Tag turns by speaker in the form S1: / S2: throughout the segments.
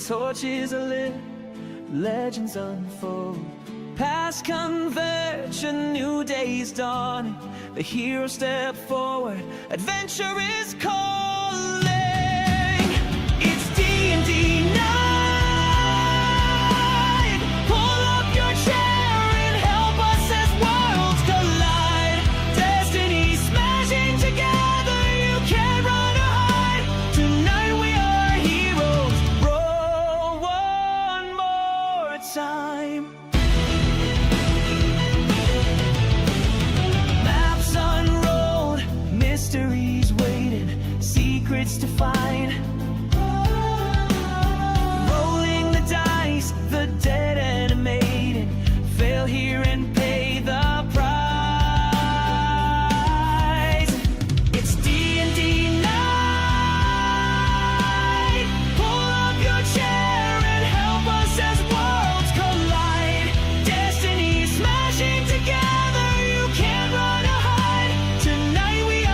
S1: torches are lit, legends unfold. Past converge, a new day's dawning. The heroes step forward, adventure is calling. It's D&D night. Pull up your chair and help us as worlds collide. Destiny smashing together, you can't run or hide. Tonight we are heroes. Roll one more time. Mysteries waiting, secrets to find. Rolling the dice, the dead animating. Fail here and pay the price. It's D&D night. Pull up your chair and help us as worlds collide. Destiny smashing together, you can't run or hide. Tonight we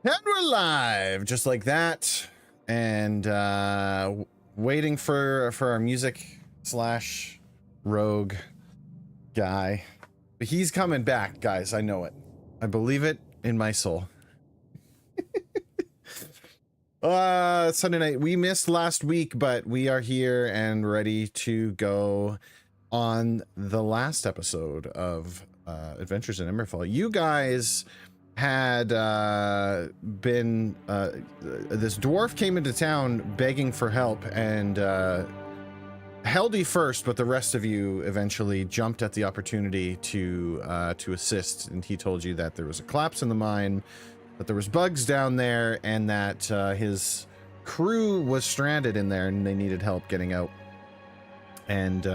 S2: And we're live, just like that, and waiting for our music slash rogue guy. But he's coming back, guys. I know it. I believe it in my soul. Sunday night. We missed last week, but we are here and ready to go on the last episode of Adventures in Emberfell. You guys had been this dwarf came into town begging for help and held you first, but the rest of you eventually jumped at the opportunity to assist, and he told you that there was a collapse in the mine, that there was bugs down there, and that his crew was stranded in there and they needed help getting out. And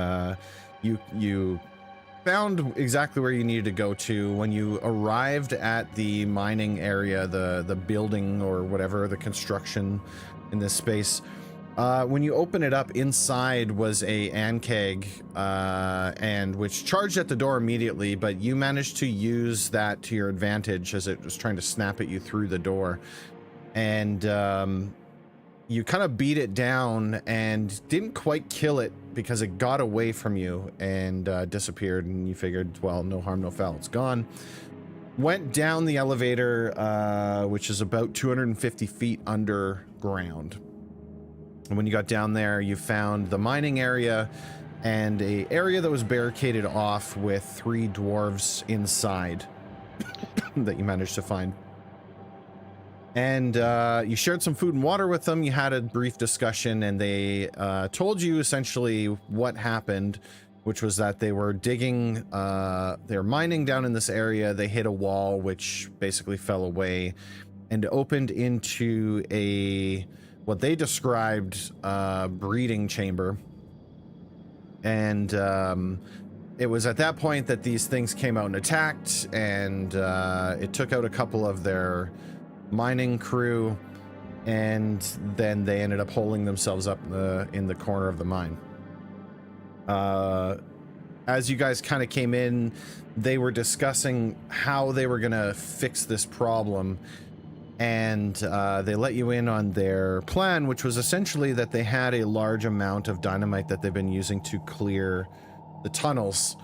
S2: you found exactly where you needed to go to. When you arrived at the mining area, the building or whatever, the construction in this space, when you open it up, inside was a ankeg, and which charged at the door immediately, but you managed to use that to your advantage as it was trying to snap at you through the door. And you kind of beat it down and didn't quite kill it because it got away from you and disappeared, and you figured, well, no harm, no foul, it's gone. Went down the elevator, which is about 250 feet underground. And when you got down there, you found the mining area and a area that was barricaded off with 3 dwarves inside that you managed to find. And you shared some food and water with them. You had a brief discussion, and they told you essentially what happened, which was that they were digging, they were mining down in this area. They hit a wall, which basically fell away and opened into a, what they described, breeding chamber. And it was at that point that these things came out and attacked, and it took out a couple of their mining crew, and then they ended up holding themselves up in the corner of the mine. As you guys kind of came in, they were discussing how they were gonna fix this problem, and they let you in on their plan, which was essentially that they had a large amount of dynamite that they've been using to clear the tunnels,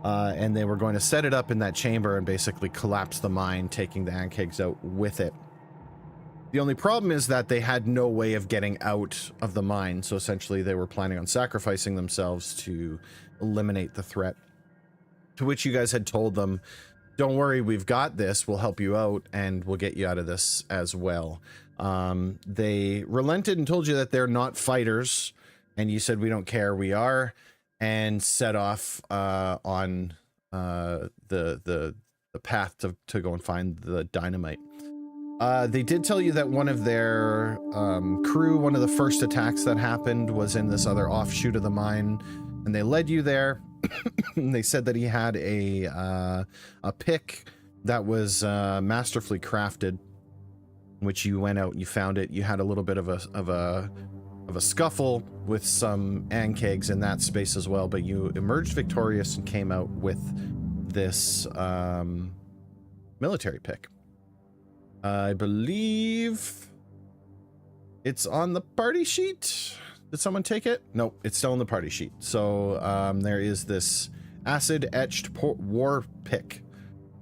S2: and they were going to set it up in that chamber and basically collapse the mine, taking the ant kegs out with it. The only problem is that they had no way of getting out of the mine, so essentially they were planning on sacrificing themselves to eliminate the threat. To which you guys had told them, don't worry, we've got this, we'll help you out, and we'll get you out of this as well. They relented and told you that they're not fighters, and you said, we don't care, we are, and set off on the path to go and find the dynamite. They did tell you that one of their crew, one of the first attacks that happened was in this other offshoot of the mine, and they led you there. They said that he had a pick that was masterfully crafted, which you went out and you found it. You had a little bit of a scuffle with some ant kegs in that space as well, but you emerged victorious and came out with this military pick. I believe it's on the party sheet. Did someone take it? Nope, it's still on the party sheet. So there is this acid-etched war pick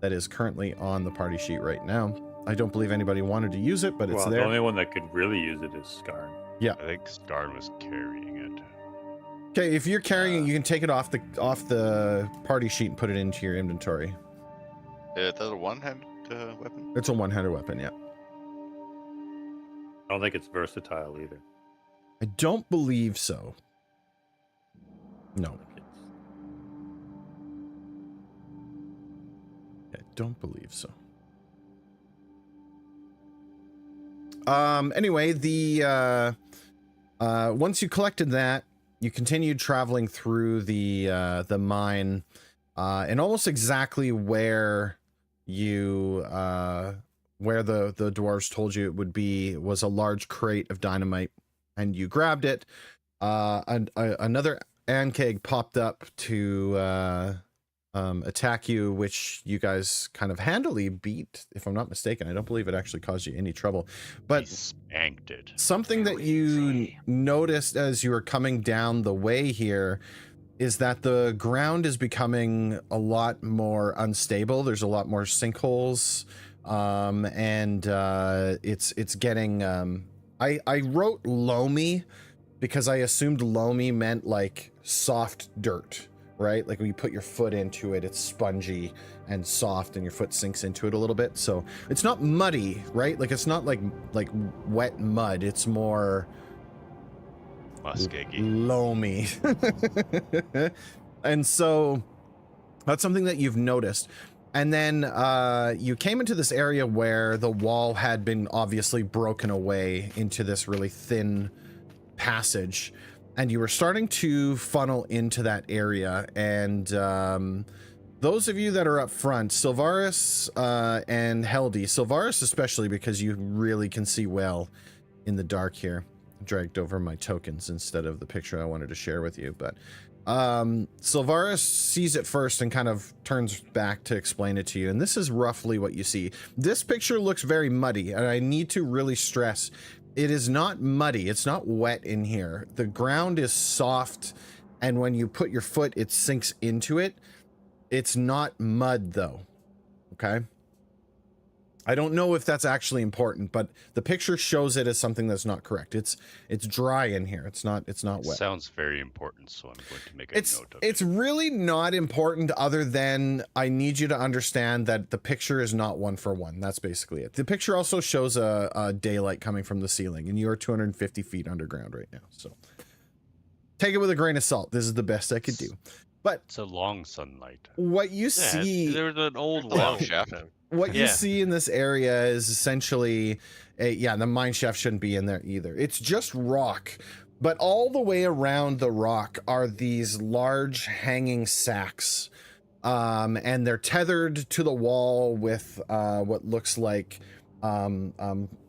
S2: that is currently on the party sheet right now. I don't believe anybody wanted to use it, but it's there.
S3: The only one that could really use it is Skarn.
S2: Yeah,
S4: I think Skarn was carrying it.
S2: Okay, if you're carrying it, you can take it off the party sheet and put it into your inventory.
S4: That's a one-handed weapon?
S2: It's a one-handed weapon, yeah.
S3: I don't think it's versatile either.
S2: I don't believe so. No. I don't believe so. Anyway, the once you collected that, you continued traveling through the mine, and almost exactly where you where the dwarves told you it would be was a large crate of dynamite, and you grabbed it. And another ant keg popped up to attack you, which you guys kind of handily beat, if I'm not mistaken. I don't believe it actually caused you any trouble. But
S4: He spanked it.
S2: something that you noticed as you were coming down the way here is that the ground is becoming a lot more unstable. There's a lot more sinkholes, and it's getting I wrote loamy because I assumed loamy meant like soft dirt, right? Like when you put your foot into it, it's spongy and soft and your foot sinks into it a little bit. So it's not muddy, right? Like it's not like wet mud. It's more
S4: Muskegee.
S2: loamy. And so that's something that you've noticed. And then you came into this area where the wall had been obviously broken away into this really thin passage, and you were starting to funnel into that area. And those of you that are up front, Sylvaris and Heldy, Sylvaris especially because you really can see well in the dark here. Dragged over my tokens instead of the picture I wanted to share with you, but Sylvaris sees it first and kind of turns back to explain it to you, and this is roughly what you see. This picture looks very muddy, and I need to really stress it is not muddy. It's not wet in here. The ground is soft, and when you put your foot, it sinks into it. It's not mud though. Okay. I don't know if that's actually important, but the picture shows it as something that's not correct. It's dry in here. It's not wet.
S4: Sounds very important, so I'm going to make a note of it.
S2: It's really not important, other than I need you to understand that the picture is not one for one. That's basically it. The picture also shows a daylight coming from the ceiling, and you are 250 feet underground right now. So take it with a grain of salt. This is the best I could do. But
S4: It's a long sunlight.
S2: what you see,
S5: There's an old
S4: Long
S5: well.
S4: shaft.
S2: what you
S5: Yeah.
S2: see in this area is essentially the mine shaft shouldn't be in there either. It's just rock, But all the way around the rock are these large hanging sacks, and they're tethered to the wall with what looks like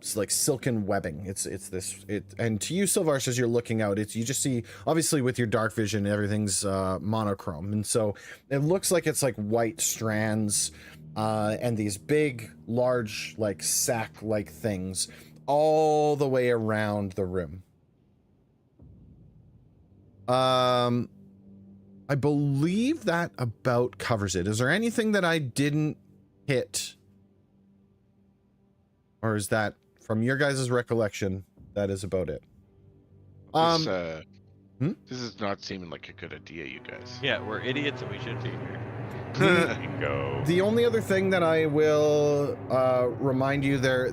S2: silken webbing. It's this, and to you, Sylvars, as you're looking out, you just see, obviously with your dark vision, everything's monochrome, and so it looks like it's like white strands, and these big, large, like sack-like things all the way around the room. I believe that about covers it. Is there anything that I didn't hit? Or is that, from your guys' recollection, that is about it?
S5: This is not seeming like a good idea, you guys.
S6: Yeah, we're idiots and we shouldn't be here.
S4: Bingo.
S2: The only other thing that I will remind you there,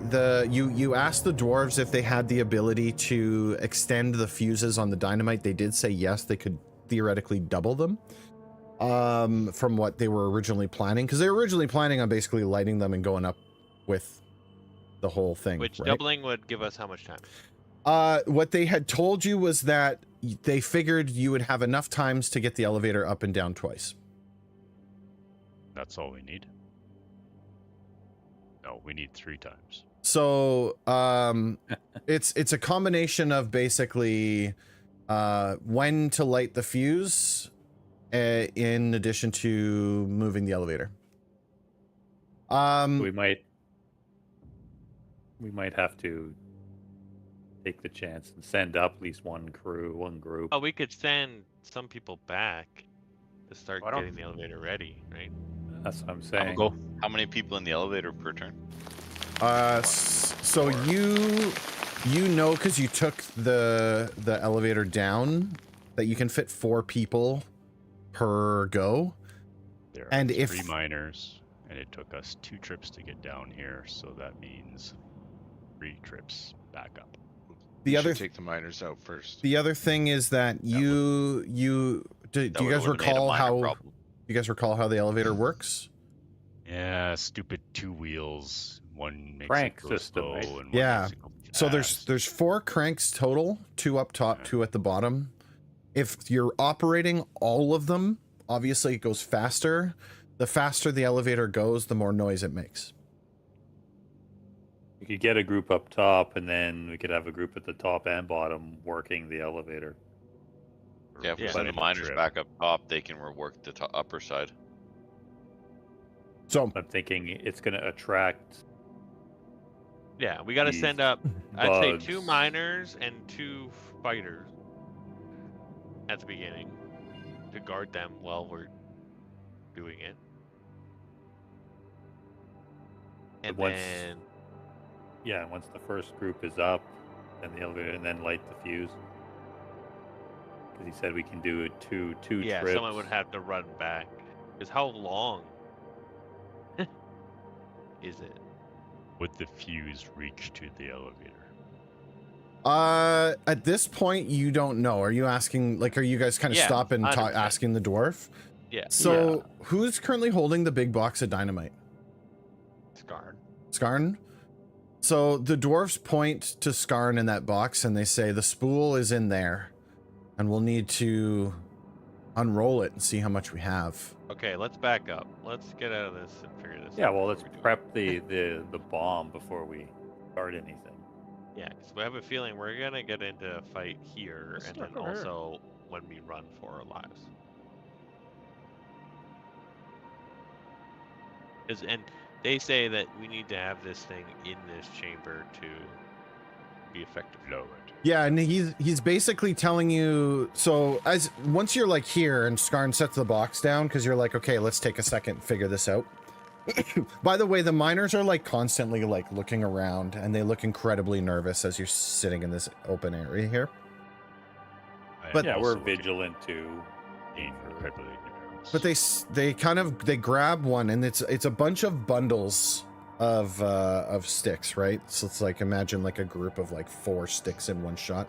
S2: you asked the dwarves if they had the ability to extend the fuses on the dynamite. They did say yes, they could theoretically double them from what they were originally planning, because they were originally planning on basically lighting them and going up with the whole thing.
S6: Which
S2: right?
S6: doubling would give us how much time?
S2: What they had told you was that they figured you would have enough times to get the elevator up and down twice.
S4: That's all we need. No, we need 3 times.
S2: So it's a combination of basically when to light the fuse in addition to moving the elevator.
S3: We might have to take the chance and send up at least one group.
S6: Oh, we could send some people back to start
S3: I don't-
S6: getting the elevator ready, right?
S3: That's what I'm saying.
S4: How many people in the elevator per turn?
S2: So you know, because you took the elevator down, that you can fit 4 people per go.
S4: There are
S2: And
S4: 3
S2: if-
S4: miners, and it took us 2 trips to get down here, so that means 3 trips back up.
S2: The other
S5: take the miners out first.
S2: The other thing is that do you guys recall how the elevator works?
S4: Yeah, stupid 2 wheels. One makes
S3: Crank
S4: it go
S3: system,
S4: slow,
S3: right?
S4: and one
S2: Yeah.
S4: makes it go
S2: So
S4: fast.
S2: there's 4 cranks total, 2 up top, 2 at the bottom. If you're operating all of them, obviously it goes faster. The faster the elevator goes, the more noise it makes.
S3: We could get a group up top, and then we could have a group at the top and bottom working the elevator.
S4: Or
S7: Yeah, if we
S6: Yeah.
S7: send the
S4: final
S7: miners
S4: trip.
S7: back up top, they can rework the upper side.
S2: So
S3: I'm thinking it's going to attract.
S6: Yeah, we got to
S3: These
S6: send up, I'd say 2
S3: bugs.
S6: miners and 2 fighters at the beginning to guard them while we're doing it. And
S3: once-
S6: then,
S3: Yeah, once the first group is up, then the elevator, and then light the fuse. Because he said we can do it two
S6: yeah,
S3: trips.
S6: someone would have to run back. Because how long is it?
S4: Would the fuse reach to the elevator?
S2: at this point you don't know. Are you asking, like, are you guys kind of
S6: Yeah,
S2: stopping
S6: 100%.
S2: asking the dwarf?
S6: Yeah,
S2: So who's currently holding the big box of dynamite?
S6: Scarn.
S2: Skarn? So the dwarves point to Skarn in that box and they say the spool is in there and we'll need to unroll it and see how much we have.
S6: Okay, let's back up. Let's get out of this and figure this
S3: Yeah,
S6: out.
S3: well,
S6: what
S3: let's
S6: we're doing.
S3: prep the bomb before we start anything.
S6: Yeah, because we have a feeling we're gonna get into a fight here, and then also when we run for our lives. And they say that we need to have this thing in this chamber to be effective.
S4: Blow it.
S2: Yeah, and he's basically telling you, so as once you're like here and Skarn sets the box down because you're like, okay, let's take a second and figure this out. By the way, the miners are like constantly like looking around and they look incredibly nervous as you're sitting in this open area here.
S4: I am
S2: But-
S3: Yeah,
S4: also
S3: we're
S4: looking
S3: vigilant too.
S4: in incredibly nervous.
S2: But they grab one and it's a bunch of bundles of sticks, right? So it's like, imagine like a group of like 4 sticks in one shot.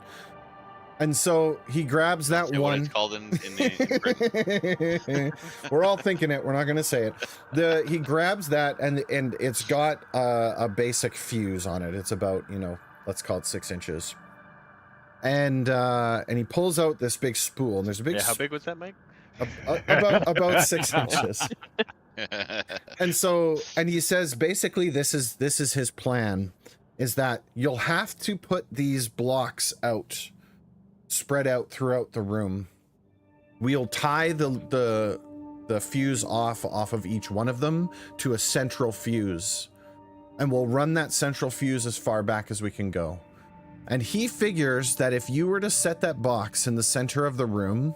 S2: And so he grabs that
S7: Say what
S2: one.
S7: it's called in the
S2: We're all thinking it. We're not going to say it. He grabs that and it's got a basic fuse on it. It's about, let's call it 6 inches. and he pulls out this big spool, and there's a big
S6: Yeah, how big was that, Mike?
S2: about 6 inches. And so, and he says basically this is his plan, is that you'll have to put these blocks out, spread out throughout the room. We'll tie the fuse off of each one of them to a central fuse, and we'll run that central fuse as far back as we can go. And he figures that if you were to set that box in the center of the room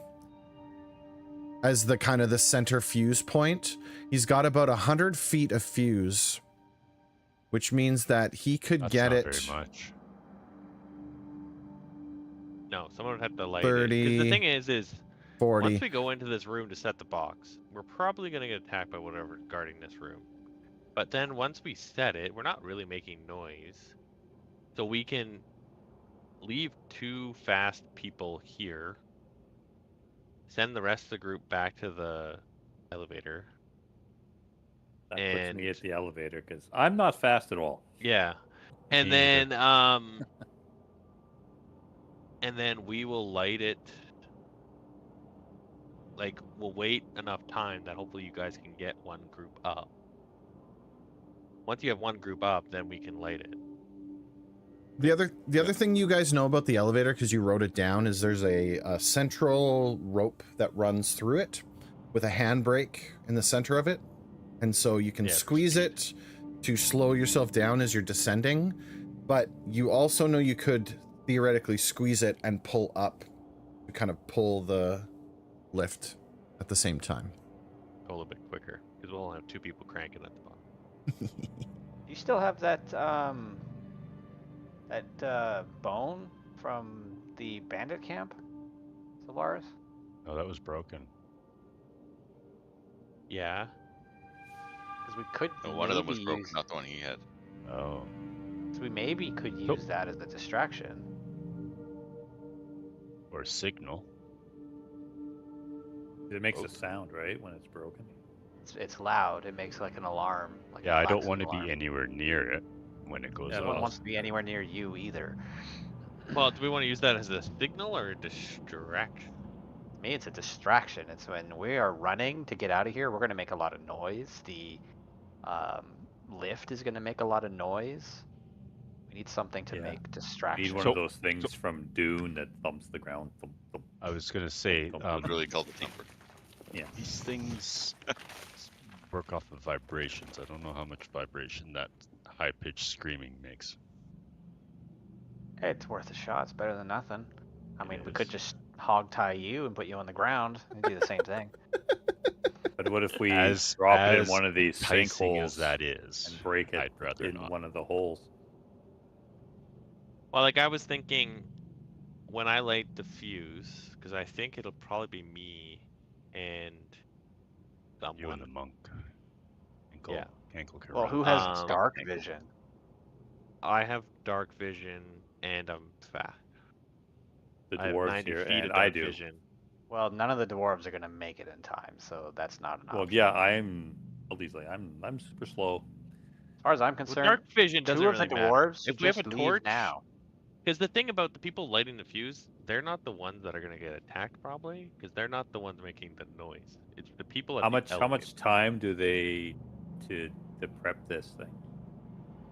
S2: as the kind of the center fuse point, he's got about 100 feet of fuse, which means that he could
S4: That's
S2: get
S4: not
S2: it.
S4: very much.
S6: No, someone would have to light
S2: 30,
S6: it. 'Cause the thing is
S2: 40.
S6: once we go into this room to set the box, we're probably going to get attacked by whatever's guarding this room. But then once we set it, we're not really making noise. So we can leave 2 fast people here, send the rest of the group back to the elevator.
S3: That puts me
S6: And-
S3: at the elevator because I'm not fast at all.
S6: Yeah. And
S3: Me either.
S6: then and then we will light it. Like, we'll wait enough time that hopefully you guys can get one group up. Once you have one group up, then we can light it.
S2: The other thing you guys know about the elevator, because you wrote it down, is there's a central rope that runs through it with a handbrake in the center of it. And so you can
S6: Yeah, for
S2: squeeze
S6: speed.
S2: it to slow yourself down as you're descending. But you also know you could theoretically squeeze it and pull up to kind of pull the lift at the same time.
S6: Go a little bit quicker, because we'll only have 2 people cranking at the bottom.
S8: You still have that bone from the bandit camp, Solaris?
S4: Oh, that was broken.
S6: Yeah.
S8: Because we could
S7: No, one of them was
S8: maybe
S7: broken,
S8: use-
S7: not the one he had.
S4: Oh.
S8: So we maybe could use that as a distraction.
S4: Or signal.
S3: It makes
S4: Oh.
S3: a sound, right, when it's broken.
S8: It's loud. It makes like an alarm. Like
S4: Yeah,
S8: a
S4: I don't
S8: klaxon
S4: want to
S8: alarm.
S4: be anywhere near it when it goes
S3: Yeah,
S8: No
S3: well,
S8: one
S4: off.
S8: wants to be anywhere near you either.
S6: Well, do we want to use that as a signal or a distraction?
S8: To me, it's a distraction. It's when we are running to get out of here, we're going to make a lot of noise. The lift is going to make a lot of noise. We need something to
S3: Yeah.
S8: make
S3: Need
S8: distraction.
S3: one
S4: So-
S3: of those things from Dune that thumps the ground. Thump, thump.
S4: I was gonna say,
S7: Literally called the thumper.
S4: these things work off of vibrations. I don't know how much vibration that high-pitched screaming makes.
S8: Hey, it's worth a shot. It's better than nothing. I mean,
S3: It
S8: we could
S3: is.
S8: just hog tie you and put you on the ground and do the same thing.
S3: But what if we
S4: As-
S3: drop it in
S4: as
S3: one of these
S4: Enticing
S3: sinkholes
S4: as that is,
S3: and break it
S4: I'd rather
S3: in
S4: not.
S3: one of the holes?
S6: Well, like I was thinking, when I light the fuse, because I think it'll probably be me and someone.
S4: You and the monk. Ankle,
S6: Yeah.
S4: ankle
S8: Well, who has
S6: Um,
S8: dark vision?
S6: I have dark vision and I'm fast.
S3: The
S6: I have
S3: dwarves
S6: 90
S3: here,
S6: feet
S3: and
S6: of
S3: I
S6: dark
S3: do.
S6: vision.
S8: Well, none of the dwarves are going to make it in time, so that's not an
S3: Well,
S8: option.
S3: yeah, I'm super slow.
S8: As far as I'm
S6: Well,
S8: concerned,
S6: dark vision doesn't
S8: two of
S6: really
S8: the
S6: matter.
S8: dwarves
S6: If we have
S8: just
S6: a
S8: leave
S6: torch
S8: now.
S6: Because the thing about the people lighting the fuse, they're not the ones that are going to get attacked probably, because they're not the ones making the noise. It's the people at
S3: How
S6: the
S3: much
S6: elevator.
S3: time do they to prep this thing?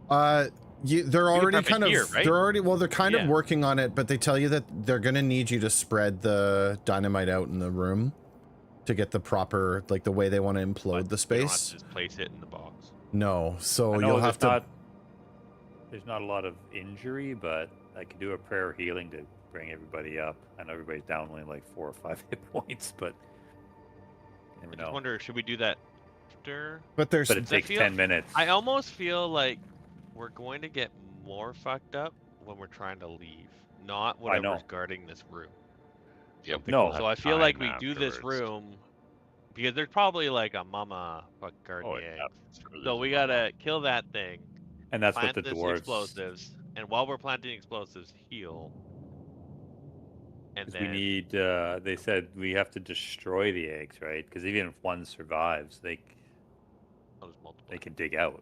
S2: They're already
S6: prep it
S2: kind of
S6: here, right?
S2: they're kind of
S6: Yeah.
S2: working on it, but they tell you that they're gonna need you to spread the dynamite out in the room to get the proper, like, the way they want to implode
S6: But
S2: the
S6: we don't have
S2: space.
S6: to just place it in the box.
S2: No, so
S3: I know
S2: you'll
S3: there's
S2: have to.
S3: there's not a lot of injury, but I could do a prayer healing to bring everybody up. I know everybody's down only like 4 or 5 hit points, but you
S6: I
S3: never
S6: just
S3: know.
S6: wonder, should we do that after?
S2: But there's
S3: But it
S6: Does that
S3: takes
S6: feel-
S3: 10 minutes.
S6: I almost feel like we're going to get more fucked up when we're trying to leave, not
S3: I
S6: whatever's
S3: know.
S6: guarding this room.
S7: Yep.
S3: No.
S6: So I feel like we do this room because there's probably like a mama fuck guarding
S4: Oh,
S6: the
S4: yeah.
S6: eggs.
S4: Sure,
S6: So
S4: there's
S6: we
S4: a mama.
S6: gotta kill that thing.
S3: And that's what
S6: Plant
S3: the
S6: this
S3: dwarves.
S6: explosives, and while we're planting explosives, heal. And
S3: 'Cause
S6: then
S3: we need. They said we have to destroy the eggs, right? Because even if one survives,
S6: I'll just multiply.
S3: they can dig out.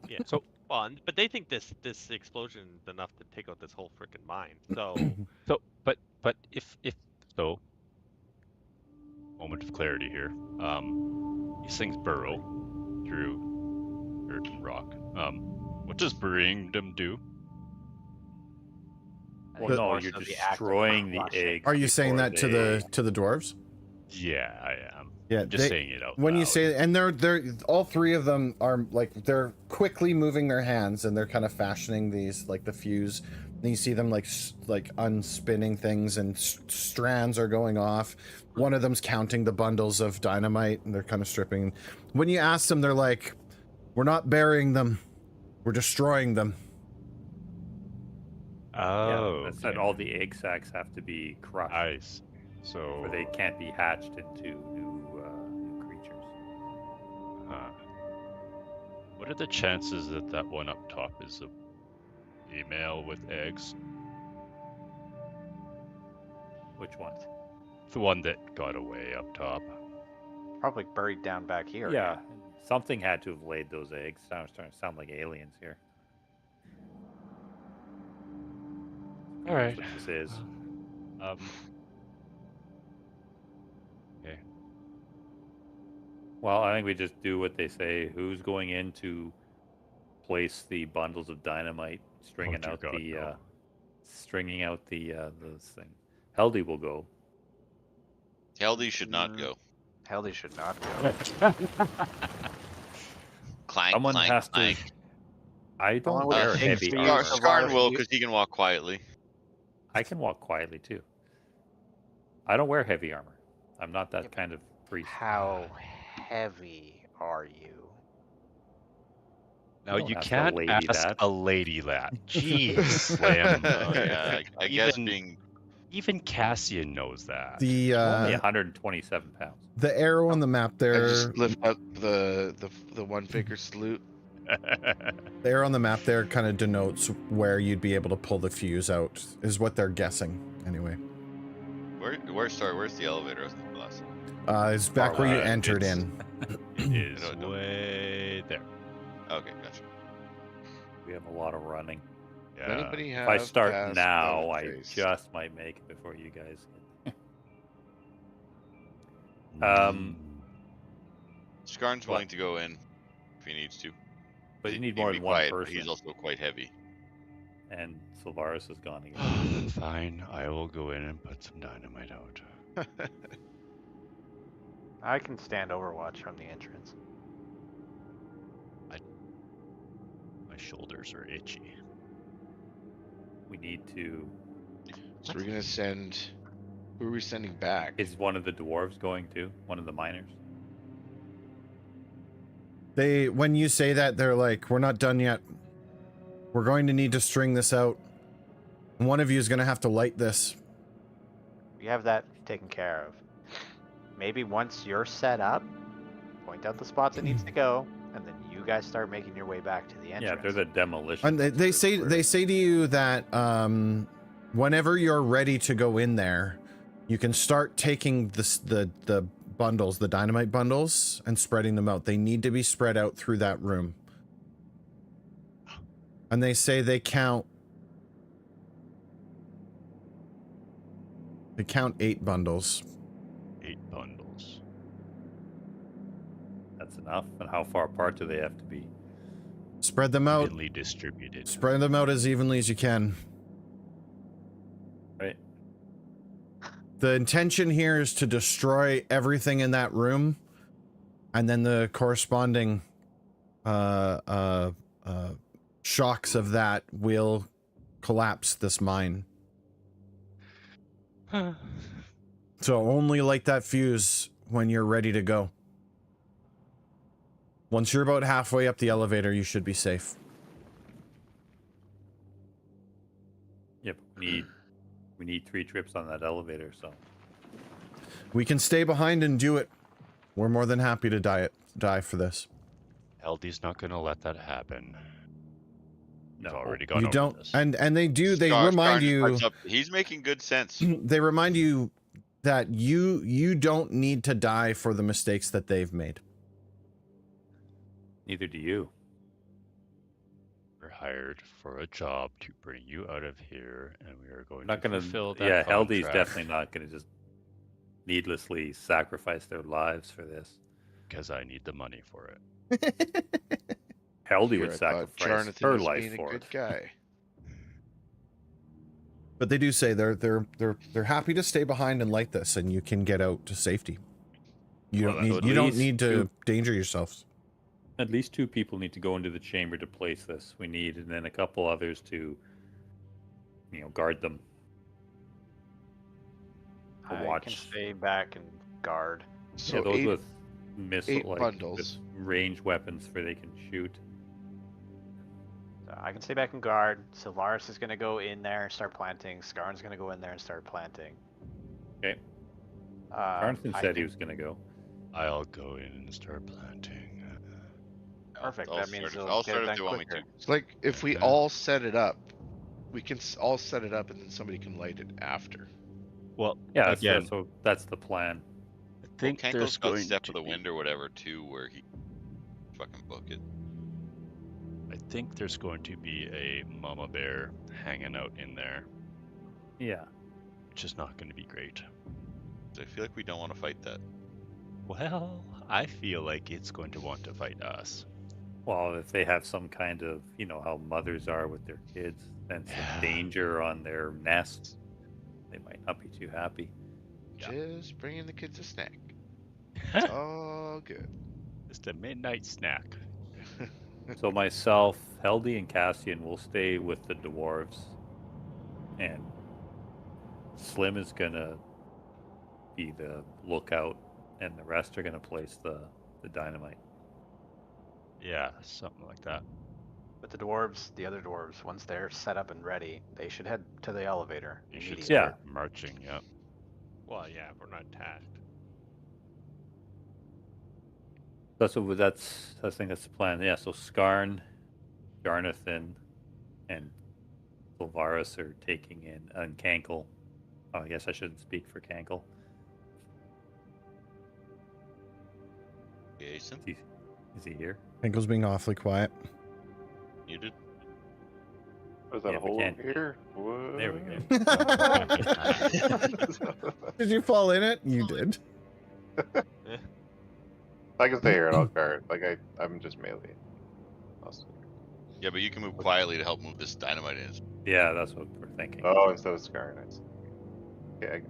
S6: Yeah.
S4: So
S6: Well, but they think this explosion is enough to take out this whole freaking mine. So
S4: So, but if so, moment of clarity here. These things burrow through dirt and rock. What does burying them do?
S8: I
S3: Well,
S8: think
S3: no,
S8: more
S3: you're
S8: so the act of
S3: destroying the
S8: crushing.
S3: eggs.
S2: Are you saying
S3: before
S2: that to
S3: they-
S2: the dwarves?
S4: Yeah, I am.
S2: Yeah,
S4: I'm just saying it out
S2: when you
S4: loud.
S2: say, and they're all three of them are like they're quickly moving their hands and they're kind of fashioning these like the fuse. And you see them like unspinning things and strands are going off. One of them's counting the bundles of dynamite and they're kind of stripping. When you ask them, they're like, "We're not burying them, we're destroying them."
S4: Oh,
S3: Yeah, said all the egg sacs have to be crushed,
S4: Nice. So,
S3: or they can't be hatched into new creatures.
S4: what are the chances that that one up top is a female with eggs?
S3: Which one?
S4: The one that got away up top.
S8: Probably buried down back here.
S3: Yeah, something had to have laid those eggs. Sounds starting to sound like aliens here.
S4: All right.
S3: That's what this is.
S4: Okay.
S3: Well, I think we just do what they say. Who's going in to place the bundles of dynamite, stringing
S4: dear
S3: out
S4: God,
S3: the
S4: no.
S3: stringing out the this thing? Heldy will go.
S7: Heldy should not go.
S8: Heldy should not go.
S7: Clank,
S3: Someone
S7: clank,
S3: has
S7: clank.
S3: to. I don't
S8: Someone with
S3: wear
S8: a
S3: heavy
S8: big
S3: armor.
S8: spear.
S7: Skarn will, because he can walk quietly.
S3: I can walk quietly too. I don't wear heavy armor. I'm not that
S8: Yep.
S3: kind of priest.
S8: How heavy are you?
S4: Now
S3: don't
S4: you
S3: ask a
S4: can't
S3: lady
S4: ask
S3: that.
S4: a lady that. Jeez, Slim.
S7: Oh yeah, I guess
S4: Even-
S7: being
S4: Even Cassian knows that.
S2: The
S3: Only 127 pounds.
S2: the arrow on the map
S5: I
S2: there,
S5: just lift up the one finger salute.
S2: the arrow on the map there kind of denotes where you'd be able to pull the fuse out. Is what they're guessing anyway.
S7: where's the elevator? I was thinking last time.
S2: It's back where you
S4: Alright,
S2: entered
S4: it's-
S2: in.
S4: It is
S7: No.
S4: way there.
S7: Okay, gotcha.
S3: We have a lot of running.
S5: Does
S4: Yeah.
S5: anybody have
S3: If I start
S5: cast
S3: now,
S5: Bone
S3: I
S5: Face?
S3: just might make it before you guys.
S4: Mm.
S7: Skarn's
S3: What?
S7: willing to go in if he needs to.
S3: But you
S7: He
S3: need
S7: can
S3: more
S7: be
S3: than one
S7: quiet, but
S3: person.
S7: he's also quite heavy.
S3: And Sylvaris is gone again.
S4: Fine, I will go in and put some dynamite out.
S8: I can stand overwatch from the entrance.
S4: My shoulders are itchy.
S3: We need to.
S5: So we're gonna send. Who are we sending back?
S3: Is one of the dwarves going too? One of the miners?
S2: They, when you say that, they're like, "We're not done yet. We're going to need to string this out. One of you is going to have to light this."
S8: We have that taken care of. Maybe once you're set up, point out the spots it needs to go, and then you guys start making your way back to the entrance.
S3: Yeah, they're the demolition.
S2: And they
S3: crews
S2: say
S3: where-
S2: they say to you that whenever you're ready to go in there, you can start taking the bundles, the dynamite bundles, and spreading them out. They need to be spread out through that room. And they say they count 8 bundles.
S4: 8 bundles.
S3: That's enough. And how far apart do they have to be?
S2: Spread them out.
S4: Evenly distributed.
S2: Spread them out as evenly as you can.
S3: Right.
S2: The intention here is to destroy everything in that room, and then the corresponding shocks of that will collapse this mine. So only light that fuse when you're ready to go. Once you're about halfway up the elevator, you should be safe.
S3: Yep. We need 3 trips on that elevator. So
S2: We can stay behind and do it. We're more than happy to die for this.
S4: LD's not gonna let that happen.
S3: no.
S4: He's already gone
S2: You
S4: over
S2: don't,
S4: this.
S2: and they do. They
S7: Skarn
S2: remind
S7: just
S2: you.
S7: pipes up. He's making good sense.
S2: They remind you that you don't need to die for the mistakes that they've made.
S3: Neither do you.
S4: hired for a job to bring you out of here, and we are going
S3: Not
S4: to
S3: gonna.
S4: fulfill that
S3: Yeah, Heldy's
S4: contract
S3: definitely not gonna just needlessly sacrifice their lives for this.
S4: because I need the money for it.
S3: Heldy
S5: Here,
S3: would
S5: I thought
S3: sacrifice
S5: Jonathan
S3: her
S5: was
S3: life
S5: being a
S3: for
S5: good
S3: it.
S5: guy.
S2: But they do say they're happy to stay behind and light this, and you can get out to safety. You
S4: Well,
S2: don't
S4: that's
S2: need
S3: at
S2: you don't
S3: least
S2: need to
S3: two-
S2: danger yourselves.
S3: At least 2 people need to go into the chamber to place this. We need, and then a couple others to, guard them. To
S8: I can
S3: watch.
S8: stay back and guard.
S5: So
S3: Yeah, those
S5: 8
S3: with missile,
S5: 8
S3: like
S5: bundles.
S3: with range weapons, for they can shoot.
S8: So I can stay back and guard. Sylvaris is gonna go in there and start planting. Skarn's gonna go in there and start planting.
S3: Okay.
S8: Um,
S3: Arnson
S8: I
S3: said he
S8: can-
S3: was gonna go.
S4: I'll go in and start planting.
S8: Perfect.
S7: I'll
S8: That means
S7: start it-
S8: it'll
S7: I'll
S8: get
S7: start
S8: it
S7: if
S8: done
S7: they want me
S8: quicker.
S7: to.
S5: It's like if we
S4: Okay.
S5: all set it up, we can all set it up, and then somebody can light it after.
S4: Well,
S3: Yeah,
S4: again,
S3: so that's the plan.
S4: I think
S7: Kanko's
S4: there's
S7: got
S4: going
S7: step
S4: to
S7: of the
S4: be-
S7: wind or whatever too, where he fucking book it.
S4: I think there's going to be a mama bear hanging out in there,
S3: Yeah.
S4: which is not going to be great.
S7: So I feel like we don't want to fight that.
S4: Well, I feel like it's going to want to fight us.
S3: Well, if they have some kind of, how mothers are with their kids, sense
S4: Yeah.
S3: of danger on their nests, they might not be too happy.
S4: Yeah.
S5: Just bringing the kids a snack. It's all good.
S4: Just a midnight snack.
S3: So myself, Heldy, and Cassian will stay with the dwarves, and Slim is gonna be the lookout, and the rest are gonna place the dynamite.
S4: Yeah, something like that.
S8: But the dwarves, the other dwarves, once they're set up and ready, they should head to the elevator
S4: You should
S8: immediately.
S3: Yeah.
S4: start marching. Yeah.
S6: Well, yeah, if we're not attacked.
S3: I think that's the plan. Yeah. So Skarn, Jonathan, and Sylvaris are taking in, and Cankle. Oh, I guess I shouldn't speak for Cankle.
S7: Jason,
S3: Is he here?
S2: Ankle's being awfully quiet.
S7: muted.
S9: Was that
S3: Yeah,
S9: a
S3: we
S9: hole
S3: can't-
S9: over here? What?
S3: There we go.
S2: Did you fall in it? You did.
S9: I can stay here and I'll guard. Like I'm just melee. I'll stay here.
S7: Yeah, but you can move quietly to help move this dynamite in.
S3: Yeah, that's what we're thinking.
S9: Oh, instead of Scar, nice. Okay,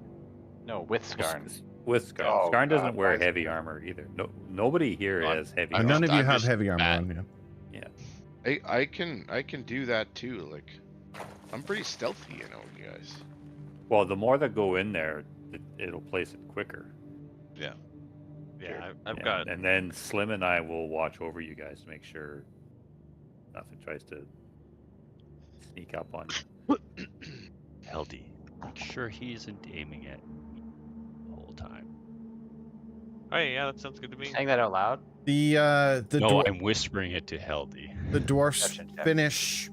S8: No, with Skarn.
S3: With Skarn.
S9: Oh,
S3: Skarn doesn't
S9: God,
S3: wear
S9: why is-
S3: heavy armor either. No, nobody here
S7: I'm-
S3: has heavy
S7: I'm
S3: armor.
S2: None of you
S7: I'm
S2: have
S7: just
S2: heavy armor
S7: bad.
S2: on you.
S5: I can do that too. Like, I'm pretty stealthy, you guys.
S3: Well, the more that go in there, it'll place it quicker.
S7: Yeah.
S6: Yeah, I've
S3: Yeah,
S6: got.
S3: And then Slim and I will watch over you guys to make sure nothing tries to sneak up on you.
S4: Heldy, make sure he isn't aiming at me the whole time.
S6: Oh yeah, that sounds good to me.
S8: Saying that out loud?
S2: The
S4: No, I'm whispering it to Heldy.
S2: the dwarfs
S8: Perception check.
S2: finish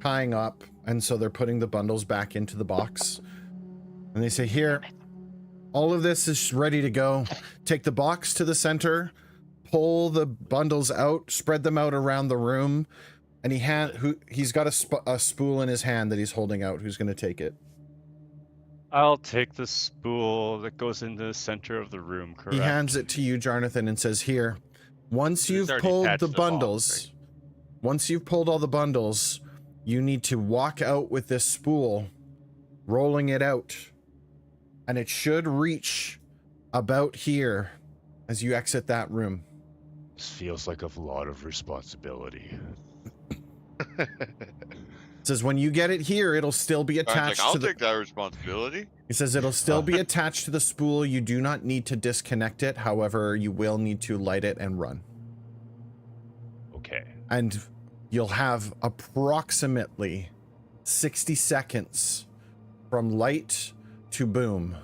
S2: tying up, and so they're putting the bundles back into the box. And they say, "Here, all of this is ready to go. Take the box to the center, pull the bundles out, spread them out around the room." And he's got a spool in his hand that he's holding out. Who's going to take it?
S4: I'll take the spool that goes in the center of the room, correct?
S2: He hands it to you, Jonathan, and says, "Here, once
S6: It's
S2: you've
S6: already
S2: pulled
S6: attached
S2: the
S6: to the box,
S2: bundles, once you've pulled all the bundles, you need to walk out with this spool, rolling it out, and it should reach about here as you exit that room."
S4: This feels like a lot of responsibility.
S2: It says, "When you get it here, it'll still be
S7: Skarn's like,
S2: attached
S7: I'll
S2: to the."
S7: take that responsibility.
S2: He says it'll still be attached to the spool. You do not need to disconnect it. However, you will need to light it and run.
S4: Okay.
S2: And you'll have approximately 60 seconds from light to boom.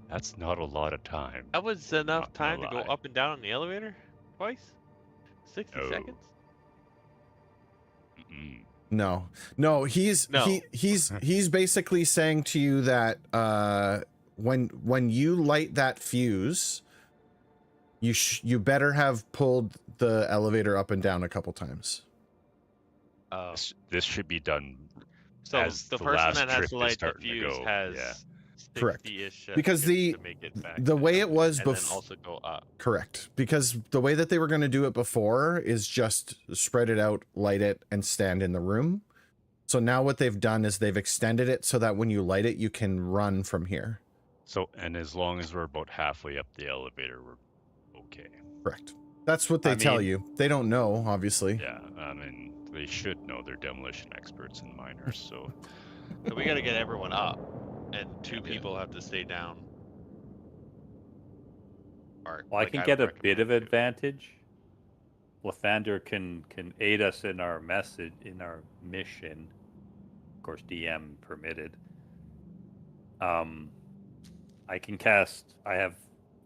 S4: That's not a lot of time.
S6: That was enough
S4: Not gonna
S6: time to go
S4: lie.
S6: up and down on the elevator twice. 60
S4: No.
S6: seconds.
S4: Mm-mm.
S2: No, he's
S6: No.
S2: he's basically saying to you that when you light that fuse, you better have pulled the elevator up and down a couple times.
S6: Oh.
S4: This should be done
S6: So
S4: as
S6: the
S4: the
S6: person
S4: last
S6: that has
S4: trip
S6: to
S4: is
S6: light the
S4: starting to
S6: fuse
S4: go,
S6: has
S4: yeah.
S2: Correct.
S6: 60-ish
S2: Because
S6: seconds to make it back
S2: the
S6: to
S2: way it
S6: something,
S2: was
S6: and then
S2: bef-
S6: also go up.
S2: Correct. Because the way that they were going to do it before is just spread it out, light it, and stand in the room. So now what they've done is they've extended it so that when you light it, you can run from here.
S4: So, and as long as we're about halfway up the elevator, we're okay.
S2: Correct. That's what they tell you. They don't know, obviously.
S4: Yeah, I mean, they should know. They're demolition experts and miners, so.
S6: So we got to get everyone up, and two people have to stay down. Or,
S3: Well, I
S6: like,
S3: can
S6: would
S3: get a bit of
S6: recommend two.
S3: advantage. Lathander can aid us in our mission. Of course, DM permitted. I can cast. I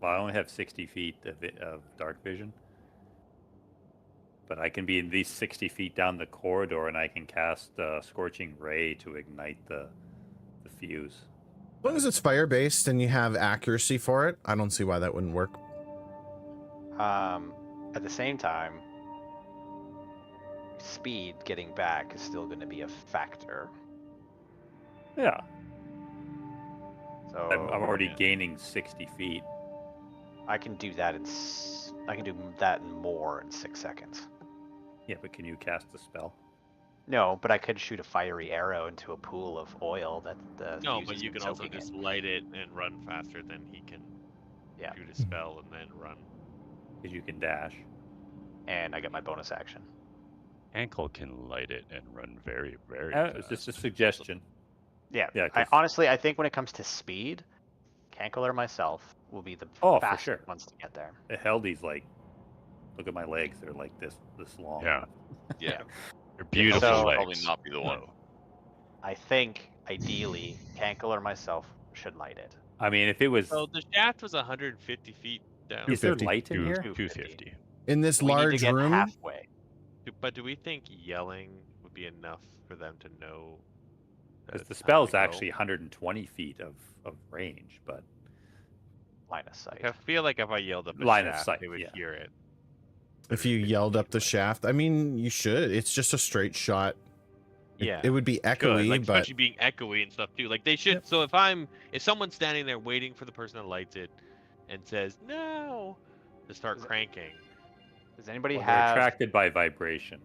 S3: only have 60 feet of dark vision, but I can be at least 60 feet down the corridor, and I can cast Scorching Ray to ignite the fuse.
S2: As long as it's fire-based and you have accuracy for it, I don't see why that wouldn't work.
S8: At the same time, speed getting back is still going to be a factor.
S3: Yeah.
S8: So
S3: I'm already gaining 60 feet.
S8: I can do that I can do that and more in 6 seconds.
S3: Yeah, but can you cast a spell?
S8: No, but I could shoot a fiery arrow into a pool of oil that the
S6: No,
S8: fuse
S6: but
S8: has
S6: you
S8: been
S6: can also
S8: soaking
S6: just
S8: in.
S6: light it and run faster than he can.
S8: Yeah.
S6: Shoot a spell and then run.
S3: Because you can dash.
S8: And I get my bonus action.
S4: Ankle can light it and run very, very
S3: It's
S4: fast.
S3: just a suggestion.
S8: Yeah.
S3: Yeah,
S8: I
S3: 'cause-
S8: honestly, I think when it comes to speed, Cankler or myself will be the
S3: Oh, for
S8: fastest
S3: sure.
S8: ones to get there.
S3: The Heldy's like, look at my legs. They're like this long.
S4: Yeah.
S7: Yeah.
S4: They're beautiful
S8: So-
S4: legs.
S7: Probably not be the one.
S4: No.
S8: I think ideally, Cankler or myself should light it.
S3: I mean, if it was,
S6: So the shaft was 150 feet down.
S3: is there
S2: 250.
S3: light in here?
S4: 250.
S2: In this
S8: We need to
S2: large
S8: get
S2: room,
S8: halfway.
S6: But do we think yelling would be enough for them to know? that
S3: Because
S6: it's
S3: the
S6: time
S3: spell's
S6: to go?
S3: actually 120 feet of range, but
S8: Line of sight.
S6: I feel like if I yelled up a
S3: Line of
S6: shaft,
S3: sight,
S6: they would
S3: yeah.
S6: hear it.
S2: if you yelled up the shaft, I mean, you should. It's just a straight shot.
S6: Yeah.
S2: It would be
S6: Good,
S2: echoey,
S6: like,
S2: but
S6: especially being echoey and stuff too. Like they should.
S2: Yep.
S6: So if someone's standing there waiting for the person that lights it, and says no, to start
S8: Is it-
S6: cranking.
S8: Does anybody
S3: well, they're
S8: have?
S3: attracted by vibration.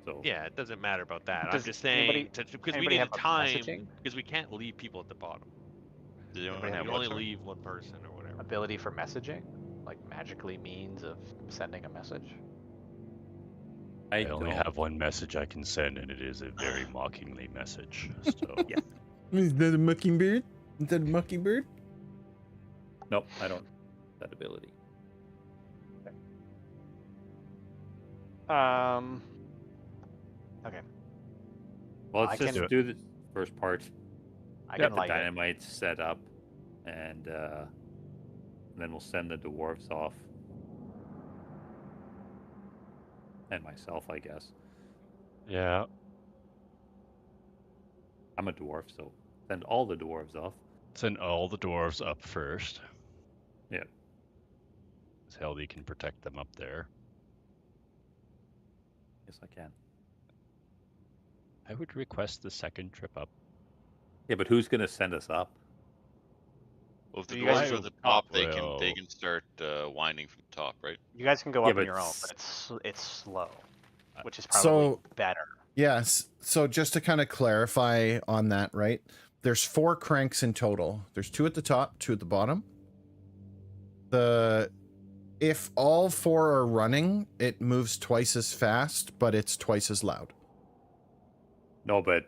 S3: So
S6: Yeah, it doesn't matter about that. I'm
S8: Does
S6: just saying
S8: anybody-
S6: because we
S8: anybody
S6: need a
S8: have a
S6: time
S8: messaging?
S6: because we can't leave people at the bottom.
S7: Does anyone
S8: Anybody
S7: have
S6: You
S7: what,
S6: only
S7: sorry?
S6: leave one person or whatever.
S8: Ability for messaging, like magically means of sending a message.
S4: I only have one message I can send, and it is a very mockingly message. So
S3: Yeah.
S2: is that a mockingbird? Is that a mockingbird?
S3: Nope, I don't. That ability.
S8: Okay.
S3: Well,
S8: I
S3: let's just
S8: can-
S3: do the first part.
S8: I
S3: Get
S8: can
S3: the
S8: light it.
S3: dynamite set up, and then we'll send the dwarves off, and myself, I guess.
S4: yeah,
S3: I'm a dwarf, so send all the dwarves off.
S4: send all the dwarves up first.
S3: Yeah.
S4: As Heldy can protect them up there.
S3: Yes, I can.
S4: I would request the second trip up.
S3: Yeah, but who's gonna send us up?
S7: Well, if the
S8: You guys
S7: dwarves are
S8: are
S7: at the top, they
S4: Well-
S7: can start winding from the top, right?
S8: You guys can go
S3: Yeah,
S8: up on
S3: but
S8: your own,
S3: s-
S8: but it's slow, which is probably
S2: So-
S8: better.
S2: Yes. So just to kind of clarify on that, right? There's 4 cranks in total. There's 2 at the top, 2 at the bottom. If all 4 are running, it moves twice as fast, but it's twice as loud.
S3: No, but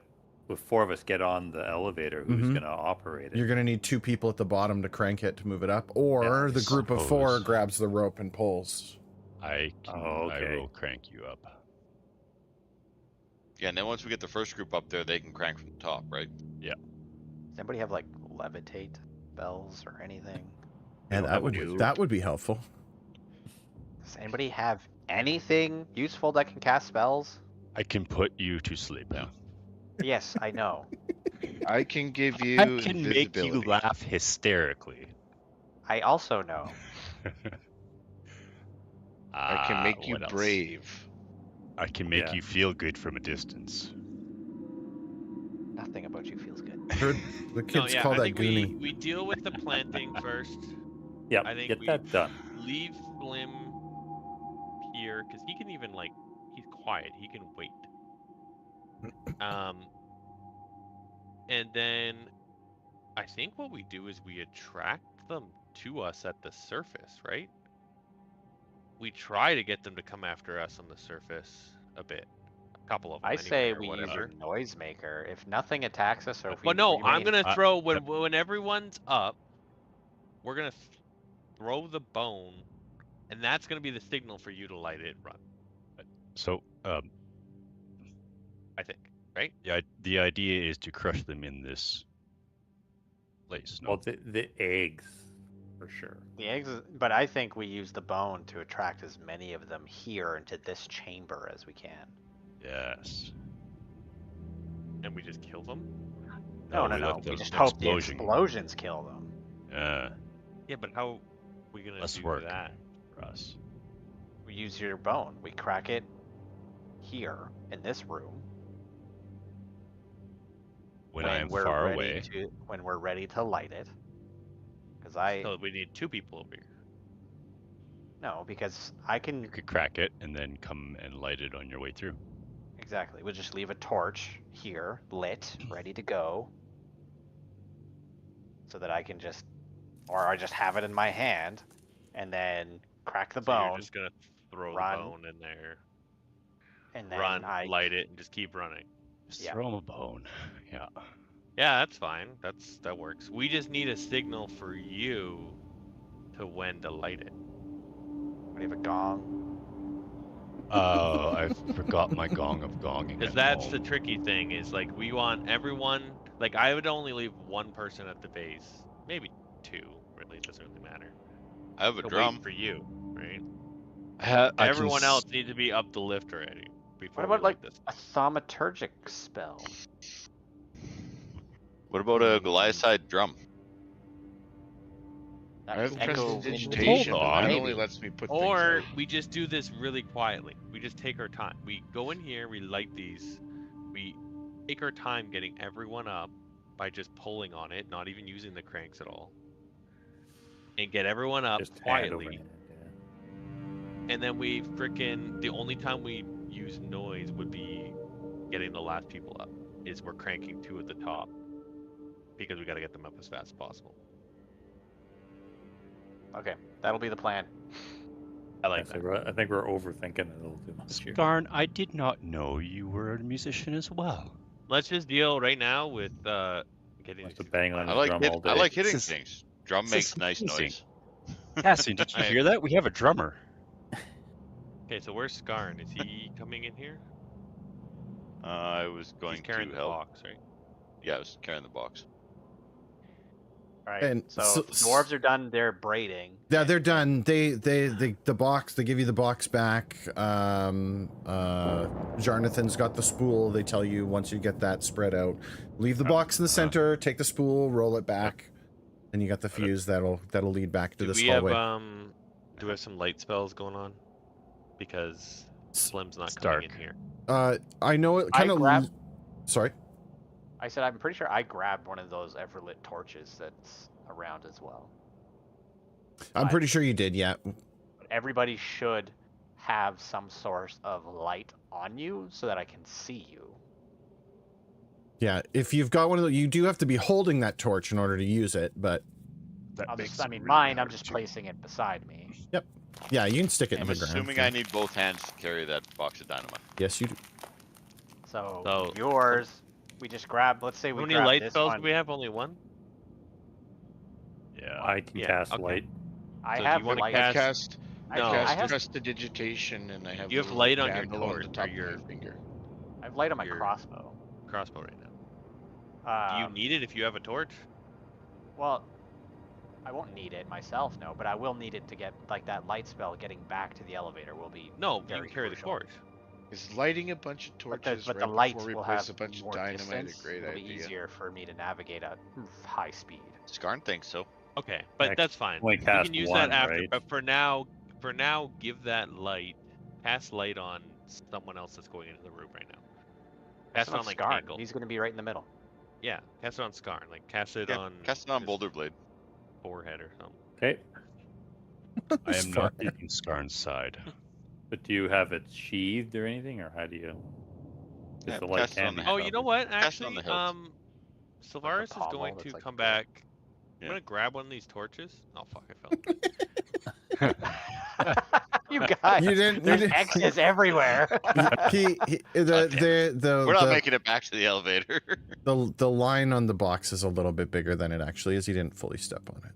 S3: if 4 of us get on the elevator, who's
S2: Mhm.
S3: gonna operate it?
S2: You're gonna need 2 people at the bottom to crank it to move it up, or
S3: Yeah,
S2: the group of 4
S4: suppose.
S2: grabs the rope and pulls.
S4: I
S3: okay.
S4: will crank you up.
S7: Yeah, and then once we get the first group up there, they can crank from the top, right?
S8: Does anybody have like levitate spells or anything?
S2: And
S3: don't have
S2: that would be helpful.
S8: Does anybody have anything useful that can cast spells?
S4: I can put you to sleep.
S7: Yeah.
S8: Yes, I know.
S5: I can give you
S4: I can make you
S5: invisibility.
S4: laugh hysterically.
S8: I also know.
S5: I can make you
S4: what else?
S5: brave.
S4: I can make
S3: Yeah.
S4: you feel good from a distance.
S8: Nothing about you feels good.
S2: Heard the
S6: No,
S2: kids
S6: yeah,
S2: call
S6: I
S2: that
S6: think
S2: Goonie.
S6: we deal with the planting first.
S3: Yeah,
S6: I think
S3: get
S6: we
S3: that done.
S6: leave Slim here because he can even like he's quiet. He can wait. And then I think what we do is we attract them to us at the surface, right? We try to get them to come after us on the surface a bit. A couple of them
S8: I
S6: anyway,
S8: say
S6: or
S8: we use
S6: whatever.
S8: your noisemaker. If nothing attacks us, or if we
S6: Well, no, I'm
S8: remain...
S6: gonna throw when everyone's up. We're gonna throw the bone, and that's gonna be the signal for you to light it and run.
S4: So,
S6: I think, right?
S4: yeah, the idea is to crush them in this place. No,
S3: Well, the eggs, for sure.
S8: The eggs, but I think we use the bone to attract as many of them here into this chamber as we can.
S4: yes.
S6: And we just kill them.
S8: No,
S4: we
S8: no.
S4: let
S8: We
S4: the
S8: just hope the
S4: explosion-
S8: explosions kill them.
S6: Yeah, but how are we gonna
S4: Less
S6: do
S4: work.
S6: that?
S4: For us.
S8: We use your bone. We crack it here in this room.
S4: When I am
S8: we're
S4: far
S8: ready
S4: away,
S8: when we're ready to light it. Because I
S6: So we need 2 people over here.
S8: no, because I can
S4: you could crack it and then come and light it on your way through.
S8: exactly. We'll just leave a torch here, lit, ready to go, so that I can just, or I just have it in my hand, and then crack the
S6: So you're
S8: bone,
S6: just gonna throw
S8: run,
S6: the bone in there,
S8: and then
S6: run,
S8: I
S6: light it, and just keep running.
S4: Just
S8: Yeah.
S4: throw them a bone. Yeah.
S6: Yeah, that's fine. That works. We just need a signal for you to when to light it.
S8: we have a gong.
S4: I forgot my gong of gonging.
S6: Because
S4: at
S6: that's
S4: home.
S6: the tricky thing is like we want everyone. Like I would only leave 1 person at the base, maybe 2. Really, it doesn't really matter.
S7: I have a
S6: To
S7: drum.
S6: wait for you, right?
S4: I can
S6: Everyone else needs to be up the lift already before
S8: What about
S6: we light
S8: like
S6: this.
S8: a thaumaturgic spell?
S7: What about a Goliath-side drum?
S8: That
S5: I have
S8: echo
S5: prestidigitation,
S4: Hold
S5: but that
S4: on.
S5: only lets me put things
S6: Or
S5: out.
S6: we just do this really quietly. We just take our time. We go in here, we light these, we take our time getting everyone up by just pulling on it, not even using the cranks at all. And get everyone up
S3: Just hand over
S6: quietly.
S3: hand, yeah.
S6: And then we frickin' the only time we use noise would be getting the last people up. Is we're cranking 2 at the top. Because we gotta get them up as fast as possible.
S8: Okay, that'll be the plan.
S6: I like
S3: So
S6: that.
S3: I think we're overthinking it a little too much here.
S4: Skarn, I did not know you were a musician as well.
S6: Let's just deal right now with getting
S3: Wants
S6: these
S3: to bang
S6: people
S3: on
S6: up.
S3: his drum all
S7: I
S3: day.
S7: like hitting
S4: This is-
S7: things. Drum
S4: this
S7: makes
S4: is
S7: nice
S4: amazing.
S7: noise.
S4: Cassian, did you
S6: I-
S4: hear that? We have a drummer.
S6: Okay, so where's Skarn? Is he coming in here?
S7: I was going
S6: He's carrying
S7: to
S6: the
S7: help.
S6: box, right?
S7: Yeah, I was carrying the box.
S8: All right.
S2: And
S8: So,
S2: so-
S8: if the dwarves are done, they're braiding.
S2: Yeah, they're done. They the box. They give you the box back. Jarnathan's got the spool. They tell you once you get that spread out, leave the box in the center. Take the spool, roll it back, and you got the fuse that'll lead back to
S6: Do
S2: this
S6: we
S2: hallway.
S6: have do we have some light spells going on? Because Slim's not
S4: It's
S6: coming
S4: dark.
S6: in here.
S2: I know it
S8: I
S2: kind of.
S8: grab-
S2: Sorry.
S8: I said I'm pretty sure I grabbed one of those Everlit torches that's around as well.
S2: I'm
S8: But
S2: pretty sure you did. Yeah.
S8: everybody should have some source of light on you so that I can see you.
S2: Yeah. If you've got one of those, you do have to be holding that torch in order to use it. But
S4: That
S8: I
S4: makes
S8: mean,
S4: it really
S8: mine, I'm
S4: hard
S8: just
S4: to-
S8: placing it beside me.
S2: yeah, you can stick it
S7: I'm
S2: in the ground.
S7: assuming I need both hands to carry that box of dynamite.
S2: Yes, you do.
S8: So, yours, we just grab, let's say
S6: How
S8: we
S6: many
S8: grab
S6: light
S8: this
S6: spells
S8: one.
S6: do we have? Only 1?
S4: Yeah.
S3: I can
S6: Yeah,
S3: cast
S6: okay.
S3: light.
S8: I
S6: So do
S8: have
S6: you wanna
S8: light.
S5: I
S6: cast-
S5: cast,
S6: No.
S5: I
S8: I
S5: cast
S8: have,
S5: prestidigitation, and I have.
S6: You have
S5: the
S6: light on your
S5: candle
S6: torch,
S5: the
S6: or
S5: top of
S6: your-
S5: my finger.
S8: I have light on my
S6: your-
S8: crossbow.
S6: Crossbow right now. Do you need it if you have a torch?
S8: Well, I won't need it myself, no, but I will need it to get, like, that light spell getting back to the elevator will be
S6: No, you
S8: very
S6: can carry the
S8: crucial.
S6: torch.
S5: Is lighting a bunch of
S8: But
S5: torches
S8: the
S5: right
S8: light
S5: before we
S8: will
S5: place
S8: have
S5: a bunch of
S8: more
S5: dynamite
S8: distance.
S5: a great
S8: It'll be
S5: idea?
S8: easier for me to navigate at high speed.
S7: Skarn thinks so.
S6: Okay, but
S3: Yeah,
S6: that's fine.
S3: only
S6: We
S3: cast
S6: can use
S3: one,
S6: that after.
S3: right?
S6: But for now, give that light. Cast light on someone else that's going into the room right now.
S8: Cast
S6: Cast
S8: it
S6: it
S8: on
S6: on like
S8: Scarn.
S6: angle.
S8: He's gonna be right in the middle.
S6: Yeah, cast it on Scarn. Like cast it
S7: Yeah,
S6: on.
S7: cast it on
S6: his
S7: Boulder Blade.
S6: forehead or something.
S3: Okay.
S4: I am not taking Skarn's side.
S3: But do you have it sheathed or anything, or how do you?
S7: Yeah,
S3: Is the light
S7: cast it on
S3: can
S7: the
S3: be
S6: Oh, you know what?
S7: Cast it on
S6: Actually,
S7: the hilt.
S6: Sylvaris is
S8: pommel
S6: going
S8: that's
S6: to
S8: like
S6: come
S8: that.
S6: back.
S7: Yeah.
S6: I'm gonna grab one of these torches. Oh fuck! I fell.
S8: You guys,
S2: You didn't- you
S8: there's
S2: didn't-
S8: X's everywhere.
S7: We're not making it back to the elevator.
S2: the line on the box is a little bit bigger than it actually is. He didn't fully step on it.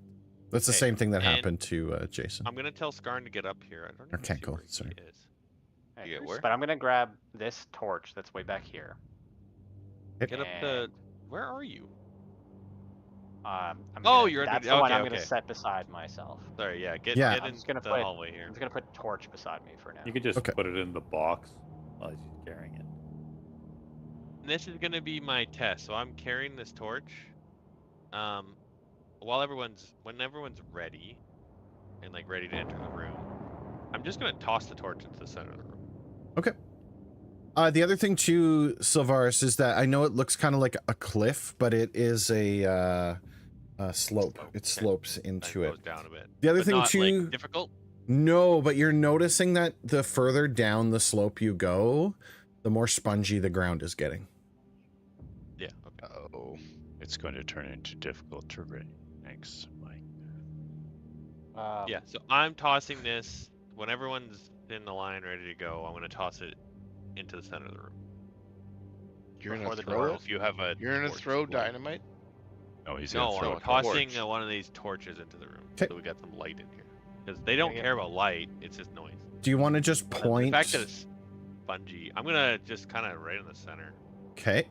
S2: That's the
S6: Okay,
S2: same thing that
S6: and
S2: happened to Jason.
S6: I'm gonna tell Scarn to get up here. I don't
S2: Or
S6: even see
S2: Kenko,
S6: where he
S2: sorry.
S6: is.
S8: Okay,
S7: You get where?
S8: But I'm gonna grab this torch that's way back here.
S6: Get up the.
S8: And,
S6: Where are you?
S8: I'm
S6: Oh,
S8: gonna-
S6: you're under-
S8: that's the one
S6: okay,
S8: I'm gonna
S6: okay.
S8: set beside myself.
S6: Sorry, yeah. Get
S2: Yeah.
S6: get
S8: I'm
S6: in
S8: just gonna
S6: the
S8: put-
S6: hallway here.
S8: I'm just gonna put torch beside me for now.
S3: You could just
S2: Okay.
S3: put it in the box while he's carrying it.
S6: And this is gonna be my test. So I'm carrying this torch. When everyone's ready, and like ready to enter the room, I'm just gonna toss the torch into the center of the room.
S2: Okay. The other thing too, Sylvaris, is that I know it looks kind of like a cliff, but it is a slope. It
S6: Okay.
S2: slopes
S6: It
S2: into it.
S6: goes down a bit.
S2: The other
S6: But
S2: thing
S6: not,
S2: too,
S6: like, difficult.
S2: no, but you're noticing that the further down the slope you go, the more spongy the ground is getting.
S6: Yeah. Okay.
S7: Oh.
S4: It's going to turn into difficult terrain. Thanks, Mike.
S6: Yeah. So I'm tossing this when everyone's in the line ready to go. I'm gonna toss it into the center of the room.
S5: You're
S8: Before
S5: gonna
S8: the
S5: throw
S8: door.
S5: it?
S6: If you have a.
S5: You're gonna
S6: torch.
S5: throw dynamite?
S4: No, he's
S6: No,
S4: going to throw
S6: I'm
S4: a
S6: tossing
S7: torch.
S6: one of these torches into the room.
S2: 'Kay.
S6: So we got some light in here. Because they don't
S8: Yeah.
S6: care about light. It's just noise.
S2: Do you want to just
S6: And
S2: point?
S6: The fact that it's spongy, I'm gonna just kind of right in the center,
S2: Okay.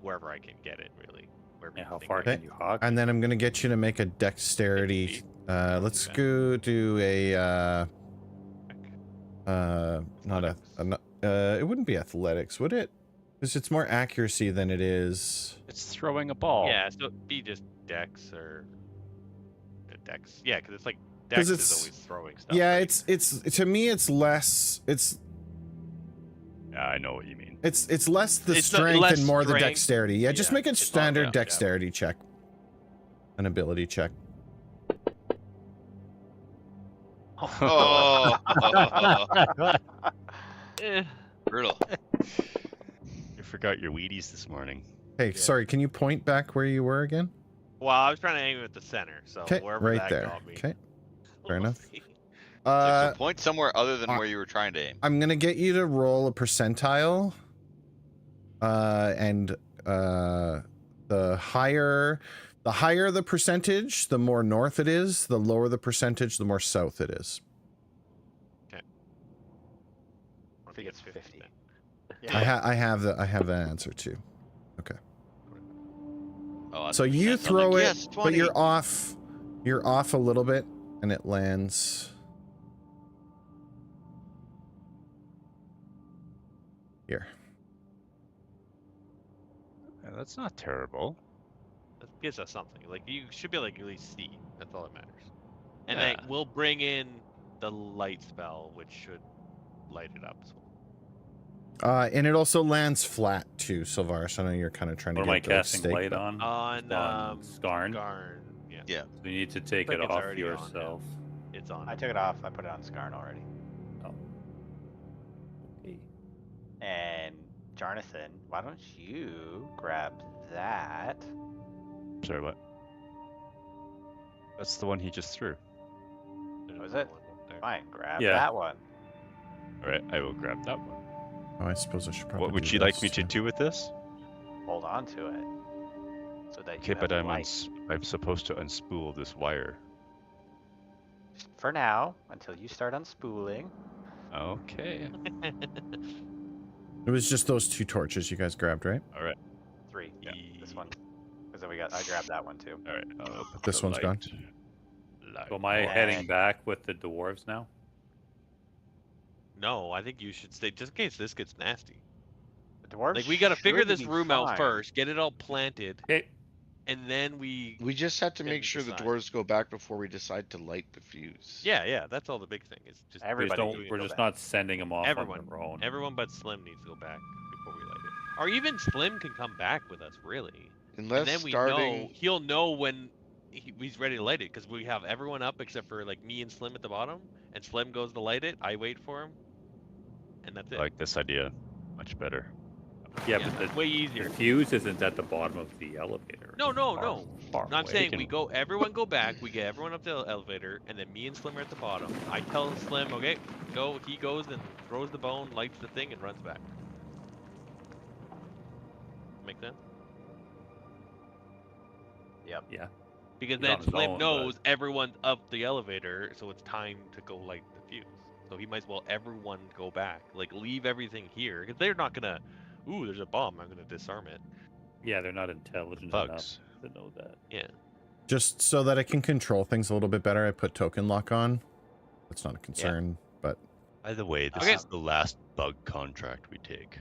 S6: wherever I can get it, really. Wherever
S3: Yeah,
S6: you
S3: how
S6: think
S3: far
S6: I
S3: can you hog?
S2: And then I'm gonna get you to make a dexterity.
S6: feet.
S2: Let's
S6: Okay.
S2: go do a not a,
S6: Athletics.
S2: it wouldn't be athletics, would it? Because it's more accuracy than it is.
S4: It's throwing a ball.
S6: Yeah, so it'd be just dex or dex. Yeah, because it's like
S2: 'Cause
S6: dex
S2: it's-
S6: is always throwing stuff.
S2: Yeah,
S6: right?
S2: it's to me it's less
S4: Yeah, I know what you mean.
S2: it's less the
S6: It's
S2: strength
S6: less
S2: and more the
S6: strength.
S2: dexterity. Yeah, just
S6: Yeah,
S2: make it
S6: it's all
S2: standard
S6: about- yeah.
S2: dexterity check. An ability check.
S7: Oh.
S6: Eh.
S7: Brutal.
S4: You forgot your Wheaties this morning.
S2: Hey, sorry, can you point back where you were again?
S6: Well, I was trying to aim at the center, so
S2: Okay,
S6: wherever
S2: right
S6: that
S2: there.
S6: got me.
S2: Okay, fair
S6: We'll
S2: enough.
S6: see.
S2: Uh,
S7: So point somewhere other than where you were trying to aim.
S2: I'm gonna get you to roll a percentile. The higher the percentage, the more north it is. The lower the percentage, the more south it is.
S8: I think it's 50.
S2: I have the answer too.
S7: Oh,
S2: So you
S7: 100%. I'm
S2: throw
S7: like,
S2: it,
S7: yes,
S2: but
S7: 20.
S2: you're off. You're off a little bit, and it lands here.
S4: Yeah, that's not terrible.
S6: That gives us something. Like you should be able to at least see. That's all that matters. And
S4: Yeah.
S6: like we'll bring in the light spell, which should light it up as well.
S2: And it also lands flat too, Sylvaris. I know you're kind of trying to
S3: What am I
S2: get the
S3: casting
S2: stake,
S3: light
S2: but-
S3: on?
S6: On
S3: Skarn.
S6: Skarn. Yeah.
S7: Yeah.
S3: So you need to take
S6: Like
S3: it
S6: it's
S3: off
S6: already on now.
S3: yourself.
S6: It's on.
S8: I took it off. I put it on Scarn already.
S3: Oh. Okay.
S8: And Jonathan, why don't you grab that?
S4: Sorry, what? That's the one he just threw.
S6: There's
S8: Was
S6: another
S8: it?
S6: one up there.
S8: Fine, grab
S3: Yeah.
S8: that one.
S4: All right, I will grab that one.
S2: Oh, I suppose I should probably.
S4: What would
S2: do
S4: you like
S2: this,
S4: me to
S2: too.
S4: do with this?
S8: Hold on to it. So that
S4: Okay,
S8: you
S4: but
S8: have
S4: I'm
S8: light.
S4: I'm supposed to unspool this wire.
S8: For now, until you start unspooling.
S4: Okay.
S2: It was just those two torches you guys grabbed, right?
S4: All right.
S8: 3.
S4: Yeah.
S8: This one. Because then I grabbed that one too.
S4: All right. I'll put
S2: This
S4: the
S2: one's gone.
S4: light
S3: So am I
S8: Oh,
S3: heading
S8: and-
S3: back with the dwarves now?
S6: No, I think you should stay just in case this gets nasty.
S8: The dwarves
S6: Like we gotta figure
S8: should
S6: this
S8: be
S6: room
S8: fine.
S6: out first, get it all planted,
S3: Okay.
S6: and then we.
S5: We just have to
S6: Then
S5: make
S6: we
S5: sure the
S6: decide.
S5: doors go back before we decide to light the fuse.
S6: Yeah, that's all the big thing. Is just
S8: Everybody
S3: don't,
S8: needs to
S3: we're
S8: go
S3: just
S8: back.
S3: not sending them off
S6: everyone,
S3: on their own.
S6: everyone but Slim needs to go back before we light it. Or even Slim can come back with us, really.
S5: Unless
S6: And then we
S5: starting.
S6: know he'll know when he's ready to light it because we have everyone up except for like me and Slim at the bottom, and Slim goes to light it. I wait for him, and that's
S4: I
S6: it.
S4: like this idea much better.
S3: Yeah,
S6: Yeah,
S3: but
S6: it's
S3: the,
S6: way
S3: the
S6: easier.
S3: fuse isn't at the bottom of the elevator.
S6: No,
S3: It's far
S6: I'm
S3: away.
S6: saying
S4: can-
S6: we go. Everyone go back. We get everyone up the elevator, and then me and Slim are at the bottom. I tell Slim, okay, go. He goes and throws the bone, lights the thing, and runs back. Make sense?
S8: Yep.
S3: Yeah.
S6: Because
S3: He's
S6: then
S3: on his
S6: Slim
S3: own,
S6: knows everyone's up the elevator, so it's time to go light the fuse. So he might as well everyone go back, like leave everything here, because they're not gonna. Ooh, there's a bomb. I'm gonna disarm it.
S3: Yeah, they're not intelligent
S4: Bugs.
S3: enough to know that.
S6: Yeah.
S2: Just so that I can control things a little bit better, I put token lock on. That's not a concern, but
S4: By the way, this
S6: Okay.
S4: is the last bug contract we take.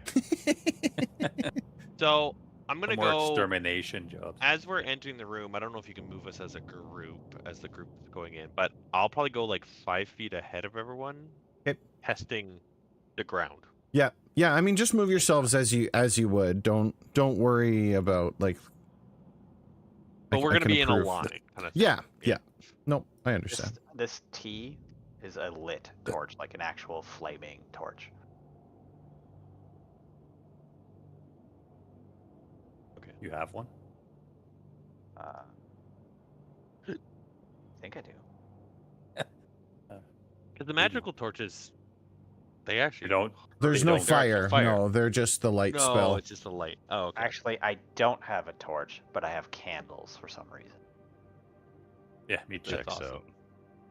S6: So I'm
S3: The
S6: gonna
S3: more
S6: go.
S3: extermination jobs.
S6: As we're entering the room, I don't know if you can move us as a group, as the group is going in, but I'll probably go like 5 feet ahead of everyone,
S2: Okay.
S6: testing the ground.
S2: yeah, yeah. I mean, just move yourselves as you would. Don't worry about like.
S6: But we're gonna
S2: can
S6: be in a
S2: approve.
S6: line, kind of.
S2: Yeah, yeah. Nope, I understand.
S8: This T is a lit torch, like an actual flaming torch.
S3: You have one?
S8: I think I do.
S6: Because the magical torches, they actually
S3: You don't?
S2: There's
S3: They
S2: no
S3: don't-
S2: fire.
S6: fire.
S2: No, they're just the light
S6: No,
S2: spell.
S6: it's just a light. Oh, okay.
S8: Actually, I don't have a torch, but I have candles for some reason.
S3: Yeah, me too.
S6: That's
S4: Checks
S6: awesome.
S4: out.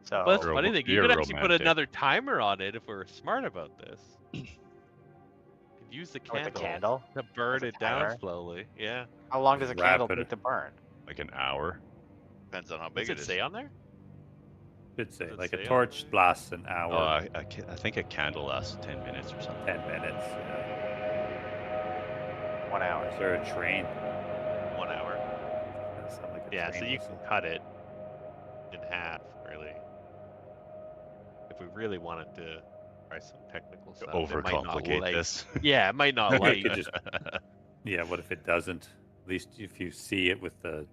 S8: So
S6: But that's
S4: You're
S6: funny
S4: ro-
S6: thing. You
S4: you're
S6: could actually put
S4: romantic.
S6: another timer on it if we're smart about this. You could use the
S8: with
S6: candle,
S8: the candle,
S6: to burn
S8: as a
S6: it down
S8: timer?
S6: slowly. Yeah.
S8: how long does a
S3: Wrap
S8: candle
S3: it-
S8: take to burn?
S4: Like an hour.
S7: Depends on how
S6: Does
S7: big
S6: it
S7: it is.
S6: say on there?
S3: Should say.
S6: Does it
S3: Like
S6: say
S3: a
S6: on
S3: torch lasts an hour,
S4: Oh, I think a candle lasts 10 minutes or something.
S3: 10 minutes. Yeah.
S8: 1 hour.
S3: Is there a train?
S6: 1 hour.
S3: That sound like a
S6: Yeah, so
S3: train
S6: you
S3: whistle.
S6: can cut it in half, really. If we really wanted to try some technical stuff. it might not
S4: Overcomplicate
S6: light.
S4: this.
S6: Yeah, it might not
S3: Or you
S6: light.
S3: could just- Yeah, what if it doesn't? At least if you see it with a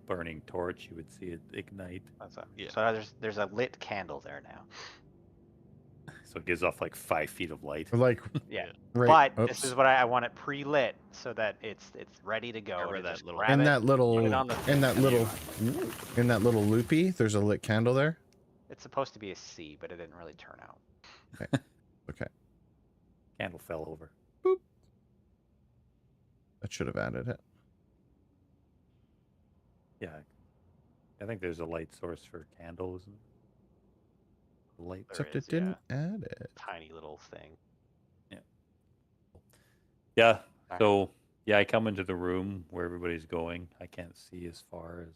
S3: burning torch, you would see it ignite.
S6: Yeah.
S8: So there's a lit candle there now.
S3: So it gives off like 5 feet of light.
S2: Like,
S8: Yeah.
S2: right.
S8: But this is what I want it pre-lit so that it's ready to go.
S6: Get rid
S8: and
S6: of
S8: just
S6: that little-
S8: grab
S2: in
S8: it,
S2: that little,
S8: put it on the thing,
S2: in that
S8: and
S2: little, in that little loopy. There's a lit candle there.
S8: It's supposed to be a C, but it didn't really turn out.
S2: Okay,
S3: Candle fell over.
S2: that should have added it.
S3: Yeah. I think there's a light source for candles. Light.
S8: There
S2: Except
S8: is,
S2: it didn't add it.
S8: Tiny little thing.
S3: Yeah.
S8: Alright.
S3: So yeah, I come into the room where everybody's going. I can't see as far as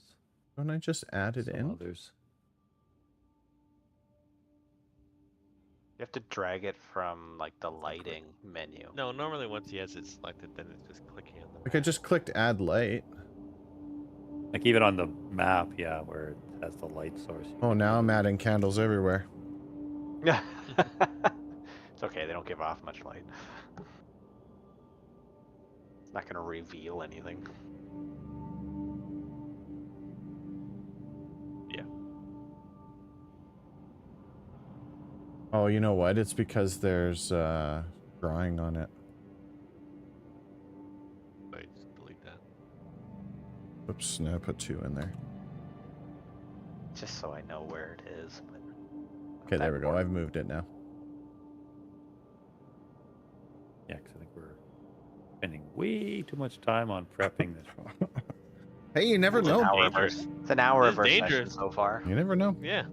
S2: Don't I just add it
S3: some
S2: in?
S3: others.
S8: You have to drag it from like the lighting menu.
S6: No, normally once he has it selected, then it's just clicking on the
S2: Like I just clicked add light.
S3: Like even on the map, yeah, where it has the light source. you
S2: Oh,
S3: can
S2: now
S3: do
S2: I'm
S3: it.
S2: adding candles everywhere.
S8: Yeah. It's okay, they don't give off much light. It's not gonna reveal anything.
S2: Oh, you know what? It's because there's drawing on it.
S6: Wait, just delete that.
S2: Oops, no, I put 2 in there.
S8: Just so I know where it is. But
S2: Okay, there we go. I've moved it now.
S3: Yeah, because I think we're spending way too much time on prepping this one.
S2: Hey, you never
S8: It's an
S2: know.
S8: hour
S6: Dangerous.
S8: versus- It's an hour
S6: This is
S8: versus
S6: dangerous.
S8: so far.
S2: You never know.
S6: Yeah.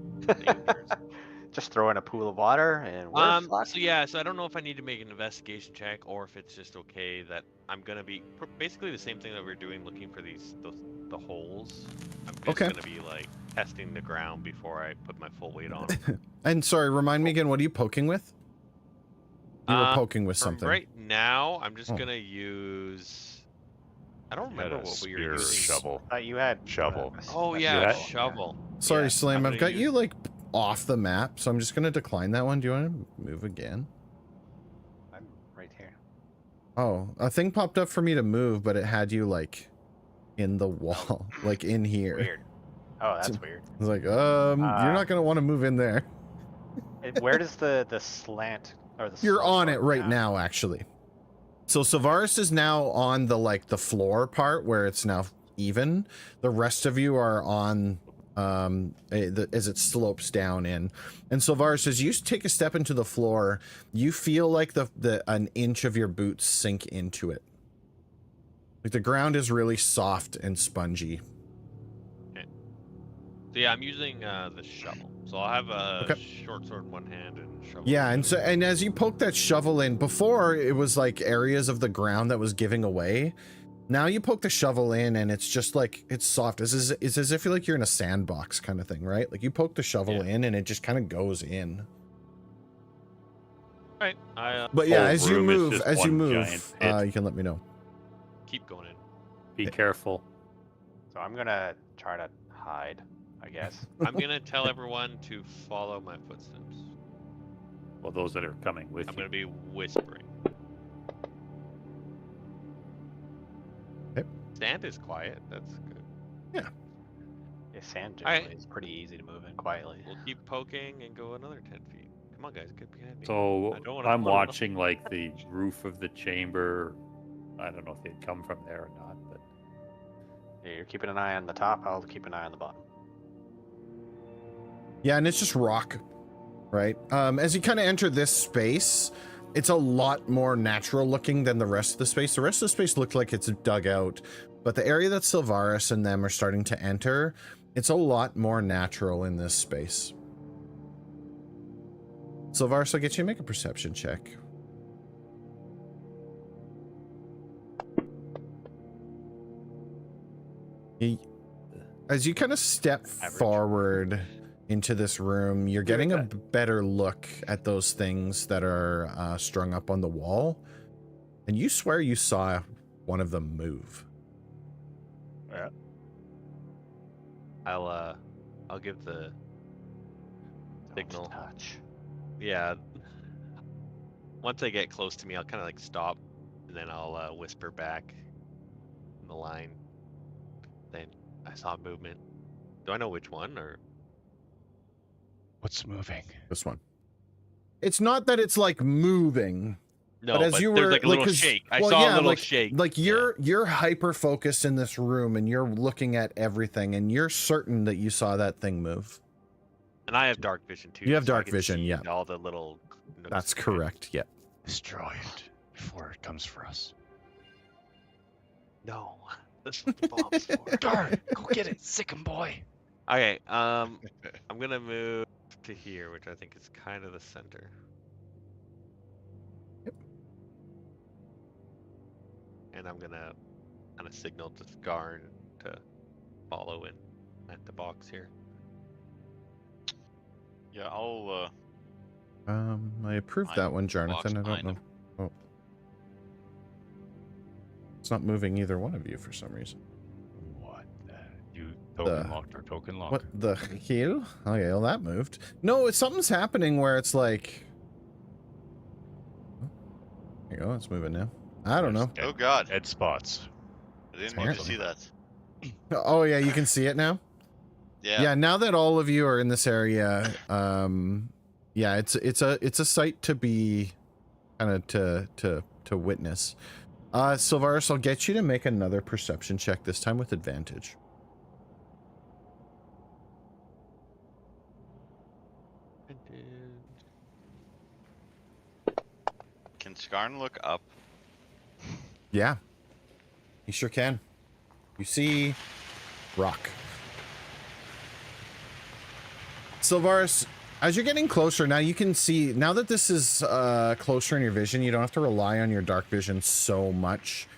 S8: Just throw in a pool of water and we're fucked.
S6: So yeah, so I don't know if I need to make an investigation check or if it's just okay that I'm gonna be basically the same thing that we're doing, looking for the holes. I'm just
S2: Okay.
S6: gonna be like testing the ground before I put my full weight on.
S2: And sorry, remind me again, what are you poking with? You were poking with
S6: For
S2: something.
S6: Right now, I'm just
S2: Oh.
S6: gonna use I don't
S4: Had
S6: remember
S4: a
S6: what we were
S4: spear or
S6: using.
S4: shovel.
S8: You had
S4: Shovel.
S6: Oh
S8: a
S6: yeah,
S3: had-
S6: shovel.
S2: Sorry,
S6: Yeah,
S2: Slim.
S6: I'm
S2: I've
S6: gonna
S2: got you
S6: use-
S2: like off the map, so I'm just gonna decline that one. Do you want to move again?
S8: I'm right here.
S2: Oh, a thing popped up for me to move, but it had you like in the wall, like in here.
S8: Weird. Oh, that's weird.
S2: I was like, you're not gonna want to move in there.
S8: Where does the slant or the
S2: You're
S8: slope
S2: on
S8: go
S2: it right now, actually. So Sylvaris is now on the the floor part where it's now even. The rest of you are on as it slopes down in. And Sylvaris, as you take a step into the floor, you feel like an inch of your boots sink into it. Like the ground is really soft and spongy.
S6: So yeah, I'm using the shovel. So I'll have a
S2: Okay.
S6: short sword in one hand and shovel.
S2: Yeah, and as you poke that shovel in, before it was like areas of the ground that was giving away. Now you poke the shovel in and it's just like, it's soft. It's as if you're in a sandbox kind of thing, right? Like you poke the shovel in and it just kind of goes in.
S6: Right.
S2: But yeah,
S3: Whole
S2: as you
S3: room is
S2: move,
S3: just one giant pit.
S2: you can let me know.
S6: keep going in.
S3: Be careful.
S8: So I'm gonna try to hide, I guess.
S6: I'm gonna tell everyone to follow my footsteps.
S3: Well, those that are coming with
S6: I'm
S3: you.
S6: gonna be whispering.
S2: Yep.
S6: Sand is quiet. That's good.
S8: Yeah, sand
S6: Alright.
S8: generally is pretty easy to move in quietly.
S6: We'll keep poking and go another 10 feet. Come on, guys, get behind me.
S3: So
S6: I don't wanna
S3: I'm
S6: fall.
S3: watching like the roof of the chamber. I don't know if they'd come from there or not, but
S8: Yeah, you're keeping an eye on the top. I'll keep an eye on the bottom.
S2: Yeah, and it's just rock, right? As you kind of enter this space, it's a lot more natural looking than the rest of the space. The rest of the space looked like it's dug out, but the area that Sylvaris and them are starting to enter, it's a lot more natural in this space. Sylvaris, I'll get you to make a perception check. As you kind of step forward into this room, you're getting a better look at those things that are strung up on the wall, and you swear you saw one of them move.
S6: Yeah. I'll give the signal.
S8: Touch.
S6: Yeah. Once they get close to me, I'll kind of like stop, and then I'll whisper back in the line. Then I saw movement. Do I know which one or?
S4: What's moving?
S2: This one. It's not that it's like moving.
S6: No,
S2: but as you
S6: there's
S2: were
S6: like a little
S2: 'cause-
S6: shake. I
S2: well,
S6: saw
S2: yeah,
S6: a little
S2: like,
S6: shake.
S2: Like you're hyper focused in this room and you're looking at everything and you're certain that you saw that thing move.
S6: And I have dark vision too.
S2: You have
S6: so I
S2: dark
S6: can
S2: vision,
S6: see
S2: yeah.
S6: All the little. nooks
S2: That's
S6: and
S2: correct. Yeah.
S4: Destroy it before it comes for us.
S6: crannies. No, that's what the bomb's for.
S4: Guard, go get it, sick 'em boy.
S6: Okay, I'm gonna move to here, which I think is kind of the center.
S2: Yep.
S6: And I'm gonna kind of signal to Skarn to follow in at the box here.
S7: Yeah, I'll
S2: I approved
S7: Behind
S2: that one, Jonathan. I don't
S7: behind
S2: know.
S7: him.
S2: Oh. It's not moving either one of you for some reason.
S4: What? You token
S2: The-
S4: locked or token locked?
S2: What the hell? Okay, well that moved. No, something's happening where it's like. There you go, it's moving now. I don't know.
S7: Oh god,
S4: Dead spots.
S7: I didn't want to see that.
S2: Oh yeah, you can see it now. Yeah, now that all of you are in this area, yeah, it's a sight to be kind of to witness. Sylvaris, I'll get you to make another perception check, this time with advantage.
S7: Can Skarn look up?
S2: Yeah, you sure can. You see rock. Sylvaris, as you're getting closer now, you can see, now that this is closer in your vision, you don't have to rely on your dark vision so much.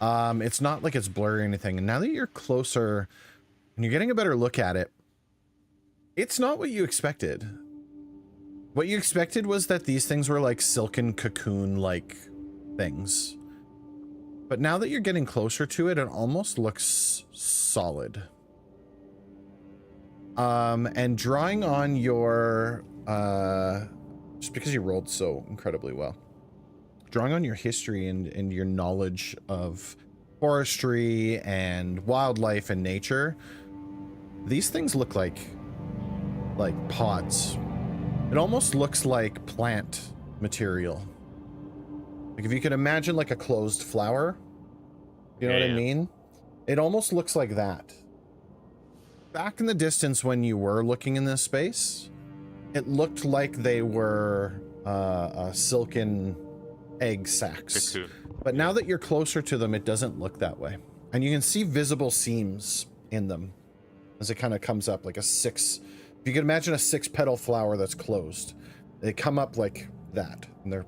S2: It's not like it's blurry or anything. And now that you're closer and you're getting a better look at it, it's not what you expected. What you expected was that these things were like silken cocoon-like things. But now that you're getting closer to it, it almost looks solid. And drawing on your, just because you rolled so incredibly well, drawing on your history and your knowledge of forestry and wildlife and nature, these things look like pods. It almost looks like plant material. Like if you could imagine like a closed flower, you know what I mean? It almost looks like that. Back in the distance when you were looking in this space, it looked like they were silken egg sacs. But now that you're closer to them, it doesn't look that way. And you can see visible seams in them as it kind of comes up like a six. If you can imagine a 6-petal flower that's closed, they come up like that. And they're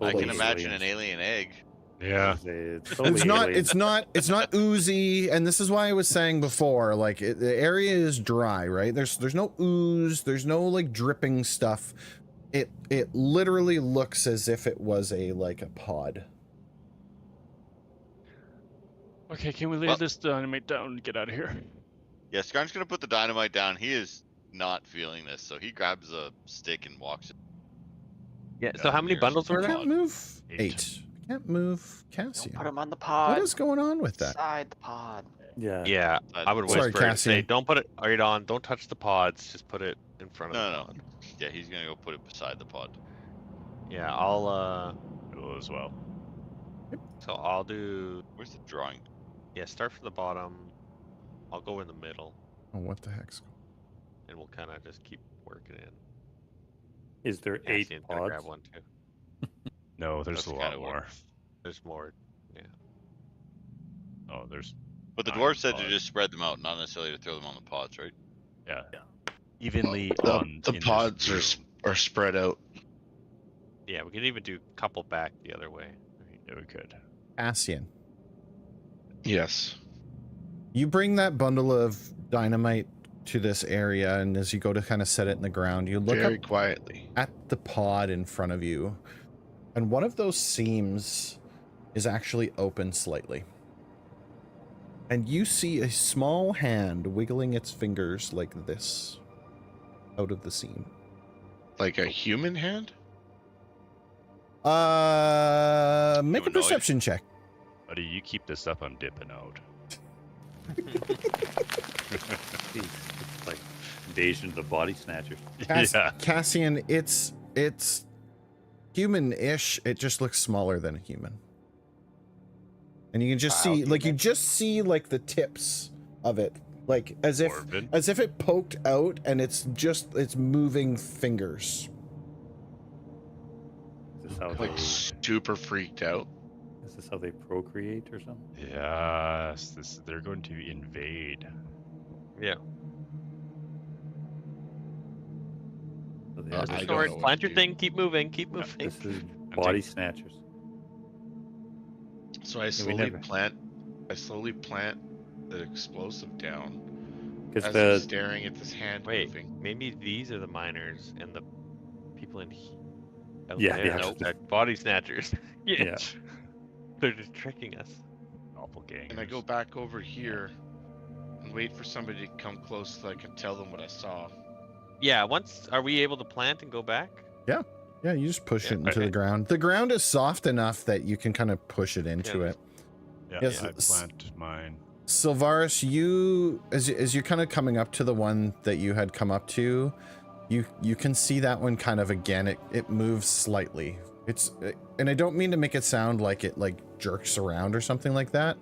S7: I can
S2: closed.
S7: imagine an alien egg.
S4: Yeah.
S2: It's not oozy, and this is why I was saying before, like the area is dry, right? There's no ooze, there's no like dripping stuff. It literally looks as if it was a pod.
S10: Okay, can we lay this dynamite down and get out of here?
S7: Yeah, Skarn's gonna put the dynamite down. He is not feeling this, so he grabs a stick and walks it.
S6: Yeah. So how many bundles were
S2: I
S6: there?
S2: can't move 8. I can't move Cassian.
S8: Put him on the pod.
S2: What is going on with that?
S8: Inside the pod.
S3: Yeah.
S6: Yeah, I would
S2: Sorry,
S6: whisper and say,
S2: Cassian.
S6: don't put it right on. Don't touch the pods. Just put it in front of the
S7: No.
S6: pod.
S7: Yeah, he's gonna go put it beside the pod.
S6: Yeah, I'll
S4: Will as well.
S6: So I'll do.
S7: Where's the drawing?
S6: Yeah, start from the bottom. I'll go in the middle,
S2: Oh, what the heck's
S6: and we'll kind of just keep working in.
S3: Is there 8
S6: Cassian's gonna grab
S3: pods?
S6: one too.
S4: No, there's
S7: That's
S4: a lot
S7: kinda what-
S4: more.
S6: There's more. Yeah.
S4: Oh, there's
S7: But the
S4: 9
S7: dwarf said to
S4: pods.
S7: just spread them out, not necessarily to throw them on the pods, right?
S4: Yeah. Evenly
S5: The,
S4: on
S5: the
S4: in this
S5: pods
S4: room.
S5: are spread out.
S6: Yeah, we can even do a couple back the other way.
S4: Yeah, we could.
S2: Cassian?
S5: Yes.
S2: You bring that bundle of dynamite to this area, and as you go to kind of set it in the ground, you look
S5: Very
S2: up
S5: quietly.
S2: at the pod in front of you, and one of those seams is actually open slightly. And you see a small hand wiggling its fingers like this out of the seam.
S5: Like a human hand?
S2: Make a
S7: Humanoid.
S2: perception check.
S4: Buddy, you keep this up, I'm dipping out.
S3: Jeez, it's like Invasion of the Body Snatchers.
S4: Yeah.
S2: Cassian, it's human-ish. It just looks smaller than a human. And you can just see, like, you just see like the tips of it, like as if it poked out, and it's moving fingers.
S3: Is this how
S5: Like super freaked out.
S3: Is this how they procreate or something?
S4: Yes, they're going to invade.
S6: Yeah.
S3: So they
S5: I
S3: are
S5: don't
S3: just-
S5: know what
S6: Plant
S5: to
S6: your
S5: do.
S6: thing. Keep moving. Keep moving.
S3: This is Body Snatchers.
S5: So I
S3: we
S5: slowly
S3: never-
S5: plant the explosive down
S3: Because
S5: as I'm
S3: the
S5: staring at this hand
S6: Wait,
S5: moving.
S6: maybe these are the miners and the people in here.
S3: Yeah,
S6: there,
S3: yeah.
S6: nope, they're body snatchers.
S3: Yeah.
S6: They're just tricking us.
S4: Awful gang.
S5: And I go back over here and wait for somebody to come close so I can tell them what I saw.
S6: Yeah, are we able to plant and go back?
S2: Yeah, you just push
S6: Yeah,
S2: it into
S6: okay.
S2: the ground. The ground is soft enough that you can kind of push it into
S6: Yeah,
S2: it.
S4: Yeah,
S2: Yes,
S4: I
S2: it's-
S4: planted mine.
S2: Sylvaris, you as you're kind of coming up to the one that you had come up to, you can see that one kind of again. It moves slightly. And I don't mean to make it sound like it like jerks around or something like that,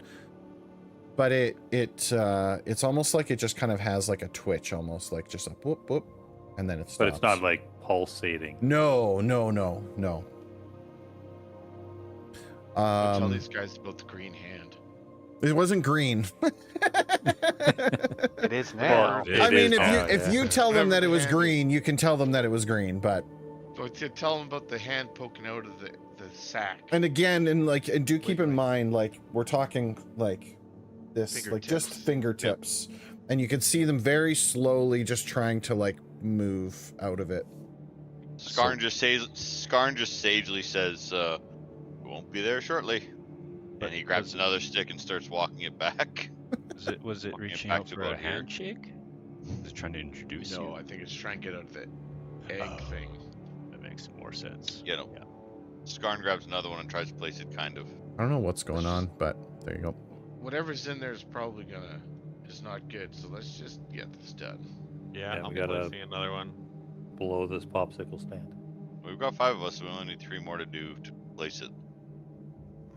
S2: but it's almost like it just kind of has like a twitch, almost like just a whoop whoop, and then it stops.
S3: but it's not like pulsating.
S2: No.
S5: I'll tell these guys about the green hand.
S2: It wasn't green.
S8: It is now.
S4: It
S2: I mean,
S4: is now,
S2: if you tell them that it was green, you can tell them that it was green. But
S5: So to tell them about the hand poking out of the sack.
S2: and again, and do keep in mind, like we're talking like this, like just
S5: Fingertips.
S2: fingertips, and you can see them very slowly just trying to like move out of it.
S7: Skarn just sagely says, "We won't be there shortly." And he grabs another stick and starts walking it back.
S4: Was it
S7: Walking it
S4: reaching
S7: back
S4: out
S7: to
S4: for a
S7: about here.
S4: handshake? Was it trying to introduce
S5: No,
S4: you?
S5: I think it's trying to get out of the egg
S4: Oh.
S5: thing.
S4: That makes more sense.
S7: You know.
S4: Yeah.
S7: Skarn grabs another one and tries to place it kind of.
S2: I don't know what's going on, but there you go.
S5: Whatever's in there is probably is not good. So let's just get this done.
S6: Yeah,
S3: Yeah,
S6: I'll
S3: we
S6: be
S3: gotta-
S6: placing another one.
S3: Below this popsicle stand.
S7: We've got 5 of us, so we only need 3 more to do to place it.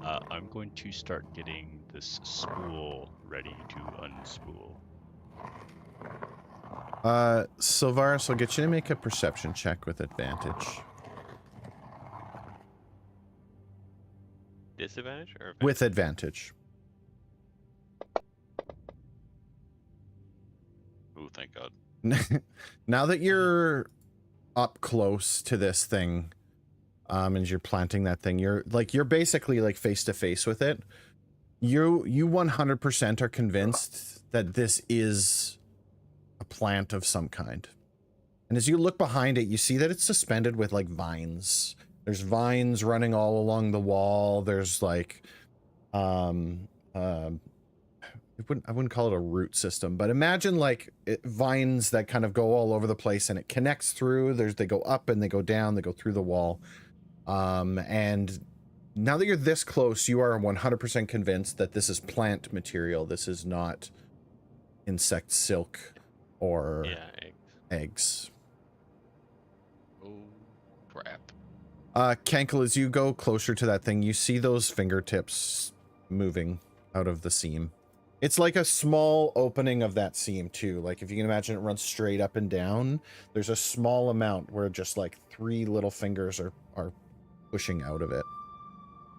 S4: I'm going to start getting this spool ready to unspool.
S2: Sylvaris, I'll get you to make a perception check with advantage.
S6: Disadvantage or advantage?
S2: With advantage.
S7: Ooh, thank God.
S2: Now that you're up close to this thing, and you're planting that thing, you're basically like face to face with it. You 100% are convinced that this is a plant of some kind. And as you look behind it, you see that it's suspended with like vines. There's vines running all along the wall. There's like, I wouldn't call it a root system, but imagine like vines that kind of go all over the place and it connects through. They go up and they go down, they go through the wall. And now that you're this close, you are 100% convinced that this is plant material. This is not insect silk or eggs.
S5: Oh, crap.
S2: Kenkel, as you go closer to that thing, you see those fingertips moving out of the seam. It's like a small opening of that seam too. Like if you can imagine it runs straight up and down, there's a small amount where just like 3 little fingers are pushing out of it.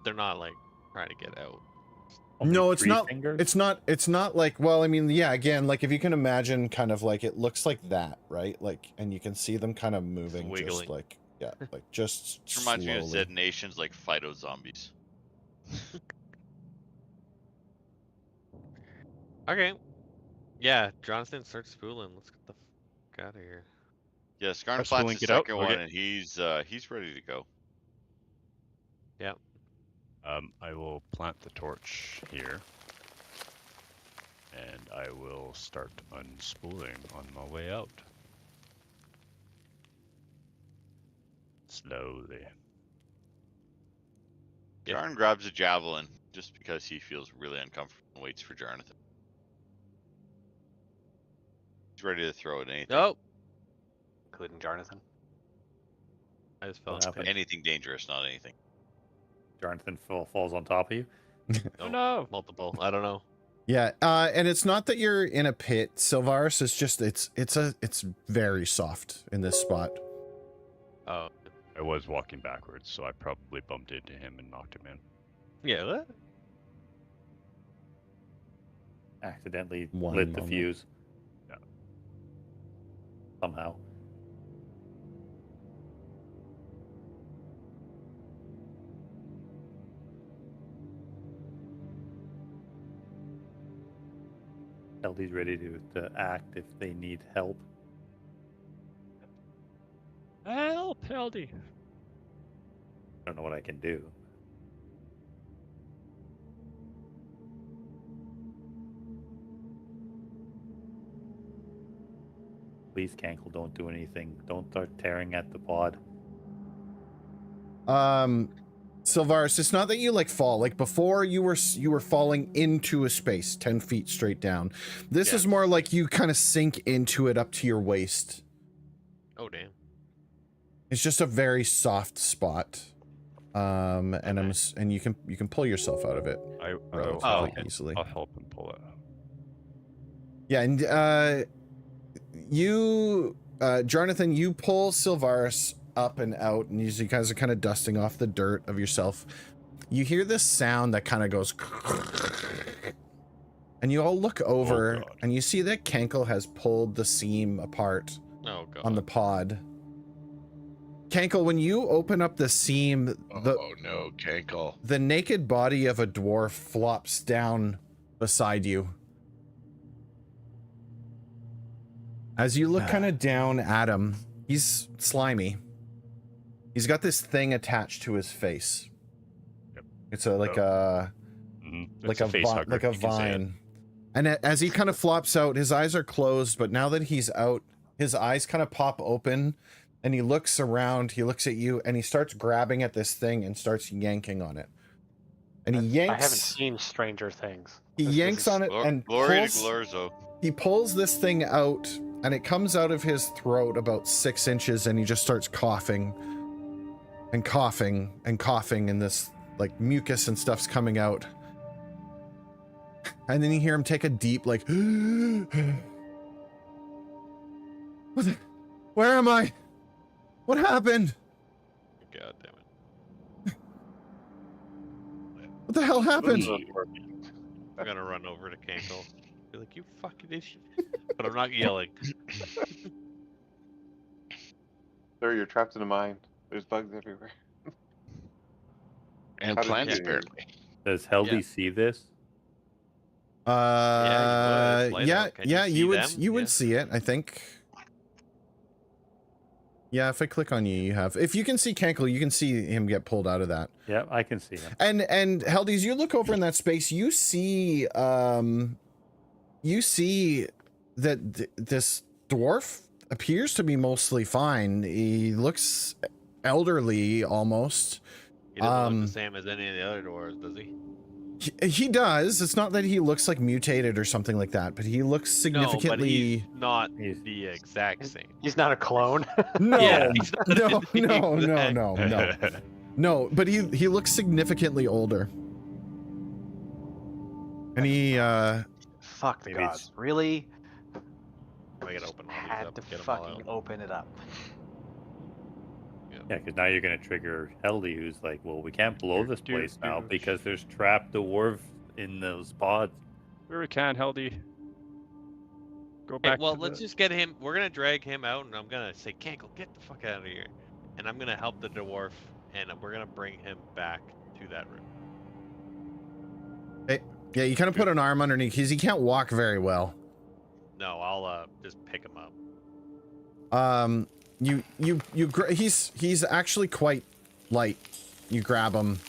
S6: They're not like trying to get out.
S2: No, it's
S3: 3
S2: not.
S3: fingers?
S2: It's not like, well, I mean, yeah, again, like if you can imagine kind of like it looks like that, right? Like, and you can see them kind of moving, just
S6: wiggling.
S2: like, yeah, like just
S7: This reminds me of
S2: slowly.
S7: Zed Nations like phyto zombies.
S6: Okay. Yeah, Jonathan starts spooling. Let's get the fuck out of here.
S7: Yeah, Skarn
S10: Press
S7: plants
S10: link
S7: the
S10: it out,
S7: second one
S10: okay.
S7: and he's ready to go.
S4: I will plant the torch here. And I will start unspooling on my way out. Slowly.
S6: Yep.
S7: Jarn grabs a javelin just because he feels really uncomfortable and waits for Jonathan. He's ready to throw at anything.
S6: Nope.
S8: Including Jonathan.
S6: I just fell
S3: What
S6: in the pit.
S7: Anything dangerous, not anything.
S3: Jonathan falls on top of you.
S10: Oh no!
S6: Multiple. I don't know.
S2: Yeah, and it's not that you're in a pit, Sylvaris. It's just it's very soft in this spot.
S6: Oh.
S4: I was walking backwards, so I probably bumped into him and knocked him in.
S6: Yeah, what?
S3: Accidentally
S2: One
S3: lit the
S2: moment.
S3: fuse.
S4: Yeah.
S3: Somehow. LD's ready to act if they need help.
S10: Help, Heldy!
S3: I don't know what I can do. Please, Cankle, don't do anything. Don't start tearing at the pod.
S2: Sylvaris, it's not that you like fall. Like before, you were falling into a space 10 feet straight down. This
S6: Yeah.
S2: is more like you kind of sink into it up to your waist.
S6: Oh, damn.
S2: It's just a very soft spot. And and you can pull yourself out of it
S4: I
S2: relatively
S4: will
S2: easily.
S4: I'll help him pull it out.
S2: Yeah, and Jonathan, you pull Sylvaris up and out, and you guys are kind of dusting off the dirt of yourself. You hear this sound that kind of goes, and you all look over,
S4: God.
S2: and you see that Kenkel has pulled the seam apart
S6: Oh, God.
S2: on the pod. Kenkel, when you open up the seam,
S5: Oh no, Cankle.
S2: the naked body of a dwarf flops down beside you. As you look kind of down at him, he's slimy. He's got this thing attached to his face.
S4: Yep.
S2: It's like a like a vine. And as he kind of flops out, his eyes are closed, but now that he's out, his eyes kind of pop open, and he looks around, he looks at you, and he starts grabbing at this thing and starts yanking on it. And he yanks.
S11: I haven't seen Stranger Things.
S2: He yanks on it and
S7: Glory to Glorzo.
S2: he pulls this thing out, and it comes out of his throat about 6 inches, and he just starts coughing and coughing and coughing, and this like mucus and stuff's coming out. And then you hear him take a deep like where am I? What happened?
S6: God damn it.
S2: What the hell happened?
S6: I'm gonna run over to Cankle. Be like, you fucking idiot. But I'm not yelling.
S9: Sir, you're trapped in a mine. There's bugs everywhere.
S5: And
S9: How did
S5: plants
S9: you get here?
S5: apparently.
S3: Does Heldy see this?
S6: Yeah, you would.
S2: Yeah,
S6: Can
S2: yeah,
S6: see
S2: you would
S6: them?
S2: you would
S6: Yeah.
S2: see it, I think. Yeah, if I click on you, you have. If you can see Cankle, you can see him get pulled out of that.
S3: Yeah, I can see him.
S2: And Heldies, you look over in that space, you see that this dwarf appears to be mostly fine. He looks elderly almost.
S6: He doesn't look the same as any of the other dwarves, does he?
S2: He does. It's not that he looks like mutated or something like that, but he looks significantly.
S6: No, but he's not the exact same.
S11: He's not a clone.
S2: No,
S6: Yeah, he's not
S2: no,
S6: the
S2: no. No, but he looks significantly older. And he
S11: Fuck the
S6: Maybe
S11: gods.
S6: it's-
S11: Really?
S6: We gotta open all these
S11: Had
S6: up,
S11: to
S6: get 'em all
S11: fucking
S6: out.
S11: open it up.
S3: Yeah, because now you're going to trigger Heldy, who's like, well, we can't blow this place now because there's trapped dwarves in those pods.
S10: Where we can, Heldy. Go
S6: Okay,
S10: back.
S6: well,
S10: to
S6: let's just get him. We're gonna drag him out, and I'm gonna say, Cankle, get the fuck out of here. And I'm gonna help the dwarf, and we're gonna bring him back to that room.
S2: yeah, you kind of put an arm underneath because he can't walk very well.
S6: No, I'll just pick him up.
S2: He's actually quite light. You grab him,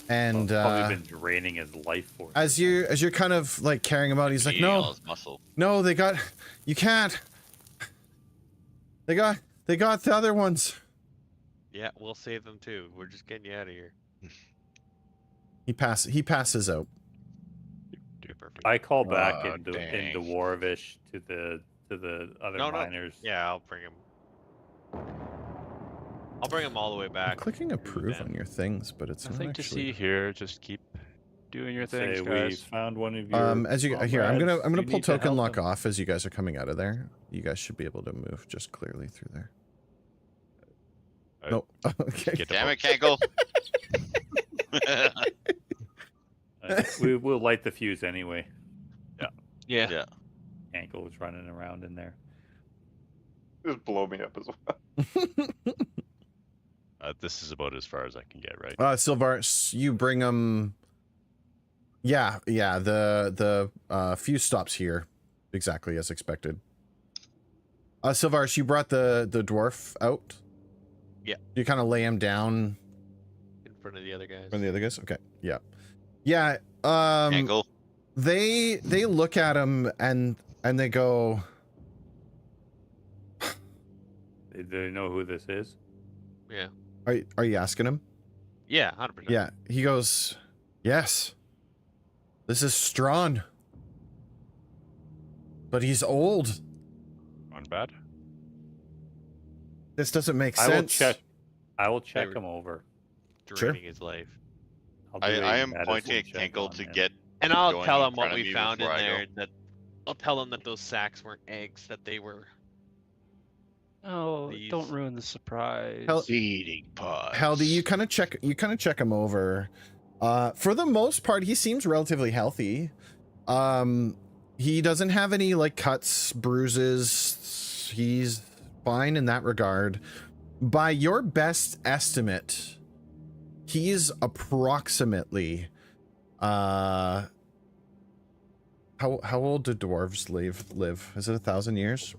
S2: and
S3: Probably been draining his life force.
S2: as you're kind of like carrying him out, he's like,
S7: Eating all
S2: no,
S7: his muscle.
S2: no, you can't. They got the other ones.
S6: Yeah, we'll save them too. We're just getting you out of here.
S2: He passes out.
S6: Perfect.
S3: I call back
S5: Oh,
S3: in
S5: dang.
S3: Dwarvish to the other miners.
S6: Yeah, I'll bring him. I'll bring him all the way
S2: I'm
S6: back.
S2: clicking
S6: to
S2: approve
S6: them.
S2: on your things, but it's not
S10: Nothing to
S2: actually.
S10: see here. Just keep doing your things,
S3: Say we
S10: guys.
S3: found one of your.
S2: As you here, I'm gonna
S3: comrades. You
S2: pull
S3: need to
S2: token
S3: help
S2: lock
S3: them.
S2: off as you guys are coming out of there. You guys should be able to move just clearly through there. No, okay.
S4: Get the
S7: Damn
S4: book.
S7: it, Cankle.
S3: We will light the fuse anyway.
S6: Yeah.
S7: Yeah.
S3: Ankle was running around in there.
S9: Just blow me up as well.
S4: This is about as far as I can get, right?
S2: Silvar, you bring them. Yeah. The fuse stops here, exactly as expected. Silvar, you brought the dwarf out.
S6: Yeah.
S2: You kind of lay him down
S6: In front of the other guys.
S2: from the other guys. Okay. Yeah. Yeah.
S7: Cankle.
S2: They look at him and they go.
S3: Do they know who this is?
S6: Yeah.
S2: Are you asking him?
S6: Yeah, 100%.
S2: Yeah. He goes, yes. This is Strawn. But he's old.
S4: On bad.
S2: This doesn't make
S3: I will
S2: sense.
S3: check. I will check
S6: They
S3: him over.
S2: Sure.
S6: Draining his life.
S3: I'll do
S7: I
S3: a
S7: am
S3: medicine
S7: pointing at
S3: check
S7: Cankle
S3: on
S7: to
S3: him.
S7: get.
S6: And I'll
S7: going
S6: tell
S7: in
S6: him what
S7: front of
S6: we
S7: me
S6: found in
S7: before I go.
S6: there. That I'll tell him that those sacks weren't eggs, that they were.
S10: Oh,
S6: These-
S10: don't ruin the surprise.
S2: Hell-
S5: Feeding pods.
S2: Haldy, you kind of check him over. For the most part, he seems relatively healthy. He doesn't have any like cuts, bruises. He's fine in that regard. By your best estimate, he's approximately how old do dwarves live? Is it 1,000 years?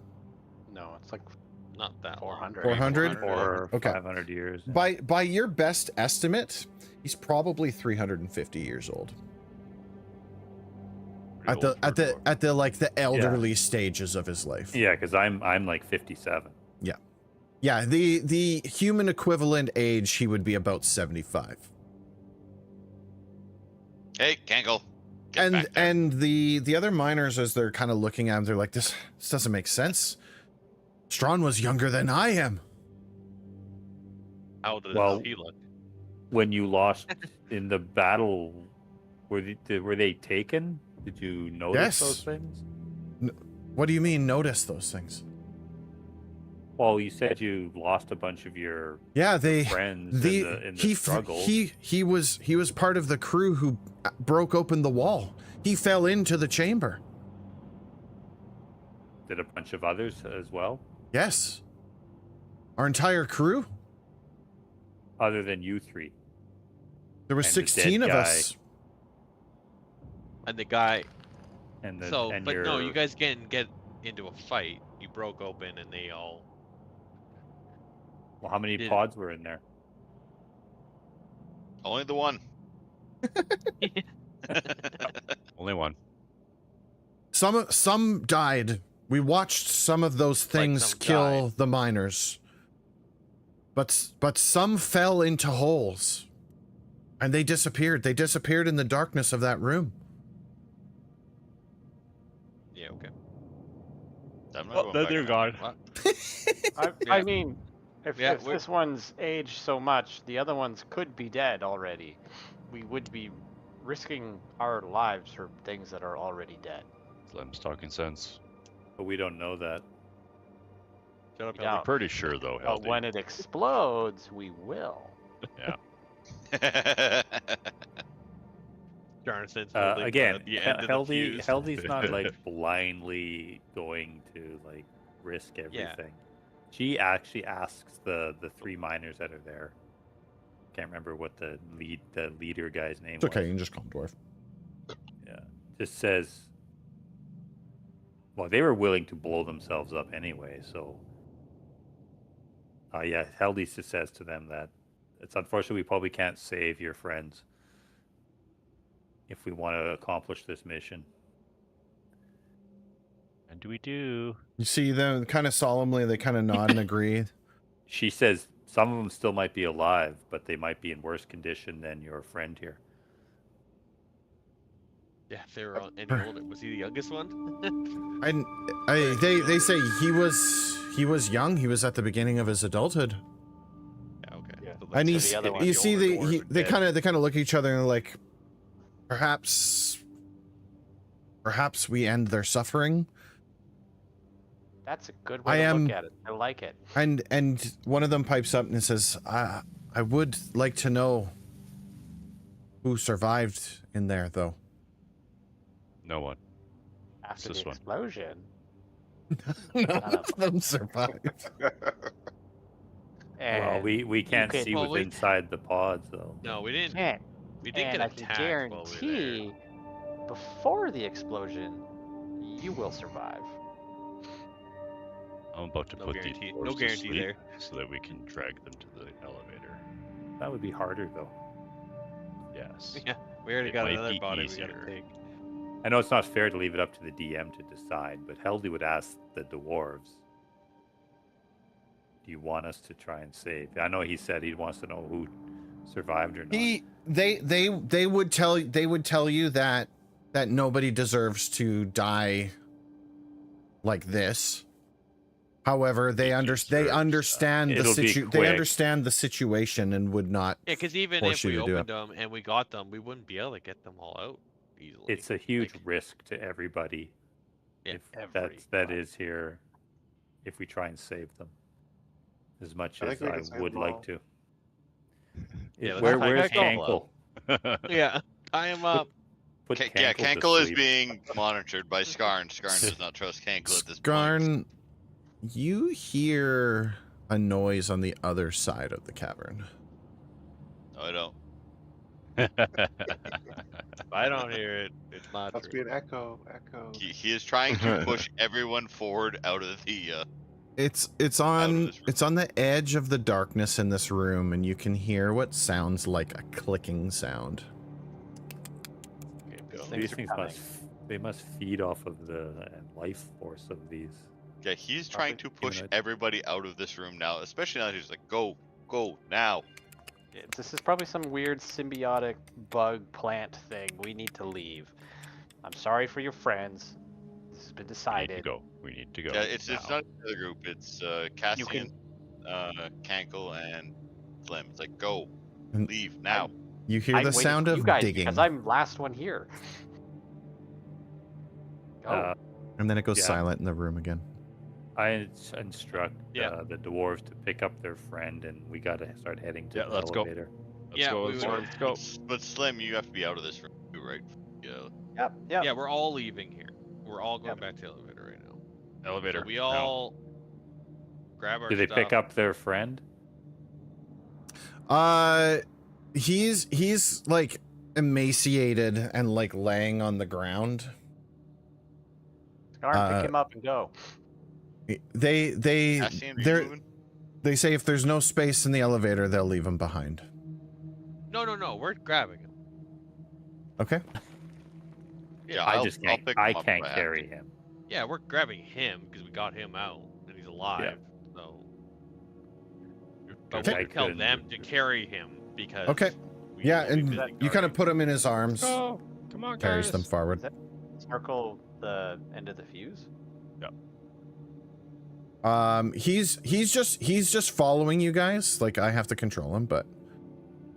S11: No, it's like
S6: Not that long.
S11: 400.
S2: 400?
S3: Or
S2: Okay.
S3: 500 years.
S2: By your best estimate, he's probably 350 years old. At
S4: Pretty old for a dwarf.
S2: at the like the elderly stages of his life.
S3: Yeah, because I'm like 57.
S2: Yeah, the human equivalent age, he would be about 75.
S7: Hey, Cankle. Get back there.
S2: And the other miners, as they're kind of looking at him, they're like, this doesn't make sense. Strawn was younger than I am.
S6: How does
S3: Well,
S6: he look?
S3: When you lost in the battle, were they taken? Did you notice
S2: Yes.
S3: those things?
S2: What do you mean notice those things?
S3: Well, you said you lost a bunch of your
S2: Yeah,
S3: friends in the struggle.
S2: He was part of the crew who broke open the wall. He fell into the chamber.
S3: Did a bunch of others as well,
S2: Yes. Our entire crew.
S3: other than you three?
S2: There were
S3: And the dead
S2: 16 of
S3: guy.
S2: us.
S6: And the guy.
S3: And the,
S6: So,
S3: and
S6: but
S3: your,
S6: no, you guys didn't get into a fight. You broke open, and they all.
S3: Well, how many
S6: did-
S3: pods were in there?
S7: Only the one.
S4: Only one.
S2: Some died. We watched some of those things
S6: some
S2: kill
S6: died.
S2: the miners. But some fell into holes. And they disappeared. They disappeared in the darkness of that room.
S6: Yeah. Okay.
S7: I'm not
S10: Oh,
S7: going
S10: then
S7: back
S10: they're
S7: there.
S10: gone.
S6: What?
S11: I
S6: Yeah.
S11: mean, if
S6: Yeah,
S11: if this one's aged so much, the other ones could be dead already. We would be risking our lives for things that are already dead.
S4: Slim's talking sense.
S3: But we don't know that.
S6: Shut up,
S11: Yeah.
S6: Heldy.
S4: Pretty sure though,
S11: But
S4: Healthy.
S11: when it explodes, we will.
S4: Yeah.
S6: Jonathan's
S3: Uh,
S6: holding
S3: again,
S6: the end of the
S3: Heldy,
S6: fuse.
S3: Heldy's not like blindly going to like risk everything. She actually asks the three miners that are there. Can't remember what the leader guy's name
S2: It's okay,
S3: was.
S2: you can just call him Dwarf.
S3: Yeah, just says. Well, they were willing to blow themselves up anyway, so. Yeah, Heldy just says to them that it's unfortunate we probably can't save your friends if we want to accomplish this mission.
S4: And do we do?
S2: You see them kind of solemnly, they kind of nod and agree.
S3: She says some of them still might be alive, but they might be in worse condition than your friend here.
S6: Yeah, if they were any older. Was he the youngest one?
S2: And they say he was young. He was at the beginning of his adulthood.
S6: Yeah, okay.
S11: Yeah.
S6: So
S2: And
S6: let's
S11: the
S6: say
S11: other
S6: the
S11: one-
S2: you see
S6: older
S2: they
S6: dwarves are
S2: they
S6: dead.
S2: kind of look at each other and like, perhaps we end their suffering.
S11: That's a good
S2: I
S11: way to
S2: am-
S11: look at it. I like it.
S2: And one of them pipes up and says, I would like to know who survived in there, though.
S4: No one.
S11: After
S4: this
S11: the
S4: one.
S11: explosion.
S2: None of them survived.
S11: And
S3: Well, we can't
S11: can-
S3: see
S6: well,
S3: what's
S6: we-
S3: inside the pods though.
S6: No, we didn't.
S11: can't.
S6: We didn't
S11: And
S6: get
S11: I can
S6: attacked while we were there.
S11: guarantee before the explosion, you will survive.
S4: I'm about to
S6: No
S4: put
S6: guarantee-
S4: these
S6: no
S4: dwarves to
S6: guarantee
S4: sleep
S6: there.
S4: so that we can drag them to the elevator.
S3: That would be harder though.
S4: Yes.
S6: Yeah, we already
S4: It
S6: got
S4: might
S6: another
S4: be
S6: body we
S4: easier.
S6: gotta take.
S3: I know it's not fair to leave it up to the DM to decide, but Heldy would ask the dwarves, "Do you want us to try and save?" I know he said he wants to know who survived or not.
S2: They would tell you that nobody deserves to die like this. However, they understand the
S3: It'll be
S2: they
S3: quick.
S2: understand the situation and would not.
S6: Yeah, because even
S2: Force
S6: if
S2: you
S6: we
S2: to do
S6: opened them and we got them, we wouldn't be able to get them all out easily.
S3: It's a huge
S6: Like,
S3: risk to everybody
S6: Yeah,
S3: if that is here. If we try and save them, as much
S9: I
S3: as
S9: think we
S3: I
S9: can save
S3: would
S9: them
S3: like
S9: all.
S3: to.
S6: Yeah, let's
S3: Where's
S6: tie Cankle
S3: Cankle?
S6: yeah, tie him up.
S3: Put
S7: Yeah,
S3: Cankle to
S7: Cankle is
S3: sleep.
S7: being monitored by Skarn. Skarn does not trust Cankle at this point.
S2: Skarn, you hear a noise on the other side of the cavern.
S7: No, I don't.
S6: If I don't hear it, it's not
S9: Must be
S6: true.
S9: an echo. Echo.
S7: He is trying to push everyone forward out of the.
S2: It's
S7: Out of
S2: on
S7: this room.
S2: it's on the edge of the darkness in this room, and you can hear what sounds like a clicking sound.
S6: Okay,
S11: These
S6: go.
S11: things
S3: These
S11: are
S3: things
S11: coming.
S3: must They must feed off of the life force of these.
S7: Yeah, he's trying to push
S3: humanoids.
S7: everybody out of this room now, especially now he's like, go now.
S11: This is probably some weird symbiotic bug plant thing. We need to leave. I'm sorry for your friends. This has been
S4: We need to
S11: decided.
S4: go. We need to go.
S7: Yeah, it's
S4: now.
S7: not the other group. It's Cassian, Cankle, and Slim. It's like, go,
S2: And-
S7: leave now.
S2: You hear
S11: I'm
S2: the
S11: waiting
S2: sound
S11: for
S2: of
S11: you guys
S2: digging,
S11: because I'm last one here. Go.
S2: and then it goes
S3: Yeah.
S2: silent in the room again.
S3: I instruct
S6: Yeah.
S3: the dwarves to pick up their friend, and we gotta start heading to
S4: Yeah,
S3: the
S4: let's go.
S3: elevator.
S4: Let's go.
S6: we
S4: Let's
S6: were-
S4: go. Let's go.
S7: But Slim, you have to be out of this room too, right? Yeah.
S11: Yep. Yep.
S6: Yeah, we're all leaving here. We're all going
S11: Yep.
S6: back to the elevator right now.
S4: Elevator.
S6: So we
S4: now.
S6: all grab our
S3: Do they
S6: stuff.
S3: pick up their friend?
S2: He's like emaciated and like laying on the ground.
S11: Scar, pick him up and go.
S2: They
S7: Cassian, are you
S2: they're
S7: moving?
S2: they say if there's no space in the elevator, they'll leave him behind.
S6: No, we're grabbing him.
S2: Okay.
S7: Yeah,
S3: I
S7: I'll
S3: just
S7: I'll
S3: can't.
S7: pick him
S3: I
S7: up if
S3: can't
S7: have
S3: carry
S7: to.
S3: him.
S6: Yeah, we're grabbing him because we got him out and he's alive. So, but
S2: Okay.
S6: we'll tell
S3: couldn't
S6: them
S3: do
S6: to
S3: it.
S6: carry him because.
S2: Okay.
S6: we
S2: Yeah,
S6: need to be
S2: and
S6: busy
S2: you kind of
S6: guarding.
S2: put him in his arms,
S10: Go. Come on,
S2: carries
S10: guys.
S2: them forward.
S11: Is that circle the end of the fuse?
S2: He's just following you guys. Like I have to control him, but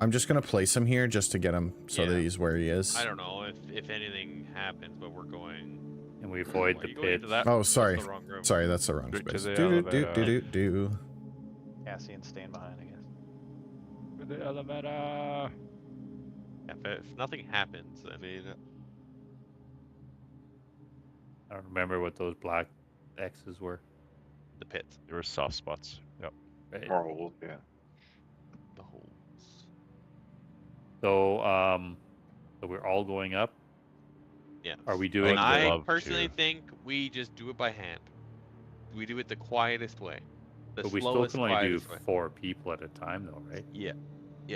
S2: I'm just gonna place him here just to get him so that
S6: Yeah.
S2: he's where he is.
S6: I don't know if anything happens, but we're going.
S3: And we avoid
S6: Why
S3: the
S6: are you going into
S3: pit.
S6: that?
S2: Oh,
S6: That's
S2: sorry.
S6: the wrong room.
S2: Sorry, that's the wrong
S10: Straight to
S2: space.
S10: the
S2: Do do do
S10: elevator.
S2: do do.
S11: Cassian staying behind, I guess.
S10: With the elevator.
S6: If nothing happens, then
S3: I don't remember what those black X's were.
S6: the pit,
S4: There were soft spots. Yep.
S3: Right.
S9: More holes, yeah.
S6: the holes.
S3: So we're all going up.
S6: Yeah.
S3: Are we doing?
S6: And I
S4: love
S6: personally
S4: to.
S6: think we just do it by hand. We do it the quietest way. The
S3: But we still
S6: slowest,
S3: can only do
S6: quietest way.
S3: 4 people at a time, though, right?
S6: Yeah.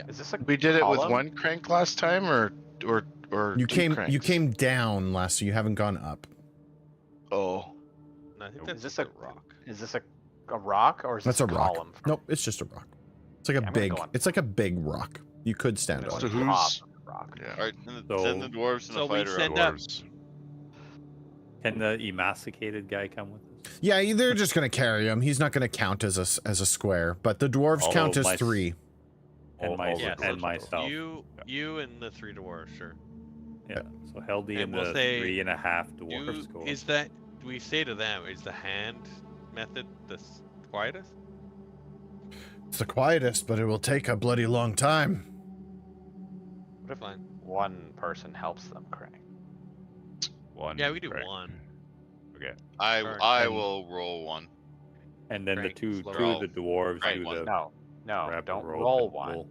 S11: Is this a
S5: We did it with
S11: column?
S5: one crank last time, or
S2: You
S5: two
S2: came
S5: cranks?
S2: came down last, so you haven't gone up.
S5: Oh,
S6: No, I think
S11: Is
S6: that's
S11: this
S6: just
S11: a-
S6: a rock.
S11: Is this a rock or is
S2: That's
S11: this
S2: a rock.
S11: column?
S2: Nope, it's just a rock. It's like a
S11: Yeah, I'm gonna
S2: big.
S11: go on.
S2: It's like a big rock. You could stand
S11: I'm
S2: on.
S5: So
S11: going
S2: it.
S11: top
S5: who's-
S11: of the rock.
S5: yeah.
S7: All right, send the
S3: So-
S7: dwarves and
S6: So
S7: the
S6: we
S7: fighter
S6: send
S7: up.
S6: up-
S4: Dwarves.
S3: Can the emaciated guy come with us?
S2: Yeah, they're just gonna carry him. He's not gonna count as a square, but the dwarves
S3: Oh,
S2: count as
S3: my-
S2: 3.
S3: And, my,
S6: Yes.
S3: and myself.
S6: You and the 3 dwarves, sure.
S3: Yeah. So Heldy
S6: And
S3: and
S6: we'll
S3: the
S6: say
S3: 3.5 dwarves
S6: Do,
S3: go.
S6: is that? Do we say to them? Is the hand method the quietest?
S2: It's the quietest, but it will take a bloody long time.
S11: What if
S6: Fine.
S11: one person helps them crank?
S4: One.
S6: Yeah, we do
S4: crank.
S6: one.
S4: Okay.
S7: I
S6: Alright.
S7: will roll one.
S3: And then the
S6: Crank,
S3: two
S6: slow
S3: of the dwarves
S7: Right,
S3: do
S7: one.
S3: the
S11: No,
S3: grab the
S11: don't
S3: rope
S11: roll
S3: and
S11: one.
S3: pull.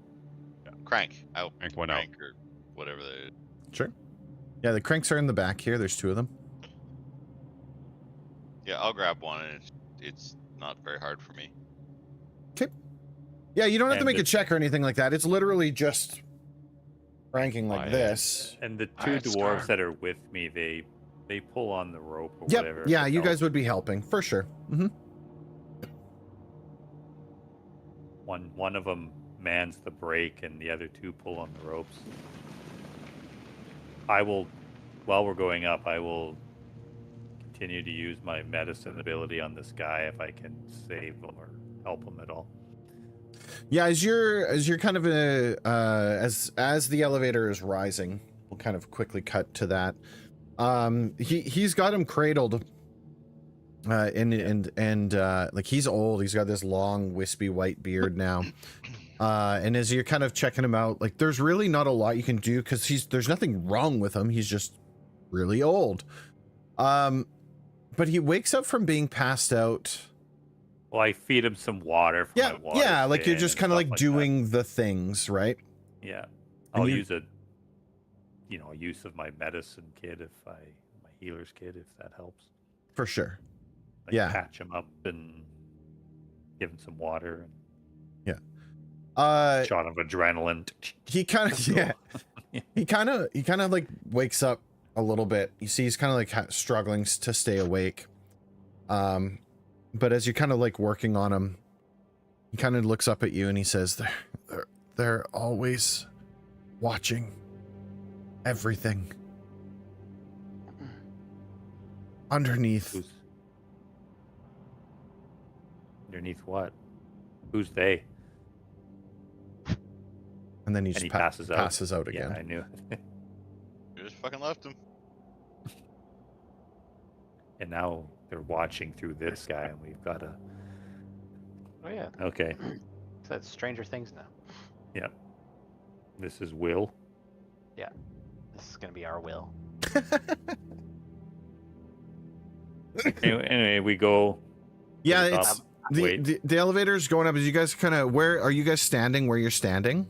S7: Crank. I'll
S4: Crank one out.
S7: or whatever they.
S2: Sure. Yeah, the cranks are in the back here. There's 2 of them.
S7: Yeah, I'll grab one, and it's not very hard for me.
S2: Yeah, you don't have to
S3: And
S2: make
S3: the-
S2: a check or anything like that. It's literally just cranking like
S4: Quiet.
S2: this.
S3: And the 2
S5: Alright,
S3: dwarves
S5: Scar.
S3: that are with me, they pull on the rope or
S2: Yep.
S3: whatever.
S2: Yeah,
S3: to
S2: you
S3: help.
S2: guys would be helping for sure.
S3: One of them mans the brake, and the other 2 pull on the ropes. I will, while we're going up, I will continue to use my medicine ability on this guy if I can save him or help him at all.
S2: Yeah, as you're kind of as the elevator is rising, we'll kind of quickly cut to that. He's got him cradled. And like he's old. He's got this long wispy white beard now. And as you're kind of checking him out, like there's really not a lot you can do because there's nothing wrong with him. He's just really old. But he wakes up from being passed out.
S3: Well, I feed him some water from
S2: Yeah,
S3: my water
S2: yeah, like you're
S3: skin
S2: just
S3: and
S2: kind of
S3: stuff
S2: like
S3: that.
S2: doing the things, right?
S3: Yeah,
S2: And
S3: I'll
S2: you-
S3: use a use of my medicine kit my healer's kit if that helps.
S2: For sure.
S3: Like
S2: Yeah.
S3: patch him up and give him some water and shot of adrenaline.
S2: He kind of he kind of like wakes up a little bit. You see he's kind of like struggling to stay awake. But as you're kind of like working on him, he kind of looks up at you and he says, they're always watching everything. Underneath.
S3: Underneath what? Who's they?
S2: And then he just
S3: passes out.
S2: again.
S3: Yeah, I knew it.
S7: You just fucking left him.
S3: And now they're watching through this guy, and we've got to.
S8: Oh yeah.
S3: Okay.
S8: So it's Stranger Things now.
S3: Yeah. This is Will.
S8: Yeah. This is gonna be our Will.
S3: Anyway, we go.
S2: Yeah,
S3: to the
S2: it's
S3: top. Wait.
S2: the elevator's going up. As you guys kind of, where are you guys standing? Where you're standing?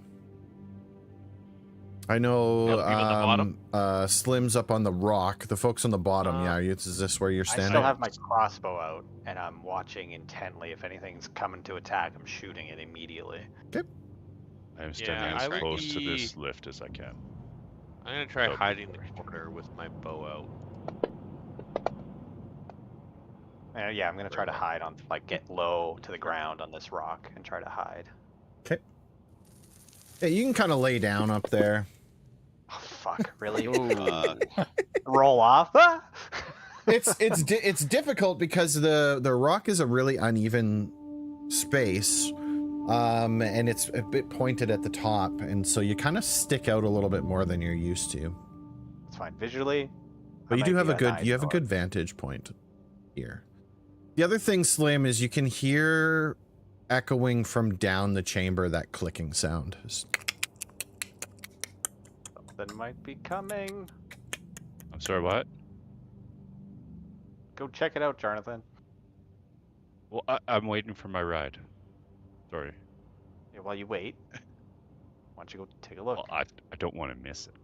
S2: I know.
S4: Yep, even the bottom.
S2: Slim's up on the rock. The folks on the bottom. Yeah, is this where you're
S8: I
S2: standing?
S8: still have my crossbow out, and I'm watching intently. If anything's coming to attack, I'm shooting it immediately.
S4: I am standing
S6: I
S4: as
S6: would
S4: close to this
S6: be-
S4: lift as I can.
S6: I'm gonna try
S4: Okay.
S6: hiding the corner with my bow out.
S8: Yeah, I'm gonna try to hide on, like, get low to the ground on this rock and try to hide.
S2: Okay. Yeah, you can kind of lay down up there.
S8: Oh fuck! Really? Roll off? Ah!
S2: It's difficult because the rock is a really uneven space, and it's a bit pointed at the top, and so you kind of stick out a little bit more than you're used to.
S8: It's fine. Visually,
S2: But
S8: I
S2: you do
S8: might
S2: have
S8: be
S2: a good
S8: eyes
S2: good vantage point here. The other thing, Slim, is you can hear echoing from down the chamber that clicking sound.
S8: Something might be coming.
S4: I'm sorry, what?
S8: Go check it out, Jonathan.
S4: Well, I'm waiting for my ride. Sorry.
S8: Yeah, while you wait, why don't you go take a look?
S4: Well, I don't want to miss it.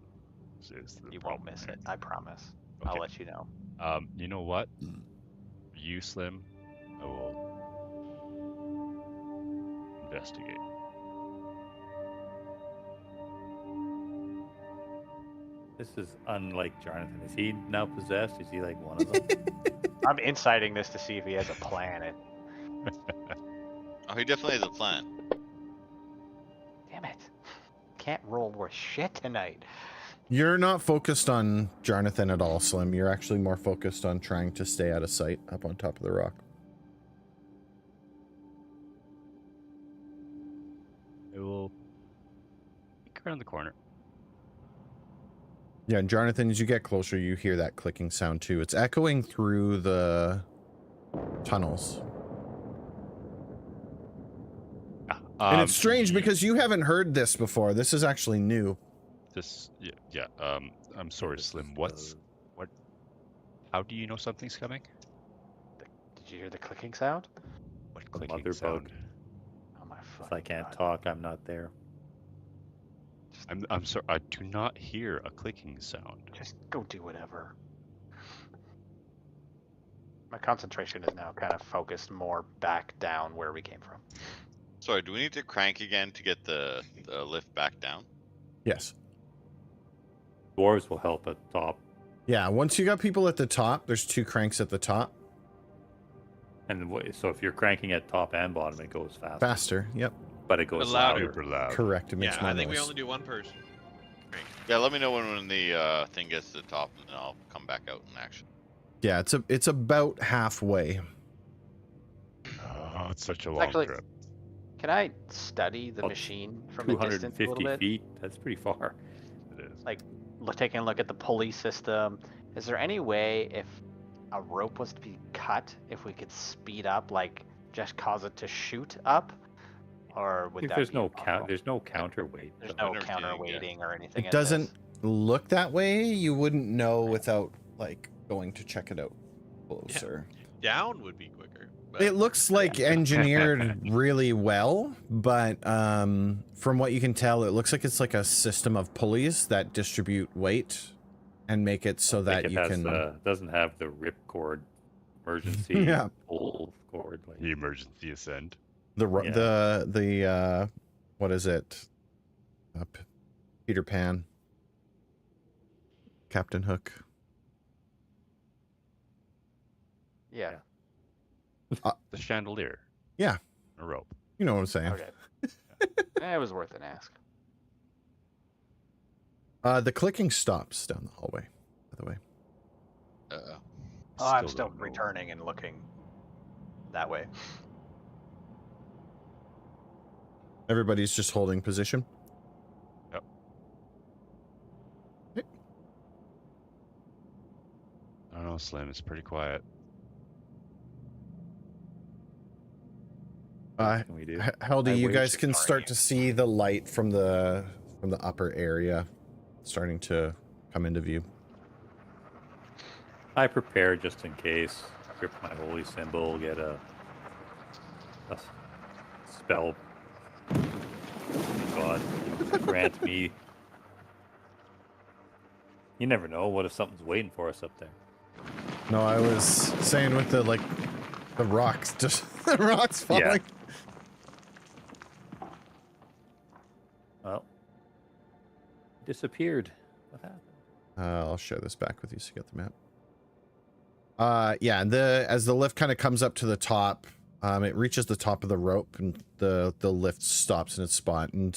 S4: Is the
S8: You
S4: problem
S8: won't miss
S4: here.
S8: it. I promise. I'll
S4: Okay.
S8: let you know.
S4: You know what? You, Slim, I will investigate.
S3: This is unlike Jonathan. Is he now possessed? Is he like one of them?
S8: I'm inciting this to see if he has a plan.
S7: Oh, he definitely has a plan.
S8: Damn it! Can't roll worth shit tonight.
S2: You're not focused on Jonathan at all, Slim. You're actually more focused on trying to stay out of sight up on top of the rock.
S4: I will peek around the corner.
S2: Yeah, and Jonathan, as you get closer, you hear that clicking sound too. It's echoing through the tunnels. And it's strange because you haven't heard this before. This is actually new.
S4: This, yeah. I'm sorry, Slim. What? How do you know something's coming?
S8: Did you hear the clicking sound?
S4: What
S3: The
S4: clicking
S3: mother
S4: sound?
S3: bug.
S8: Oh my fucking
S3: If I can't
S8: God.
S3: talk, I'm not there.
S4: I'm sorry. I do not hear a clicking sound.
S8: Just go do whatever. My concentration is now kind of focused more back down where we came from.
S7: Sorry, do we need to crank again to get the lift back down?
S2: Yes.
S3: Dwarves will help at top.
S2: Yeah, once you got people at the top, there's 2 cranks at the top.
S3: And so if you're cranking at top and bottom, it goes faster.
S2: Faster, yep.
S3: But it goes
S6: louder.
S3: louder.
S4: Super loud.
S2: Correct, it makes
S6: Yeah,
S2: more
S6: I think we
S2: noise.
S6: only do one person.
S7: Yeah, let me know when the thing gets to the top, and I'll come back out in action.
S2: Yeah, it's about halfway.
S4: Oh, it's such a long
S8: Actually,
S4: trip.
S8: can I study the
S3: Oh,
S8: machine from a distance a
S3: 250
S8: little bit?
S3: feet. That's pretty far.
S4: It is.
S8: Like, taking a look at the pulley system. Is there any way, if a rope was to be cut, if we could speed up, like just cause it to shoot up, or would that
S3: There's
S8: be
S3: no
S8: impossible?
S3: There's no counterweight.
S8: There's
S7: I've
S8: no
S7: never seen it, yeah.
S8: counterweighting or anything.
S2: It
S8: in
S2: doesn't
S8: this?
S2: look that way. You wouldn't know without like going to check it out closer.
S6: Down would be quicker. But
S2: It looks like engineered really well, but from what you can tell, it looks like it's like a system of pulleys that distribute weight and make it so that you can.
S3: Doesn't have the rip cord emergency
S2: Yeah.
S3: pull cord. Like,
S4: The emergency ascend.
S2: The what is it? Peter Pan, Captain Hook.
S8: Yeah.
S4: The chandelier.
S2: Yeah.
S4: A rope.
S2: You know what I'm saying.
S8: Okay. It was worth an ask.
S2: The clicking stops down the hallway, by the way.
S8: Oh, I'm
S4: Still
S8: still
S4: don't know.
S8: returning and looking that way.
S2: Everybody's just holding position.
S4: Yep.
S2: Okay.
S4: I don't know, Slim. It's pretty quiet.
S3: What can we do?
S2: Heldy,
S3: I
S2: you
S3: wait
S2: guys
S3: to
S2: can
S3: ignore
S2: start
S3: you.
S2: to see the light from the upper area starting to come into view.
S3: I prepare just in case. Grip my holy symbol, get a spell. God, grant me. You never know. What if something's waiting for us up there?
S2: No, I was saying with the rocks, just the rocks falling.
S3: Well, disappeared. What happened?
S2: I'll share this back with you so you get the map. Yeah, and as the lift kind of comes up to the top, it reaches the top of the rope, and the lift stops in its spot. And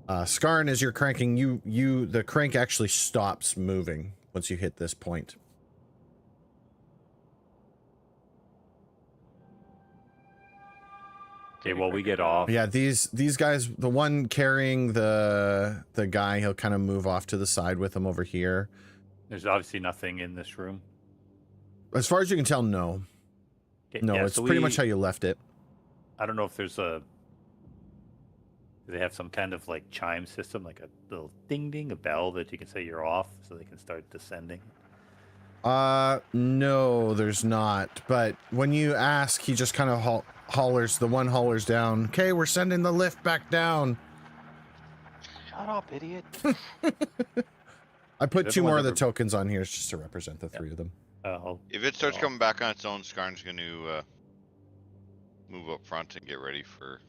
S2: Skarn, as you're cranking, the crank actually stops moving once you hit this point.
S3: Okay, well, we get off.
S2: Yeah, these guys, the one carrying the guy, he'll kind of move off to the side with him over here.
S3: There's obviously nothing in this room.
S2: As far as you can tell, no.
S3: Okay,
S2: No,
S3: yeah,
S2: it's
S3: so
S2: pretty much how you left it.
S3: I don't know if there's do they have some kind of like chime system, like a little ding ding, a bell that you can say you're off so they can start descending?
S2: No, there's not. But when you ask, he just kind of hollers down. Okay, we're sending the lift back down.
S8: Shut up, idiot.
S2: I put
S3: Did
S2: two more
S3: everyone
S2: of the
S3: ever-
S2: tokens on here just to represent the three of them.
S7: If it starts
S3: Oh.
S7: coming back on its own, Skarn's going to move up front and get ready for.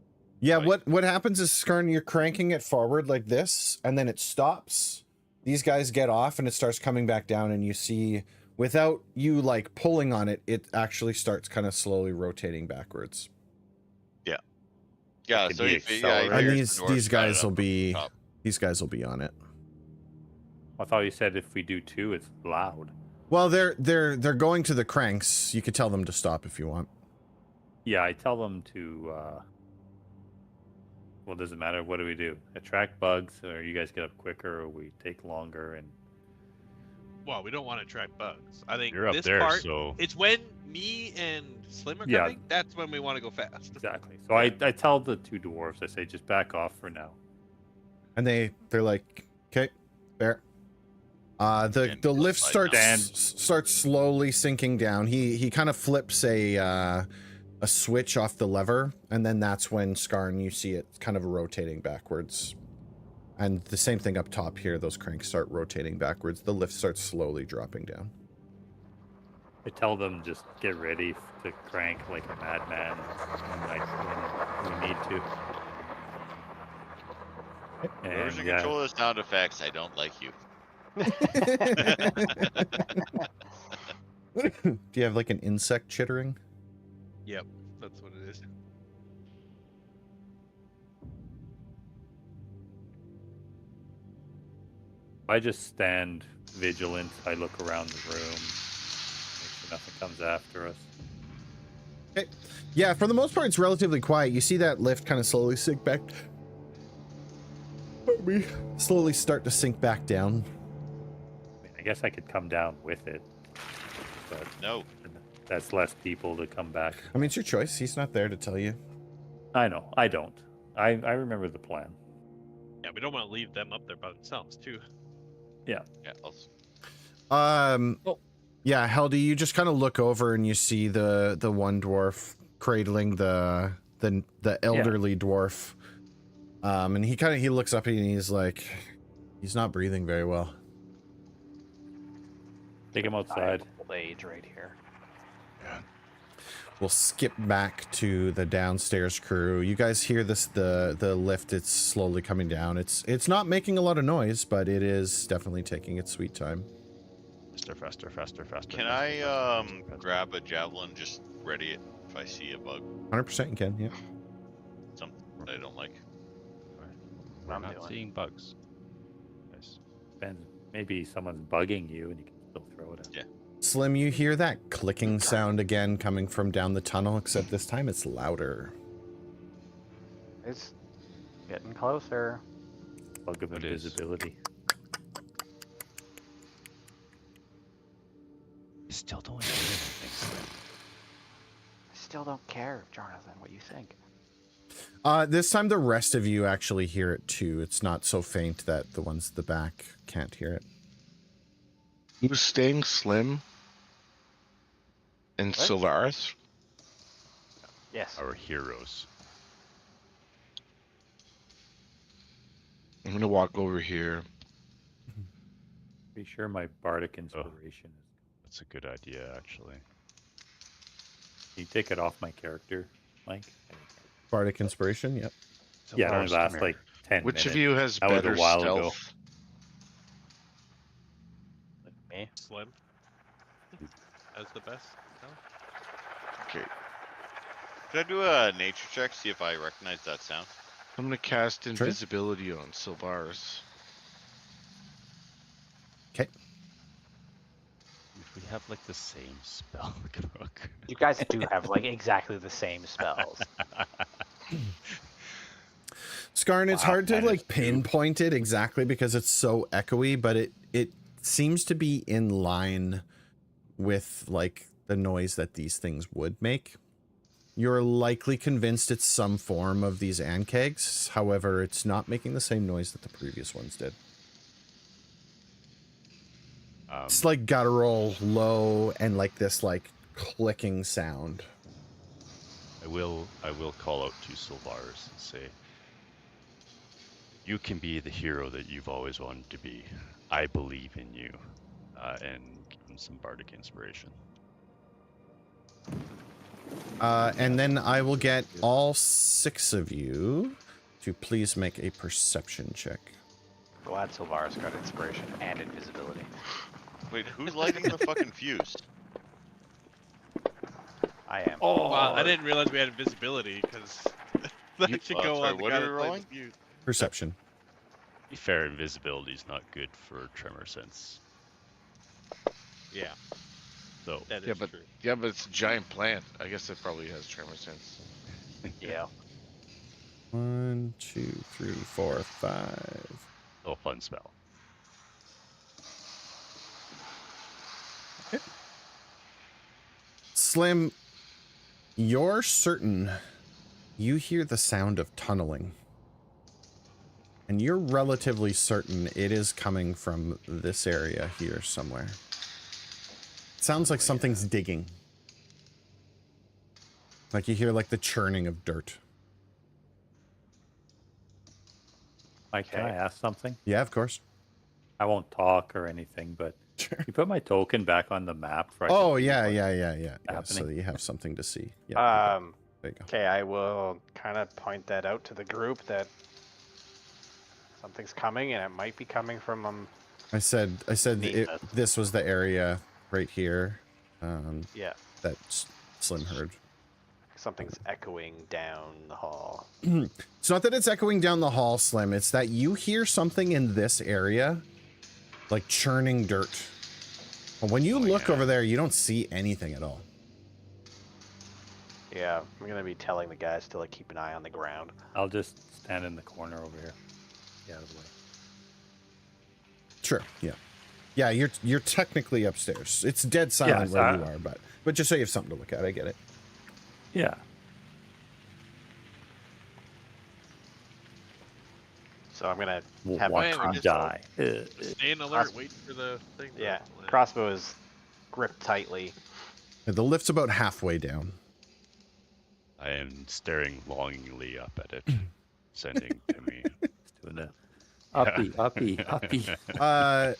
S2: Yeah,
S7: fight.
S2: what happens is, Skarn, you're cranking it forward like this, and then it stops. These guys get off, and it starts coming back down, and you see, without you, like, pulling on it, it actually starts kind of slowly rotating backwards.
S7: Yeah,
S3: could
S7: so
S3: be
S7: if it,
S3: accelerated.
S7: yeah,
S2: And
S7: here's the
S2: these
S7: door,
S2: guys
S7: set it
S2: will
S7: up
S2: be...
S7: top.
S2: These guys will be on it.
S3: I thought you said if we do two, it's loud.
S2: Well, they're going to the cranks. You could tell them to stop if you want.
S3: Yeah, I tell them to. Well, it doesn't matter. What do we do? Attract bugs, or you guys get up quicker, or we take longer? And
S6: Well, we don't want to attract bugs. I think
S4: You're up
S6: this
S4: there,
S6: part,
S4: so
S6: it's when me and Slim are
S3: Yeah.
S6: coming, that's when we want to go fast.
S3: exactly. So I tell the two dwarves. I say just back off for now.
S2: And they're like, okay, fair. The
S7: And
S2: lift
S7: slide
S3: down.
S2: starts slowly sinking down. He kind of flips a switch off the lever, and then that's when, Skarn, you see it kind of rotating backwards. And the same thing up top here, those cranks start rotating backwards. The lift starts slowly dropping down.
S3: I tell them just get ready to crank like a madman when we need to.
S7: Whoever's
S3: And
S7: in control of the sound effects, I don't like you.
S2: Do you have like an insect chittering?
S6: Yep, that's what it is.
S3: I just stand vigilant. I look around the room, make sure nothing comes after us.
S2: Okay. Yeah, for the most part, it's relatively quiet. You see that lift kind of slowly sink back. Slowly start to sink back down.
S3: I mean, I guess I could come down with it, but
S7: No.
S3: that's less people to come back.
S2: I mean, it's your choice. He's not there to tell you.
S3: I know. I don't. I remember the plan.
S6: Yeah, we don't want to leave them up there by themselves, too.
S7: Yeah.
S2: Yeah, Heldy, you just kind of look over and you see the one dwarf cradling the elderly dwarf. And he looks up and he's like, he's not breathing very well.
S3: Take him outside.
S8: Old age right here.
S2: We'll skip back to the downstairs crew. You guys hear this, the lift, it's slowly coming down. It's not making a lot of noise, but it is definitely taking its sweet time.
S4: Faster.
S7: Can I grab a javelin, just ready it if I see a bug?
S2: 100% you can, yeah.
S7: Something that I don't like.
S4: We're
S11: I'm
S4: not
S11: doing.
S4: seeing bugs. Nice.
S3: Depends. Maybe someone's bugging you and you can still throw it at.
S7: Yeah.
S2: Slim, you hear that clicking sound again coming from down the tunnel, except this time it's louder.
S8: It's getting closer.
S3: Bug of
S4: It is.
S3: invisibility.
S4: I still don't hear anything, Slim.
S8: I still don't care, Jonathan, what you think.
S2: This time the rest of you actually hear it too. It's not so faint that the ones at the back can't hear it.
S5: Who's staying Slim? And
S8: What?
S5: Solaris?
S8: Yes.
S4: Our heroes.
S5: I'm gonna walk over here.
S3: Pretty sure my bardic inspiration is.
S4: That's a good idea, actually.
S3: Can you take it off my character, Mike?
S2: Bardic Inspiration, yep.
S3: Yeah, it only
S8: Solaris,
S3: lasts
S8: come here.
S3: like 10
S5: Which
S3: minutes.
S5: of you has
S3: That was a
S5: better
S3: while
S5: stealth?
S3: ago.
S8: Me?
S6: Slim. As the best. No?
S5: Okay,
S7: Could I do a nature check, see if I recognize that sound?
S5: I'm gonna cast invisibility on Solaris.
S2: Okay.
S4: If we have like the same spell, Crook.
S8: You guys do have like exactly the same spells.
S2: Skarn, it's
S4: Wow,
S2: hard to
S4: that
S2: like
S4: is
S2: pinpoint it exactly because it's so echoey, but it seems to be in line with like the noise that these things would make. You're likely convinced it's some form of these ankegs. However, it's not making the same noise that the previous ones did. It's like guttural, low, and like this like clicking sound.
S4: I will call out to Solaris and say, you can be the hero that you've always wanted to be. I believe in you. And give him some bardic inspiration.
S2: And then I will get all 6 of you to please make a perception check.
S8: Glad Solaris got inspiration and invisibility.
S7: Wait, who's lighting the fucking fuse?
S8: I am.
S6: Oh, wow, I didn't realize we had invisibility because that should go
S7: sorry,
S6: on the
S7: what
S6: guy
S7: are
S6: that
S7: we
S6: played
S7: rolling?
S6: the fuse.
S2: Perception.
S4: To be fair, invisibility is not good for tremor sense.
S6: Yeah,
S4: So
S6: that is
S5: Yeah, but
S6: true.
S5: but it's a giant plant. I guess it probably has tremor sense.
S8: Yeah.
S2: 1, 2, 3, 4, 5.
S4: a fun spell.
S2: Slim, you're certain you hear the sound of tunneling. And you're relatively certain it is coming from this area here somewhere. It sounds like something's digging. Like you hear like the churning of dirt.
S3: Mike, can I ask something?
S2: Yeah, of course.
S3: I won't talk or anything, but
S2: Sure.
S3: you put my token back on the map. For I can
S2: Oh,
S3: see
S2: yeah,
S3: what's
S2: yeah. So
S3: happening.
S2: you have something to see. Yeah. There you go.
S11: Okay, I will kind of point that out to the group that something's coming, and it might be coming from
S2: I said
S11: Neat.
S2: this was the area right here
S11: yeah,
S2: that Slim heard.
S11: something's echoing down the hall.
S2: It's not that it's echoing down the hall, Slim. It's that you hear something in this area, like churning dirt. But when you look over there, you don't see anything at all.
S11: Yeah, I'm gonna be telling the guys to like keep an eye on the ground.
S3: I'll just stand in the corner over here. Get out of the way.
S2: Sure. Yeah. Yeah. You're technically upstairs. It's dead silent
S3: Yes,
S2: where you are, but just so you have something to look at. I get it.
S3: Yeah.
S11: So I'm gonna
S3: We'll
S11: have
S3: watch
S11: my
S3: him die.
S6: Stay in alert, wait for the thing. to
S11: Yeah,
S6: land.
S11: crossbow is gripped tightly.
S2: The lift's about halfway down.
S4: I am staring longingly up at it, sending to me.
S3: Doing the uppy.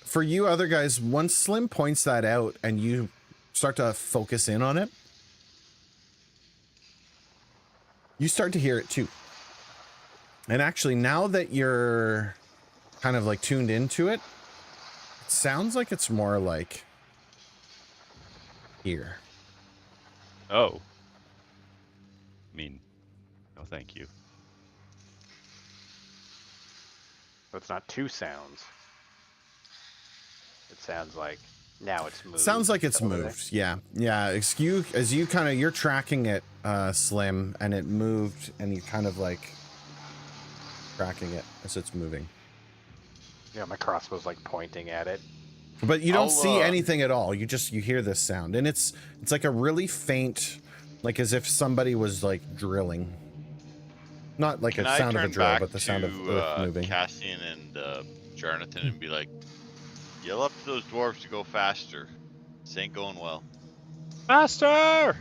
S2: For you other guys, once Slim points that out and you start to focus in on it, you start to hear it too. And actually, now that you're kind of like tuned into it, it sounds like it's more like here.
S4: Oh. I mean, no, thank you.
S11: So it's not two sounds. It sounds like now it's moved.
S2: Sounds like it's
S11: over there.
S2: moved. Yeah. Yeah. As you kind of, you're tracking it, Slim, and it moved, and you kind of like tracking it as it's moving.
S11: Yeah, my crossbow's like pointing at it.
S2: But you don't
S7: I'll,
S2: see anything at all. You hear this sound, and it's like a really faint, like as if somebody was like drilling. Not like
S7: Can
S2: a
S7: I
S2: sound of a
S7: turn
S2: drill,
S7: back
S2: but the sound of
S7: to,
S2: earth moving.
S7: Cassian and Jonathan and be like, yell up to those dwarves to go faster. This ain't going well.
S10: Faster!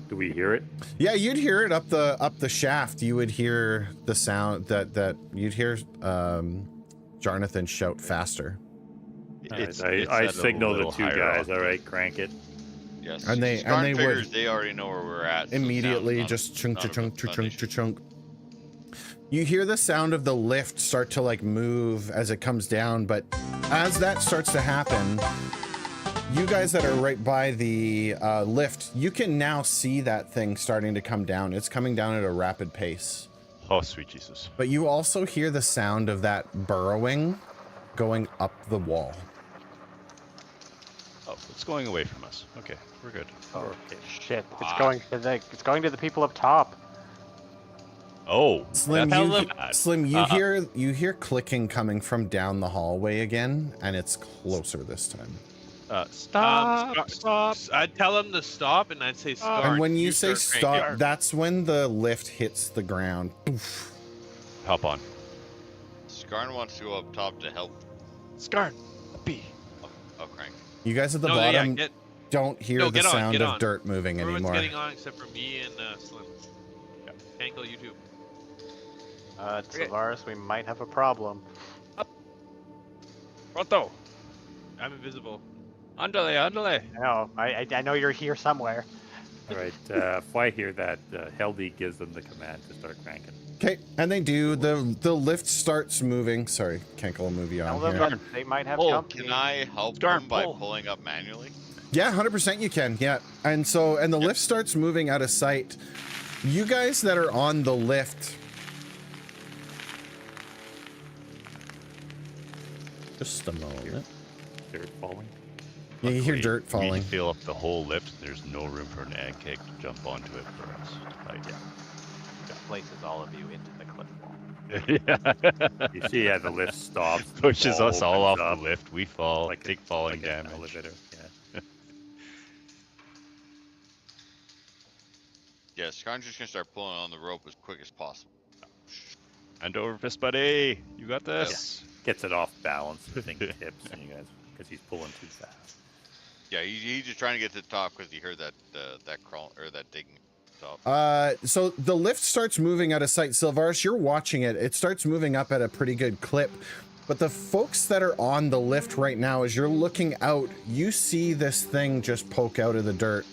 S3: Do we hear it?
S2: Yeah, you'd hear it up the shaft. You would hear the sound that you'd hear Jonathan shout faster.
S4: It's
S3: I
S4: at a
S3: signal the
S4: little
S3: two
S4: higher
S3: guys.
S4: up.
S3: All right, crank it.
S7: Yes.
S2: And they
S7: Skarn
S2: would
S7: figures they already know where we're at. so
S2: immediately
S7: sound's
S2: just chunk
S7: not a
S2: chunk
S7: big
S2: chunk
S7: issue.
S2: chunk. You hear the sound of the lift start to like move as it comes down, but as that starts to happen, you guys that are right by the lift, you can now see that thing starting to come down. It's coming down at a rapid pace.
S4: Oh, sweet Jesus.
S2: But you also hear the sound of that burrowing going up the wall.
S4: Oh, it's going away from us. Okay, we're good.
S11: Oh
S3: Okay.
S11: shit! It's going to the people up top.
S4: Oh,
S2: Slim,
S4: that's
S2: you,
S4: bad.
S2: Slim, you hear clicking coming from down the hallway again, and it's closer this time.
S10: Stop!
S6: I'd tell him to stop, and I'd say Scar.
S2: And when you say
S6: start
S2: stop,
S6: cranking.
S2: that's when the lift hits the ground. Oof.
S4: Hop on.
S7: Skarn wants to go up top to help.
S10: Scarn, B.
S7: Oh, crank.
S2: You guys at the
S6: No,
S2: bottom
S6: yeah,
S2: don't hear
S6: No,
S2: the
S6: get on,
S2: sound
S6: get
S2: of
S6: on.
S2: dirt moving
S6: Everyone's
S2: anymore.
S6: getting on except for me and Slim. Ankle, you too.
S11: Tavares, we might have a problem.
S10: Pronto!
S6: I'm invisible.
S10: Andale, andale!
S11: I know you're here somewhere.
S3: All right. If I hear that, Heldy gives them the command to start cranking.
S2: Okay, and they do. The lift starts moving. Sorry, can't go move you
S11: Tell
S2: on
S11: them
S2: here.
S11: that they might have
S10: Oh,
S11: company.
S7: Can I help
S10: Skarn,
S7: them by
S10: pull.
S7: pulling up manually?
S2: Yeah, 100% you can. Yeah, and the lift starts moving out of sight. You guys that are on the lift. Just a moment.
S3: Dirt falling.
S2: Yeah, you hear
S4: Luckily,
S2: dirt
S4: We
S2: falling.
S4: fill up the whole lift. There's no room for an ant cake to jump onto it for us.
S8: Places all of you into the cliff wall.
S4: Yeah.
S3: You see, yeah, the lift stops. the
S4: Pushes
S3: wall
S4: us all off
S3: opens up
S4: the lift. We fall.
S3: like
S4: Take
S3: a-
S4: falling
S3: like an
S4: damage.
S3: elevator. Yeah.
S7: Yeah, Skarn's just gonna start pulling on the rope as quick as possible.
S4: And over fist, buddy. You got this.
S3: Gets it off balance. The thing tips, and you guys, because he's pulling too fast.
S7: Yeah, he's just trying to get to the top because he heard that that crawl or that digging top.
S2: So the lift starts moving out of sight. Silvaris, you're watching it. It starts moving up at a pretty good clip. But the folks that are on the lift right now, as you're looking out, you see this thing just poke out of the dirt.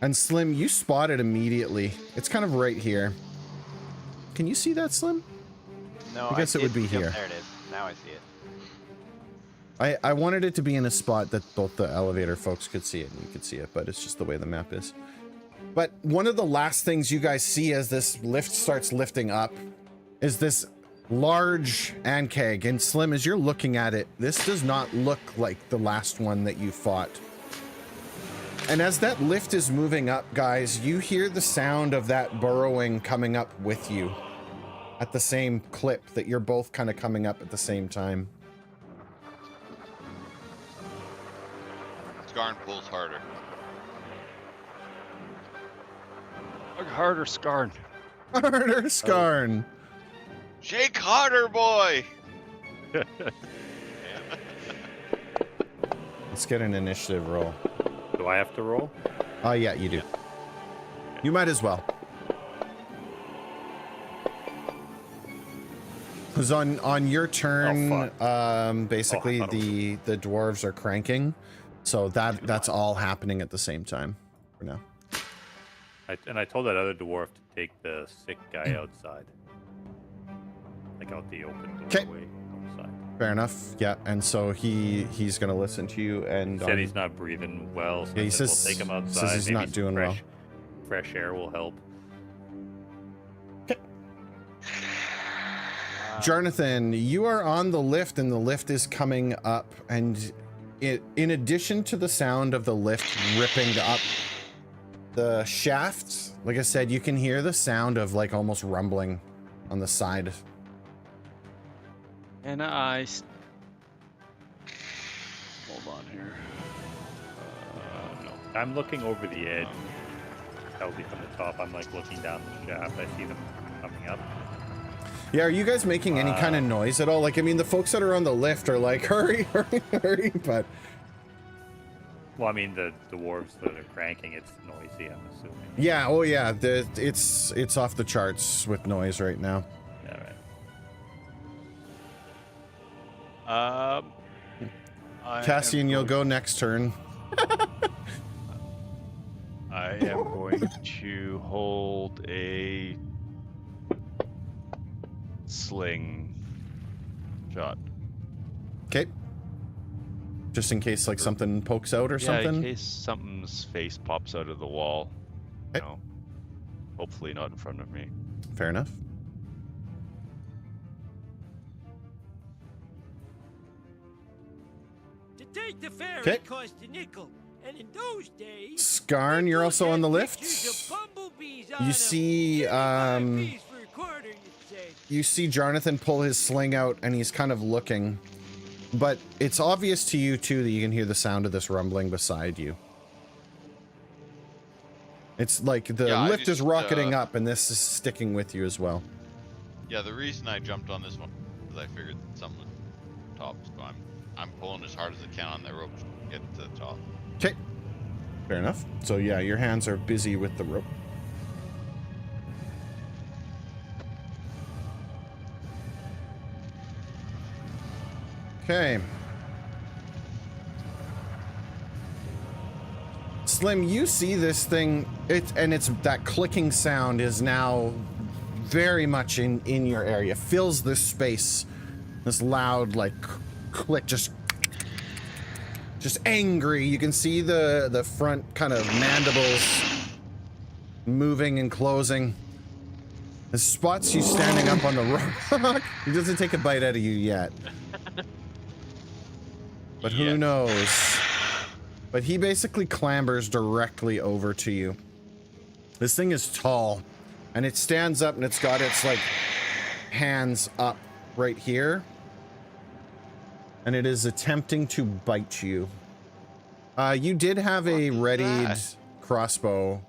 S2: And Slim, you spot it immediately. It's kind of right here. Can you see that, Slim?
S11: No,
S2: I guess it would
S11: did-
S2: be
S11: yep,
S2: here.
S11: There it is. Now I see it.
S2: I wanted it to be in a spot that both the elevator folks could see it and you could see it, but it's just the way the map is. But one of the last things you guys see as this lift starts lifting up is this large ankeg. And Slim, as you're looking at it, this does not look like the last one that you fought. And as that lift is moving up, guys, you hear the sound of that burrowing coming up with you at the same clip that you're both kind of coming up at the same time.
S7: Skarn pulls harder.
S10: Look harder, Scarn.
S2: Harder, Skarn.
S7: Shake harder, boy!
S2: Let's get an initiative roll.
S3: Do I have to roll?
S2: Oh, yeah, you do. You might as well. Because on your turn, basically the dwarves are cranking, so that's all happening at the same time for now.
S3: I told that other dwarf to take the sick guy outside. Like out the open
S2: 'Kay.
S3: doorway outside.
S2: Fair enough. Yeah, and so he's gonna listen to you and
S3: Said he's not breathing well, so
S2: yeah, he
S3: I said
S2: says,
S3: we'll take him outside.
S2: says he's
S3: Maybe
S2: not
S3: some
S2: doing well.
S3: fresh air will help.
S2: Jonathan, you are on the lift and the lift is coming up, and in addition to the sound of the lift ripping up the shaft, like I said, you can hear the sound of like almost rumbling on the side.
S10: And hold on here. No.
S3: I'm looking over the edge. Healthy from the top. I'm like looking down the shaft. I see them coming up.
S2: Yeah, are you guys making any kind of noise at all? Like, I mean, the folks that are on the lift are like, hurry, hurry, hurry, but...
S3: Well, I mean, the dwarves that are cranking, it's noisy, I'm assuming.
S2: Yeah, oh yeah, it's off the charts with noise right now.
S3: All right.
S2: Cassian, you'll go next turn.
S4: I am going to hold a sling shot.
S2: Okay. Just in case, like, something pokes out or
S4: Yeah,
S2: something?
S4: in case something's face pops out of the wall.
S2: Okay.
S4: You know, hopefully not in front of me.
S2: Fair enough.
S1: To take the ferry
S2: Okay.
S1: cost a nickel, and in those days,
S2: Skarn, you're also on the lift.
S1: pictures of bumblebees on
S2: You
S1: 'em.
S2: see,
S1: 25 bees for a quarter, you'd say.
S2: you see Jonathan pull his sling out, and he's kind of looking. But it's obvious to you, too, that you can hear the sound of this rumbling beside you. It's like the
S7: Yeah, I
S2: lift is
S7: just,
S2: rocketing up, and this is sticking with you as well.
S7: Yeah, the reason I jumped on this one is I figured something was top, so I'm pulling as hard as I can on that rope to get to the top.
S2: Okay. Fair enough. So yeah, your hands are busy with the rope. Okay. Slim, you see this thing, it's that clicking sound is now very much in your area. Fills this space. This loud like click, just angry. You can see the front kind of mandibles moving and closing. It spots you standing up on the rock. He doesn't take a bite out of you yet. But who knows? But he basically clambers directly over to you. This thing is tall, and it stands up and it's got its like hands up right here. And it is attempting to bite you. You did have a readied crossbow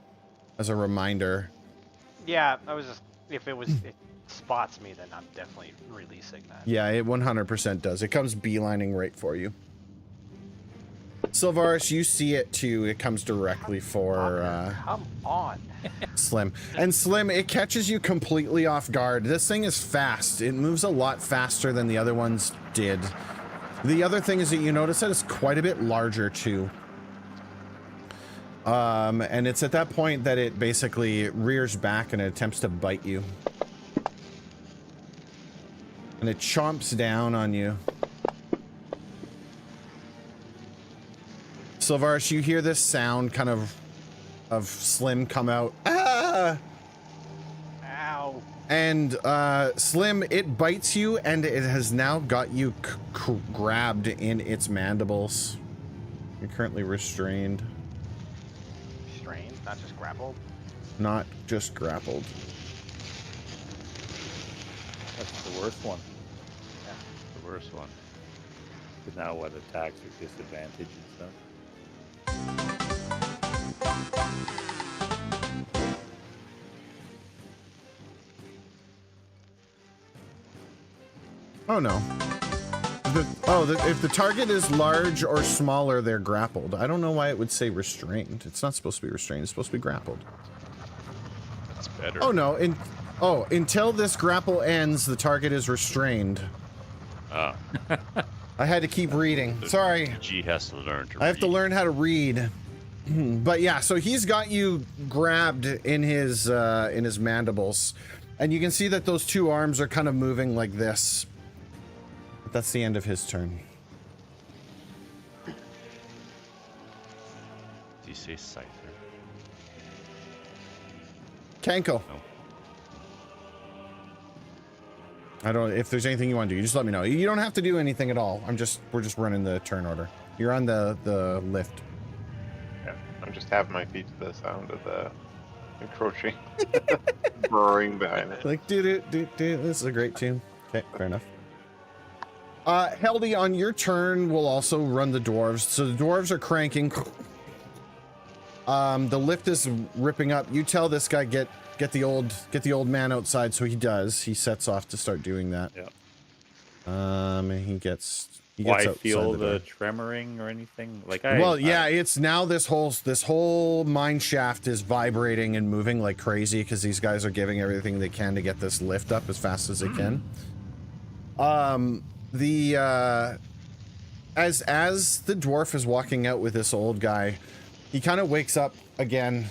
S2: as a reminder.
S11: Yeah, I was just if it spots me, then I'm definitely releasing that.
S2: Yeah, it 100% does. It comes beelining right for you. Silvaris, you see it too. It comes directly for
S11: Come on.
S2: Slim. And Slim, it catches you completely off guard. This thing is fast. It moves a lot faster than the other ones did. The other thing is that you notice that it's quite a bit larger too. And it's at that point that it basically rears back and it attempts to bite you. And it chomps down on you. Silvaris, you hear this sound kind of Slim come out. Ah!
S11: Ow.
S2: And Slim, it bites you and it has now got you grabbed in its mandibles. You're currently restrained.
S11: Restrained, not just grappled.
S2: Not just grappled.
S3: That's the worst one.
S6: Yeah, the worst one.
S3: Because now what attacks are disadvantage and stuff.
S2: Oh no. If the target is large or smaller, they're grappled. I don't know why it would say restrained. It's not supposed to be restrained. It's supposed to be grappled.
S4: That's better.
S2: Oh no. Until this grapple ends, the target is restrained.
S4: Ah.
S2: I had to keep reading. Sorry.
S4: G has to learn to
S2: I have to learn how to read. But yeah, so he's got you grabbed in his mandibles, and you can see that those two arms are kind of moving like this. That's the end of his turn.
S4: Did you say Scyther?
S2: Kanko.
S4: No.
S2: I don't. If there's anything you want to do, you just let me know. You don't have to do anything at all. We're just running the turn order. You're on the lift.
S9: Yeah, I'm just having my feet to the sound of the encroaching roaring behind it.
S2: Like do. This is a great tune. Okay, fair enough. Heldy, on your turn, we'll also run the dwarves. So the dwarves are cranking. The lift is ripping up. You tell this guy get the old man outside, so he does. He sets off to start doing that.
S3: Yeah.
S2: And he gets
S3: Why
S2: outside
S3: feel
S2: the door.
S3: the tremoring or anything? Like
S2: It's now this whole mine shaft is vibrating and moving like crazy because these guys are giving everything they can to get this lift up as fast as they can. As the dwarf is walking out with this old guy, he kind of wakes up again,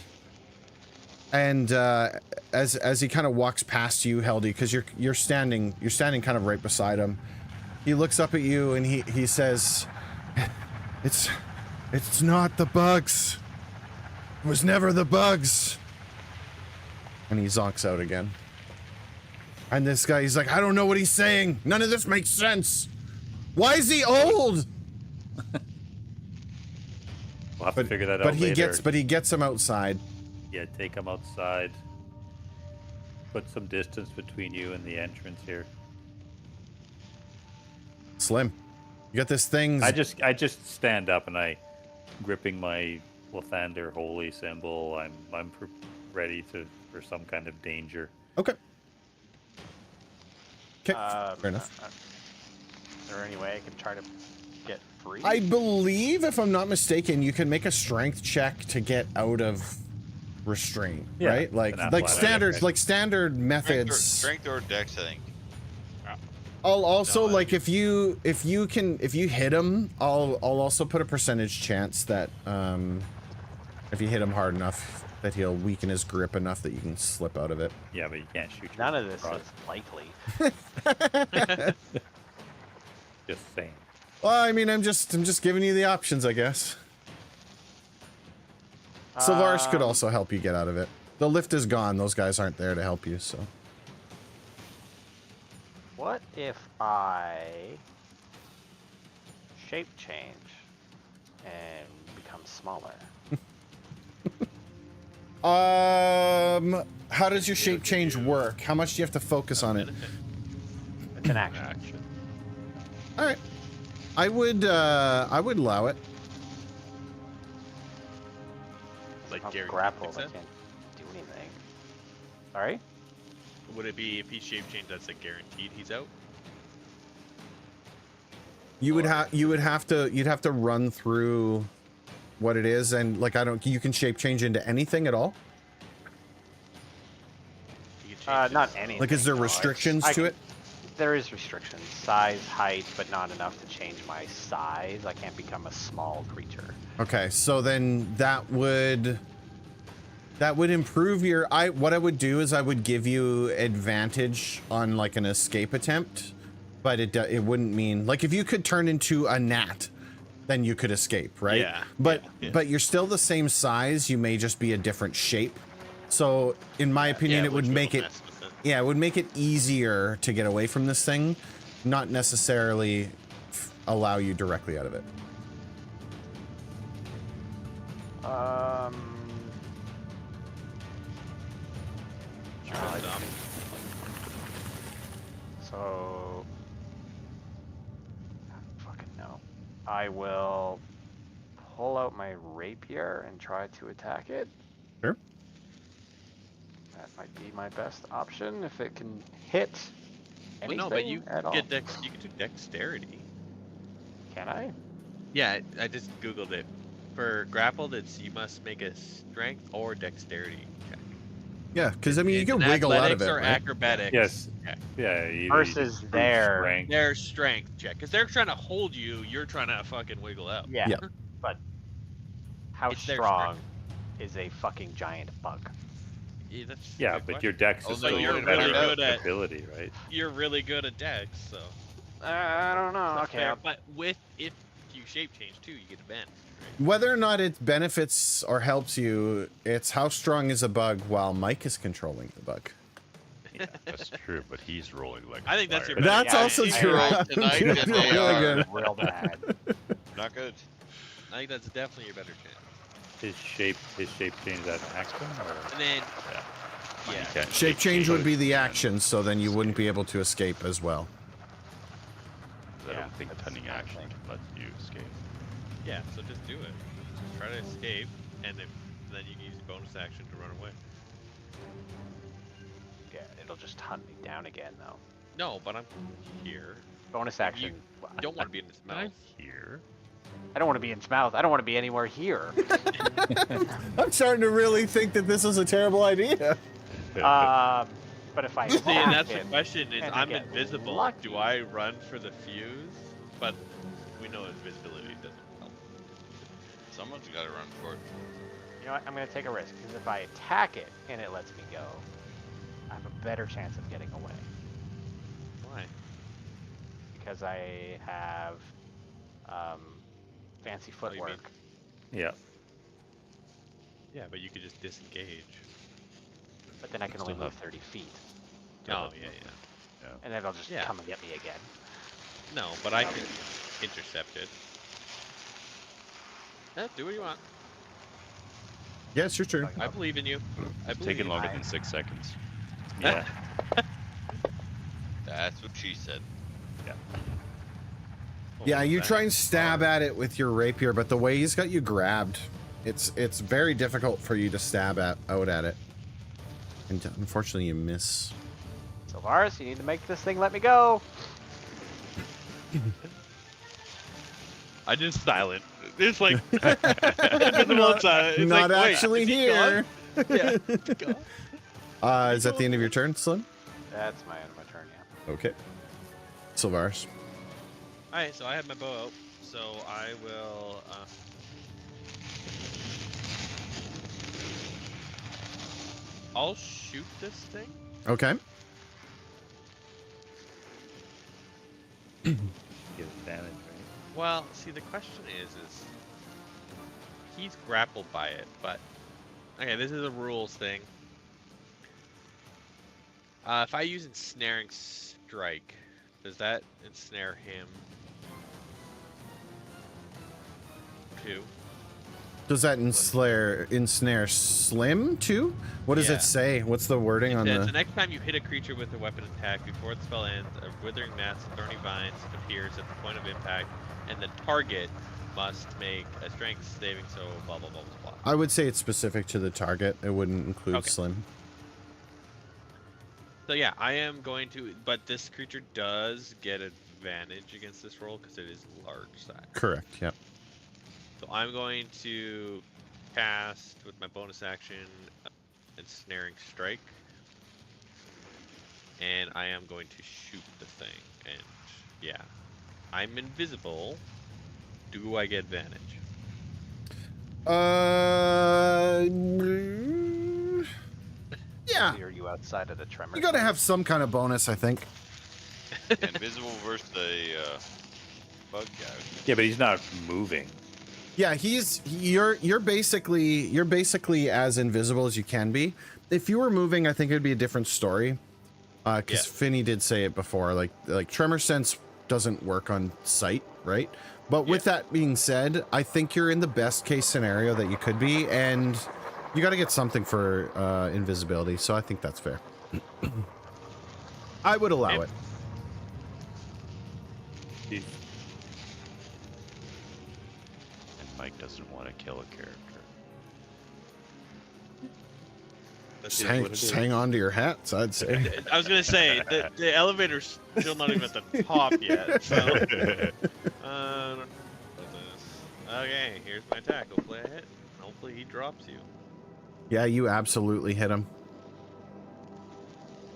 S2: and as he kind of walks past you, Heldy, because you're standing kind of right beside him, he looks up at you and he says, "It's not the bugs. It was never the bugs." And he zonks out again. And this guy, he's like, "I don't know what he's saying. None of this makes sense. Why is he old?"
S3: We'll have to figure that out later.
S2: But he gets him outside.
S3: Yeah, take him outside. Put some distance between you and the entrance here.
S2: Slim, you got this thing.
S3: I just stand up and I, gripping my Lathander holy symbol. I'm ready for some kind of danger.
S2: Okay. Okay. Fair enough.
S11: Is there any way I can try to get free?
S2: I believe, if I'm not mistaken, you can make a strength check to get out of restraint,
S3: Yeah,
S2: right? Like
S3: an athletic.
S2: standard methods.
S7: Strength or dex, I think.
S2: I'll also
S7: No,
S2: like if you hit him, I'll also put a percentage chance that if you hit him hard enough that he'll weaken his grip enough that you can slip out of it.
S3: Yeah, but you can't shoot.
S11: None of this
S3: across.
S11: is likely.
S3: Just saying.
S2: Well, I mean, I'm just giving you the options, I guess. Sylvaris could also help you get out of it. The lift is gone. Those guys aren't there to help you, so.
S11: What if I shape change and become smaller?
S2: How does your shape change work? How much do you have to focus on it?
S11: It's an action.
S2: All right. I would allow it.
S6: Like
S11: I'm
S6: Gary
S11: grappled. I
S6: Nixon?
S11: can't do anything. Sorry?
S6: Would it be if he shape change? That's like guaranteed he's out.
S2: You'd have to run through what it is, and like you can shape change into anything at all.
S6: You can change
S11: Not
S6: his-
S11: anything.
S2: Like, is there
S11: no,
S2: restrictions
S11: I
S2: to
S11: can-
S2: it?
S11: There is restrictions. Size, height, but not enough to change my size. I can't become a small creature.
S2: Okay, so then that would improve your. What I would do is I would give you advantage on like an escape attempt, but it wouldn't mean like if you could turn into a gnat, then you could escape, right?
S6: Yeah,
S2: But
S6: yeah.
S2: but you're still the same size. You may just be a different shape. So in my opinion, it would
S6: which
S2: make
S6: will
S2: it.
S6: mess with it.
S2: Yeah, it would make it easier to get away from this thing, not necessarily allow you directly out of it.
S6: Sure, dumb.
S11: So, I don't fucking know. I will pull out my rapier and try to attack it.
S2: Sure.
S11: That might be my best option if it can hit
S6: Well,
S11: anything
S6: no, but you
S11: at all.
S6: get you can do dexterity.
S11: Can I?
S6: Yeah, I just googled it. For grappled, it's you must make a strength or dexterity check.
S2: Yeah, because I mean you
S6: It's
S2: can
S6: an
S2: wiggle out of
S6: athletics
S2: it.
S6: or
S2: Right?
S6: acrobatics.
S3: Yes.
S6: check.
S3: Yeah. You
S11: Versus
S3: prove
S11: their-
S3: strength.
S6: Their strength check, because they're trying to hold you. You're trying to fucking wiggle out.
S11: Yeah.
S2: Yeah.
S11: But how
S6: It's their
S11: strong is a fucking giant bug?
S6: Yeah, that's a
S3: Yeah,
S6: good
S3: but
S6: question.
S3: your dex is
S6: Although
S3: still
S6: you're
S3: your
S6: really
S3: better
S6: good at-
S3: ability, right?
S6: You're really good at dex, so
S11: I don't know.
S6: That's
S11: Okay.
S6: fair, but if you shape change too, you get advantage. Right?
S2: Whether or not it benefits or helps you, it's how strong is a bug while Mike is controlling the bug.
S4: Yeah, that's true, but he's rolling like.
S6: I think that's
S4: fire.
S6: your
S2: That's
S6: Yeah,
S2: also
S6: I-
S2: true.
S5: rolled tonight
S2: Good,
S5: and they
S2: really
S5: are
S2: good.
S8: Real bad.
S5: Not good.
S6: I think that's definitely your better chance.
S3: His shape change that action, or
S6: And then
S4: You
S6: yeah,
S4: can't
S2: Shape change would be the
S4: and
S2: action, so then you wouldn't be able to escape as well.
S4: I
S8: Yeah,
S4: don't think
S8: that's
S4: cunning
S8: my
S4: action
S8: thing.
S4: can let you escape.
S6: yeah. So just do it. Just try to escape, and then you can use your bonus action to run away.
S8: Yeah, it'll just hunt me down again, though.
S6: No, but I'm here.
S8: Bonus action.
S6: You don't want to be in his mouth.
S4: Here.
S8: I don't want to be in its mouth. I don't want to be anywhere here.
S2: I'm starting to really think that this is a terrible idea.
S8: But if I
S6: See, and
S8: attack
S6: that's the
S8: it,
S6: question: is
S8: and I
S6: I'm
S8: get
S6: invisible.
S8: lucky.
S6: Do I run for the fuse? But we know invisibility doesn't help.
S7: Someone's got to run for it.
S8: You know what? I'm going to take a risk because if I attack it and it lets me go, I have a better chance of getting away
S6: Why?
S8: because I have fancy
S6: Oh, you mean-
S8: footwork.
S3: yeah.
S6: Yeah, but you could just disengage.
S8: But then I can only
S4: Still
S8: move
S4: have-
S8: 30 feet,
S6: Oh yeah.
S8: and then they'll just
S6: Yeah.
S8: come and get me again.
S6: No, but I can intercept it. Yeah, do what you want.
S2: Yeah, it's your turn.
S6: I believe in you. I
S4: It's
S6: believe
S4: taking longer
S8: I-
S4: than 6 seconds.
S3: Yeah.
S7: That's what she said.
S2: Yeah, you try and stab at it with your rapier, but the way he's got you grabbed, it's very difficult for you to stab out at it. And unfortunately, you miss.
S8: Sylvaris, you need to make this thing let me go.
S6: I just silent. It's like invisible inside. It's
S2: Not
S6: like, wait,
S2: actually
S6: is he
S2: here.
S6: gone? Yeah. he's gone.
S2: Is that the end of your turn, Slim?
S8: That's my end of my turn, yeah.
S2: Okay. Sylvaris.
S6: Alright, so I have my bow out, so I will I'll shoot this thing.
S2: Okay.
S3: Get advantage, right?
S6: Well, see the question is he's grappled by it, but okay, this is a rules thing. If I use ensnaring strike, does that ensnare him too?
S2: Does that ensnare Slim too? What does
S6: Yeah.
S2: it say? What's the wording on
S6: The
S2: the?
S6: next time you hit a creature with a weapon attack, before the spell ends, a withering mass of thorny vines appears at the point of impact, and the target must make a strength saving. So blah blah blah blah blah.
S2: I would say it's specific to the target. It wouldn't include
S6: Okay.
S2: Slim.
S6: So yeah, I am going to, but this creature does get advantage against this roll because it is large size.
S2: Correct. Yep.
S6: So I'm going to cast with my bonus action ensnaring strike, and I am going to shoot the thing. And yeah, I'm invisible. Do I get advantage?
S2: Yeah.
S8: Are you outside of the tremor?
S2: You gotta have some kind of bonus, I think.
S7: Invisible versus the bug guy.
S3: Yeah, but he's not moving.
S2: Yeah, you're basically as invisible as you can be. If you were moving, I think it'd be a different story. Because
S6: Yeah.
S2: Finny did say it before, like tremor sense doesn't work on sight, right? But with that being said, I think you're in the best case scenario that you could be, and you got to get something for invisibility. So I think that's fair. I would allow
S6: Yep.
S2: it.
S3: He's-
S4: And Mike doesn't want to kill a character.
S2: Just hang on to your hats, I'd say.
S6: I was gonna say the elevator's still not even at the top yet. So, okay, here's my attack. Hopefully I hit. Hopefully he drops you.
S2: Yeah, you absolutely hit him.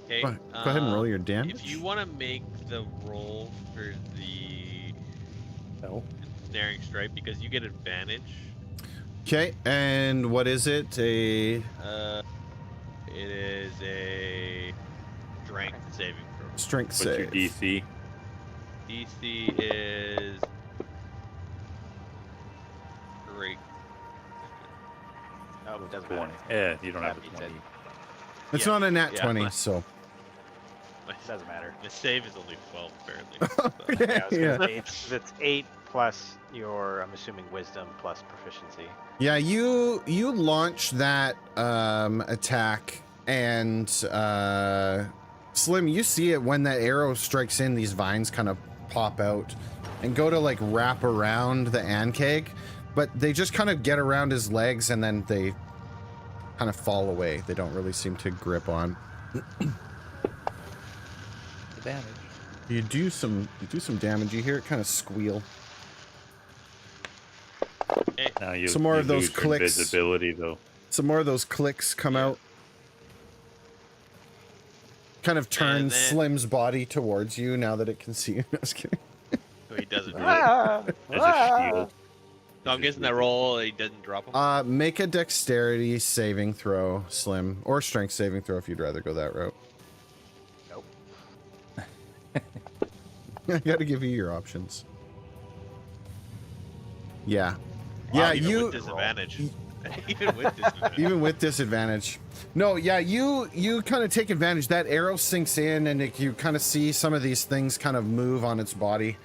S6: Okay.
S2: Go ahead and roll your damage.
S6: If you want to make the roll for the
S3: No.
S6: ensnaring strike, because you get advantage.
S2: Okay, and what is it?
S6: It is a strength saving throw.
S2: Strength
S3: What's your
S2: save.
S3: DC?
S6: DC is great.
S11: Oh, it doesn't
S3: 20.
S11: matter.
S3: Yeah, you don't
S11: That
S3: have a
S11: beats
S3: 20.
S2: It's
S6: Yeah,
S2: not a nat
S6: yeah,
S2: 20,
S6: my-
S2: so.
S6: My,
S11: Doesn't matter.
S6: my save is only 12 apparently. So.
S11: Yeah, I was gonna
S2: Yeah.
S11: say it's 8 plus your, I'm assuming, wisdom plus proficiency.
S2: Yeah, you launch that attack, and Slim, you see it when that arrow strikes in. These vines kind of pop out and go to like wrap around the Ankeg, but they just kind of get around his legs and then they kind of fall away. They don't really seem to grip on.
S3: Damage.
S2: You do some damage. You hear it kind of squeal.
S3: Now you,
S2: Some more
S3: you
S2: of those
S3: lose your
S2: clicks.
S3: Invisibility though.
S2: Some more of those clicks come out. Kind of turn
S6: And then-
S2: Slim's body towards you now that it can see you. I was kidding.
S6: So he doesn't.
S11: Ah,
S3: As a shield.
S6: So I'm guessing that roll he doesn't drop him.
S2: Make a dexterity saving throw, Slim, or strength saving throw if you'd rather go that route.
S11: Nope.
S2: I gotta give you your options. Yeah.
S6: Wow,
S2: Yeah,
S6: even
S2: you
S6: with disadvantage. Even with disadvantage.
S2: even with disadvantage. No, yeah, you kind of take advantage. That arrow sinks in, and you kind of see some of these things kind of move on its body.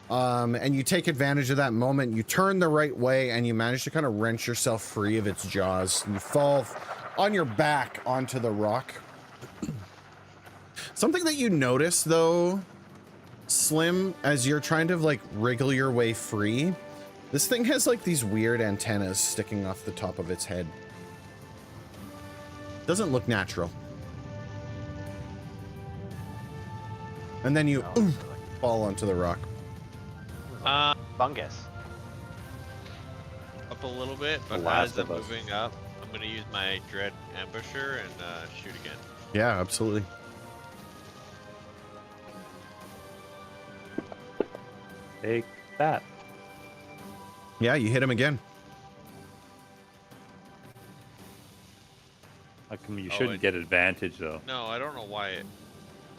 S2: And you take advantage of that moment. You turn the right way, and you manage to kind of wrench yourself free of its jaws. And you fall on your back onto the rock. Something that you notice, though, Slim, as you're trying to like wriggle your way free, this thing has like these weird antennas sticking off the top of its head. Doesn't look natural. And then you fall onto the rock.
S11: Bungus.
S6: Up a little bit,
S3: The
S6: but
S3: Last
S6: as I'm
S3: of Us.
S6: moving up, I'm gonna use my Dread Ambusher and shoot again.
S2: Yeah, absolutely.
S3: Take that.
S2: Yeah, you hit him again.
S3: How come you
S6: Oh,
S3: shouldn't
S6: it-
S3: get advantage though?
S6: No, I don't know why it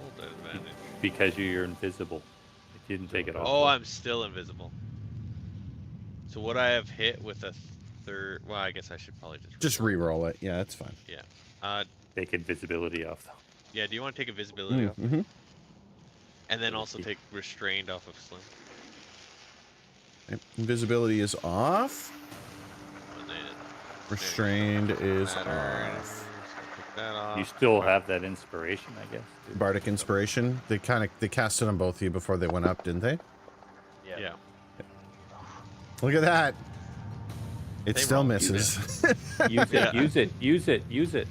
S6: rolled that advantage.
S3: Because you're invisible. It didn't take it off.
S6: Oh, I'm still invisible. So would I have hit with a third? Well, I guess I should probably just.
S2: Just re-roll it. Yeah, that's fine.
S6: Yeah.
S3: Take invisibility off though.
S6: Yeah. Do you want to take invisibility off,
S2: Mm-hmm.
S6: and then also take restrained off of Slim?
S2: Invisibility is off.
S6: And then
S2: Restrained is
S6: matters,
S2: off.
S6: take that off.
S3: You still have that inspiration, I guess. dude.
S2: Bardic Inspiration. They cast it on both of you before they went up, didn't they?
S6: Yeah.
S2: Look at that. It
S6: They
S2: still
S6: roll.
S2: misses.
S3: Use it.
S6: Yeah.
S3: Use it. Use it. Use it.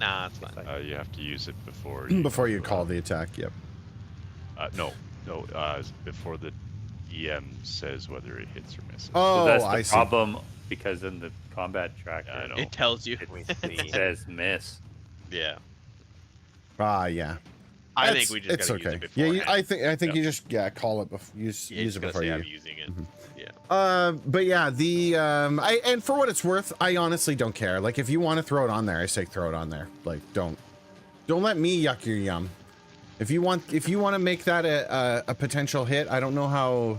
S6: Nah, it's fine.
S4: You have to use it before.
S2: Before you call the attack. Yep.
S4: No. Before the EM says whether it hits or misses.
S2: Oh,
S3: So that's the
S2: I see.
S3: problem because in the combat tracker,
S4: I know.
S6: It tells you.
S11: We
S3: it
S11: see.
S3: says miss.
S6: Yeah.
S2: Ah, yeah.
S6: I
S2: That's-
S6: think we just
S2: it's
S6: gotta
S2: okay.
S6: use it
S2: Yeah,
S6: beforehand.
S2: I think
S4: Yeah.
S2: you just call it use
S6: It's
S2: it
S6: gonna
S2: before
S6: say
S2: you.
S6: I'm using it. Yeah.
S2: But yeah, the and for what it's worth, I honestly don't care. Like, if you want to throw it on there, I say throw it on there. Like, don't let me yuck your yum. If you want to make that a potential hit, I don't know how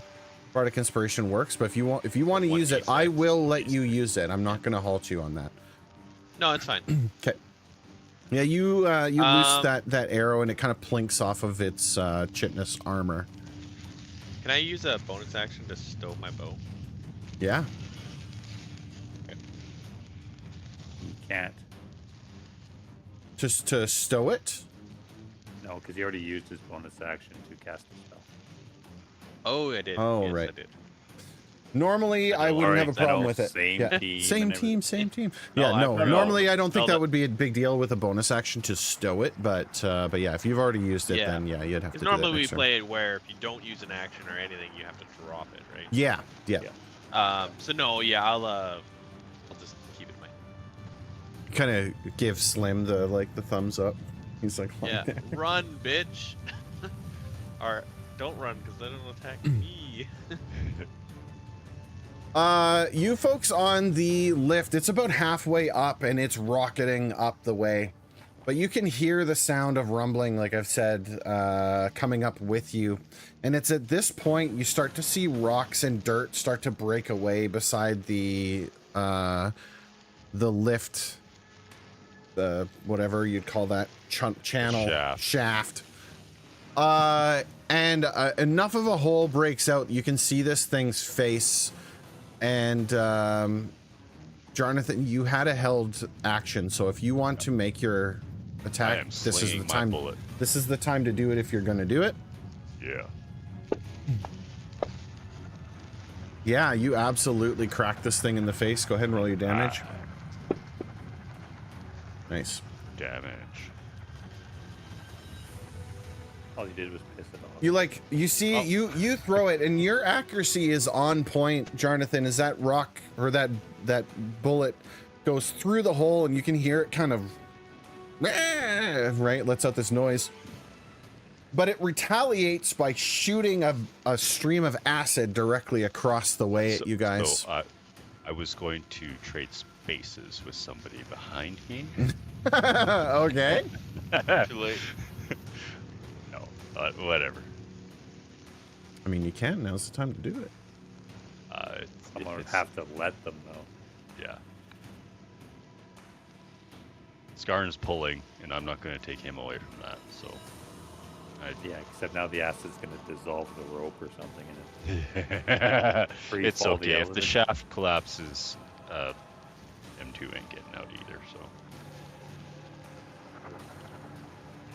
S2: Bardic Inspiration works, but if you want to use it, I will let you use it. I'm not gonna halt you on that.
S6: No, it's fine.
S2: Okay. Yeah, you loose that arrow and it kind of plinks off of its chitinous armor.
S6: Can I use a bonus action to stow my bow?
S2: Yeah.
S3: You can't.
S2: Just to stow it.
S3: No, because he already used his bonus action to cast the spell.
S6: Oh, I did.
S2: Oh,
S6: Yes,
S2: right.
S6: I did.
S2: Normally, I wouldn't have a
S3: Alright, I
S2: problem
S3: know,
S2: with it.
S3: same
S2: Yeah.
S3: team
S2: Same
S3: and
S2: team, same team.
S6: No,
S2: Yeah,
S6: I
S2: no.
S6: forgot.
S2: Normally, I don't think
S6: No,
S2: that would be a big deal with a bonus action to stow it, but yeah, if you've already used it,
S6: Yeah.
S2: then yeah, you'd have to.
S6: Because
S2: do that
S6: normally we
S2: next turn.
S6: play it where if you don't use an action or anything, you have to drop it, right?
S2: Yeah, yeah.
S6: So no, yeah, I'll just keep it in mind.
S2: Kind of give Slim the thumbs up. He's like, "Oh,
S6: Yeah, run, bitch. Or don't run because they don't attack me.
S2: You folks on the lift, it's about halfway up and it's rocketing up the way. but you can hear the sound of rumbling, like I've said, coming up with you. And it's at this point you start to see rocks and dirt start to break away beside the lift, whatever you'd call that channel shaft. And enough of a hole breaks out. You can see this thing's face. And Jonathan, you had a held action, so if you want to make your attack, this is the time. This is the time to do it if you're going to do it.
S4: Yeah.
S2: Yeah, you absolutely cracked this thing in the face. Go ahead and roll your damage. Nice.
S4: Damage.
S3: All you did was piss it off.
S2: You see, you throw it, and your accuracy is on point, Jonathan. As that rock or that bullet goes through the hole, and you can hear it kind of right, lets out this noise. But it retaliates by shooting a stream of acid directly across the way at you guys.
S4: So I was going to trade spaces with somebody behind me.
S2: Okay.
S7: Too late.
S4: No, whatever.
S2: I mean, you can. Now's the time to do it.
S3: Someone would have to let them know.
S4: Yeah. Skarn's pulling, and I'm not going to take him away from that, so...
S3: Yeah, except now the acid's going to dissolve the rope or something in it.
S4: It's okay. If the shaft collapses, M2 ain't getting out either, so...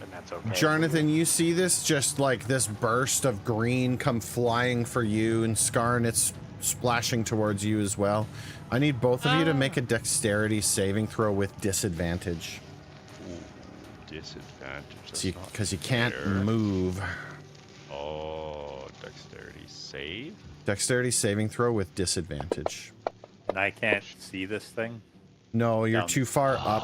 S8: And that's okay.
S2: Jonathan, you see this, just like this burst of green come flying for you, and Skarn, it's splashing towards you as well. I need both of you to make a dexterity saving throw with disadvantage.
S4: Ooh, disadvantage.
S2: Because you can't move.
S4: Oh, dexterity save?
S2: Dexterity saving throw with disadvantage.
S3: And I can't see this thing?
S2: No, you're
S3: Down.
S2: too far up.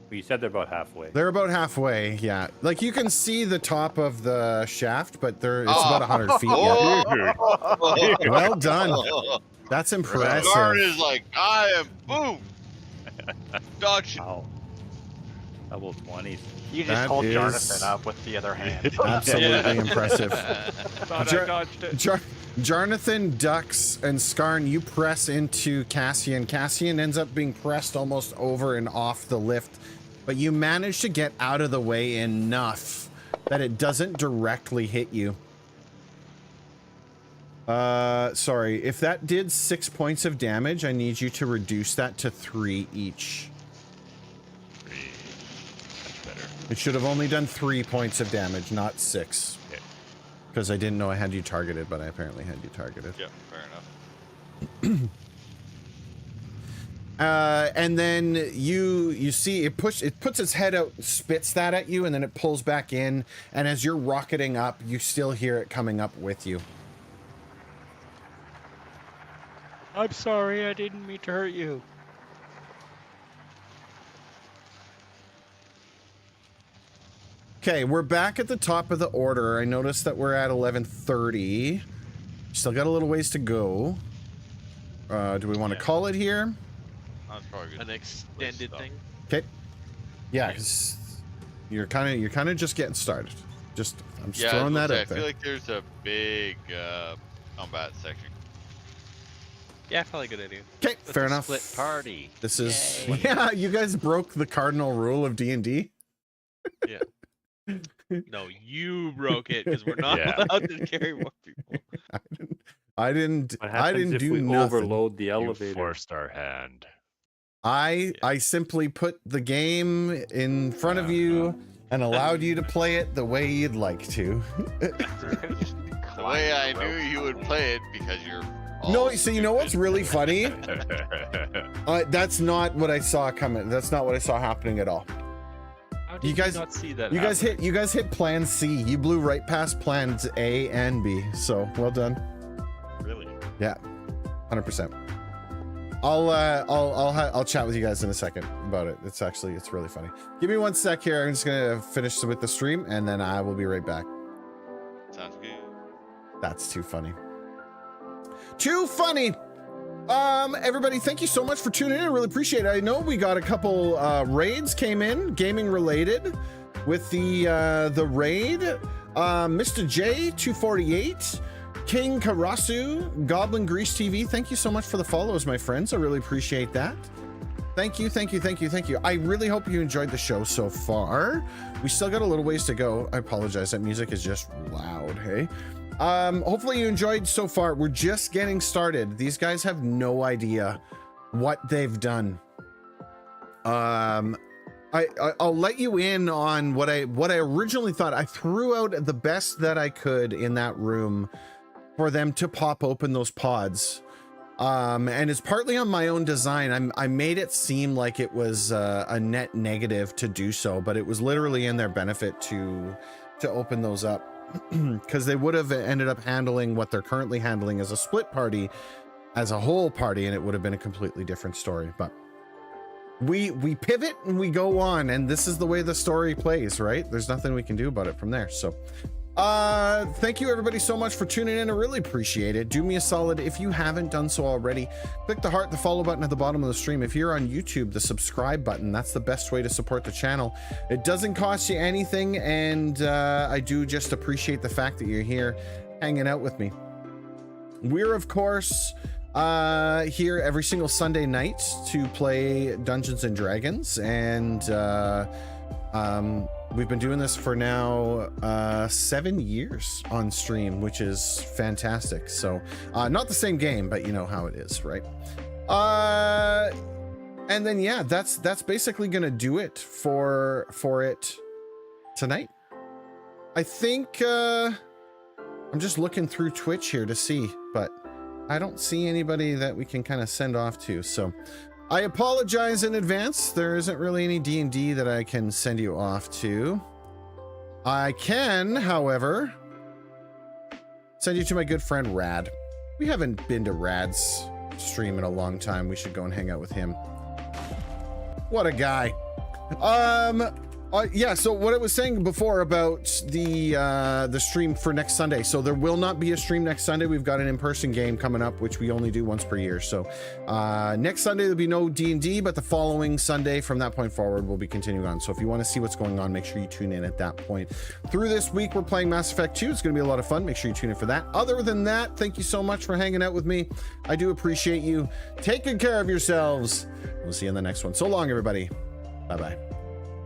S3: Well, you said they're about halfway.
S2: They're about halfway, yeah. Like, you can see the top of the shaft, but it's about 100 feet yet. Well done. That's impressive.
S7: Skarn is like, I am boom. Dodge.
S3: Wow. Double 20s.
S8: You just hold Jonathan up with the other hand.
S2: Absolutely impressive.
S10: Thought I dodged it.
S2: Jonathan ducks, and Skarn, you press into Cassian. Cassian ends up being pressed almost over and off the lift, but you manage to get out of the way enough that it doesn't directly hit you. Sorry, if that did 6 points of damage, I need you to reduce that to 3 each. It should have only done 3 points of damage, not 6. Because I didn't know I had you targeted, but I apparently had you targeted.
S7: Yeah, fair enough.
S2: And then you see it puts its head out, spits that at you, and then it pulls back in. And as you're rocketing up, you still hear it coming up with you.
S10: I'm sorry, I didn't mean to hurt you.
S2: Okay, we're back at the top of the order. I noticed that we're at 11:30. Still got a little ways to go. Do we want to call it here?
S7: That's probably good.
S6: An extended thing.
S2: Okay. Yeah, because you're kind of just getting started. I'm just throwing that out
S7: I
S2: there.
S7: feel like there's a big combat section.
S6: Yeah, probably a good idea.
S2: Okay, fair enough.
S4: Split party.
S2: This is yeah. You guys broke the cardinal rule of D&D.
S6: Yeah. No, you broke it because we're not allowed to carry more people.
S2: I didn't
S3: What happens if
S2: do
S3: we
S2: nothing.
S3: overload the
S4: You
S3: elevator?
S4: forced our hand.
S2: I simply put the game in front of you and allowed you to play it the way you'd like to.
S7: The way I knew you would play it because you're.
S2: No, so you know what's really funny? That's not what I saw coming. That's not what I saw happening at all.
S10: How did
S2: You guys
S10: not see that?
S2: You guys hit plan C. You blew right past plans A and B. So well done.
S6: Really?
S2: Yeah, 100%. I'll chat with you guys in a second about it. It's really funny. Give me 1 sec here. I'm just gonna finish with the stream and then I will be right back.
S7: Sounds good.
S2: That's too funny. Too funny. Everybody, thank you so much for tuning in. I really appreciate it. I know we got a couple raids came in, gaming related, with the raid. Mr. J 248, King Karasu, Goblin Grease TV. Thank you so much for the follows, my friends. I really appreciate that. Thank you, thank you, thank you, thank you. I really hope you enjoyed the show so far. We still got a little ways to go. I apologize. That music is just loud. Hey. Hopefully you enjoyed so far. We're just getting started. These guys have no idea what they've done. I'll let you in on what I originally thought. I threw out the best that I could in that room for them to pop open those pods. And it's partly on my own design. I made it seem like it was a net negative to do so, but it was literally in their benefit to open those up. Because they would have ended up handling what they're currently handling as a split party, as a whole party, and it would have been a completely different story. But we pivot and we go on, and this is the way the story plays, right? There's nothing we can do about it from there. So thank you everybody so much for tuning in. I really appreciate it. Do me a solid if you haven't done so already. Click the heart, the follow button at the bottom of the stream. If you're on YouTube, the subscribe button. That's the best way to support the channel. It doesn't cost you anything, and I do just appreciate the fact that you're here hanging out with me. We're of course here every single Sunday night to play Dungeons and Dragons, and we've been doing this for now 7 years on stream, which is fantastic. So not the same game, but you know how it is, right? And then yeah, that's basically gonna do it for it tonight. I think I'm just looking through Twitch here to see, but I don't see anybody that we can kind of send off to, so I apologize in advance. There isn't really any D&D that I can send you off to. I can, however, send you to my good friend Rad. We haven't been to Rad's stream in a long time. We should go and hang out with him. What a guy. Yeah, so what I was saying before about the stream for next Sunday. So there will not be a stream next Sunday. We've got an in-person game coming up, which we only do once per year. So next Sunday there'll be no D&D, but the following Sunday from that point forward we'll be continuing on. So if you want to see what's going on, make sure you tune in at that point. Through this week we're playing Mass Effect 2. It's going to be a lot of fun. Make sure you tune in for that. Other than that, thank you so much for hanging out with me. I do appreciate you. Take good care of yourselves. We'll see you in the next one. So long, everybody. Bye-bye.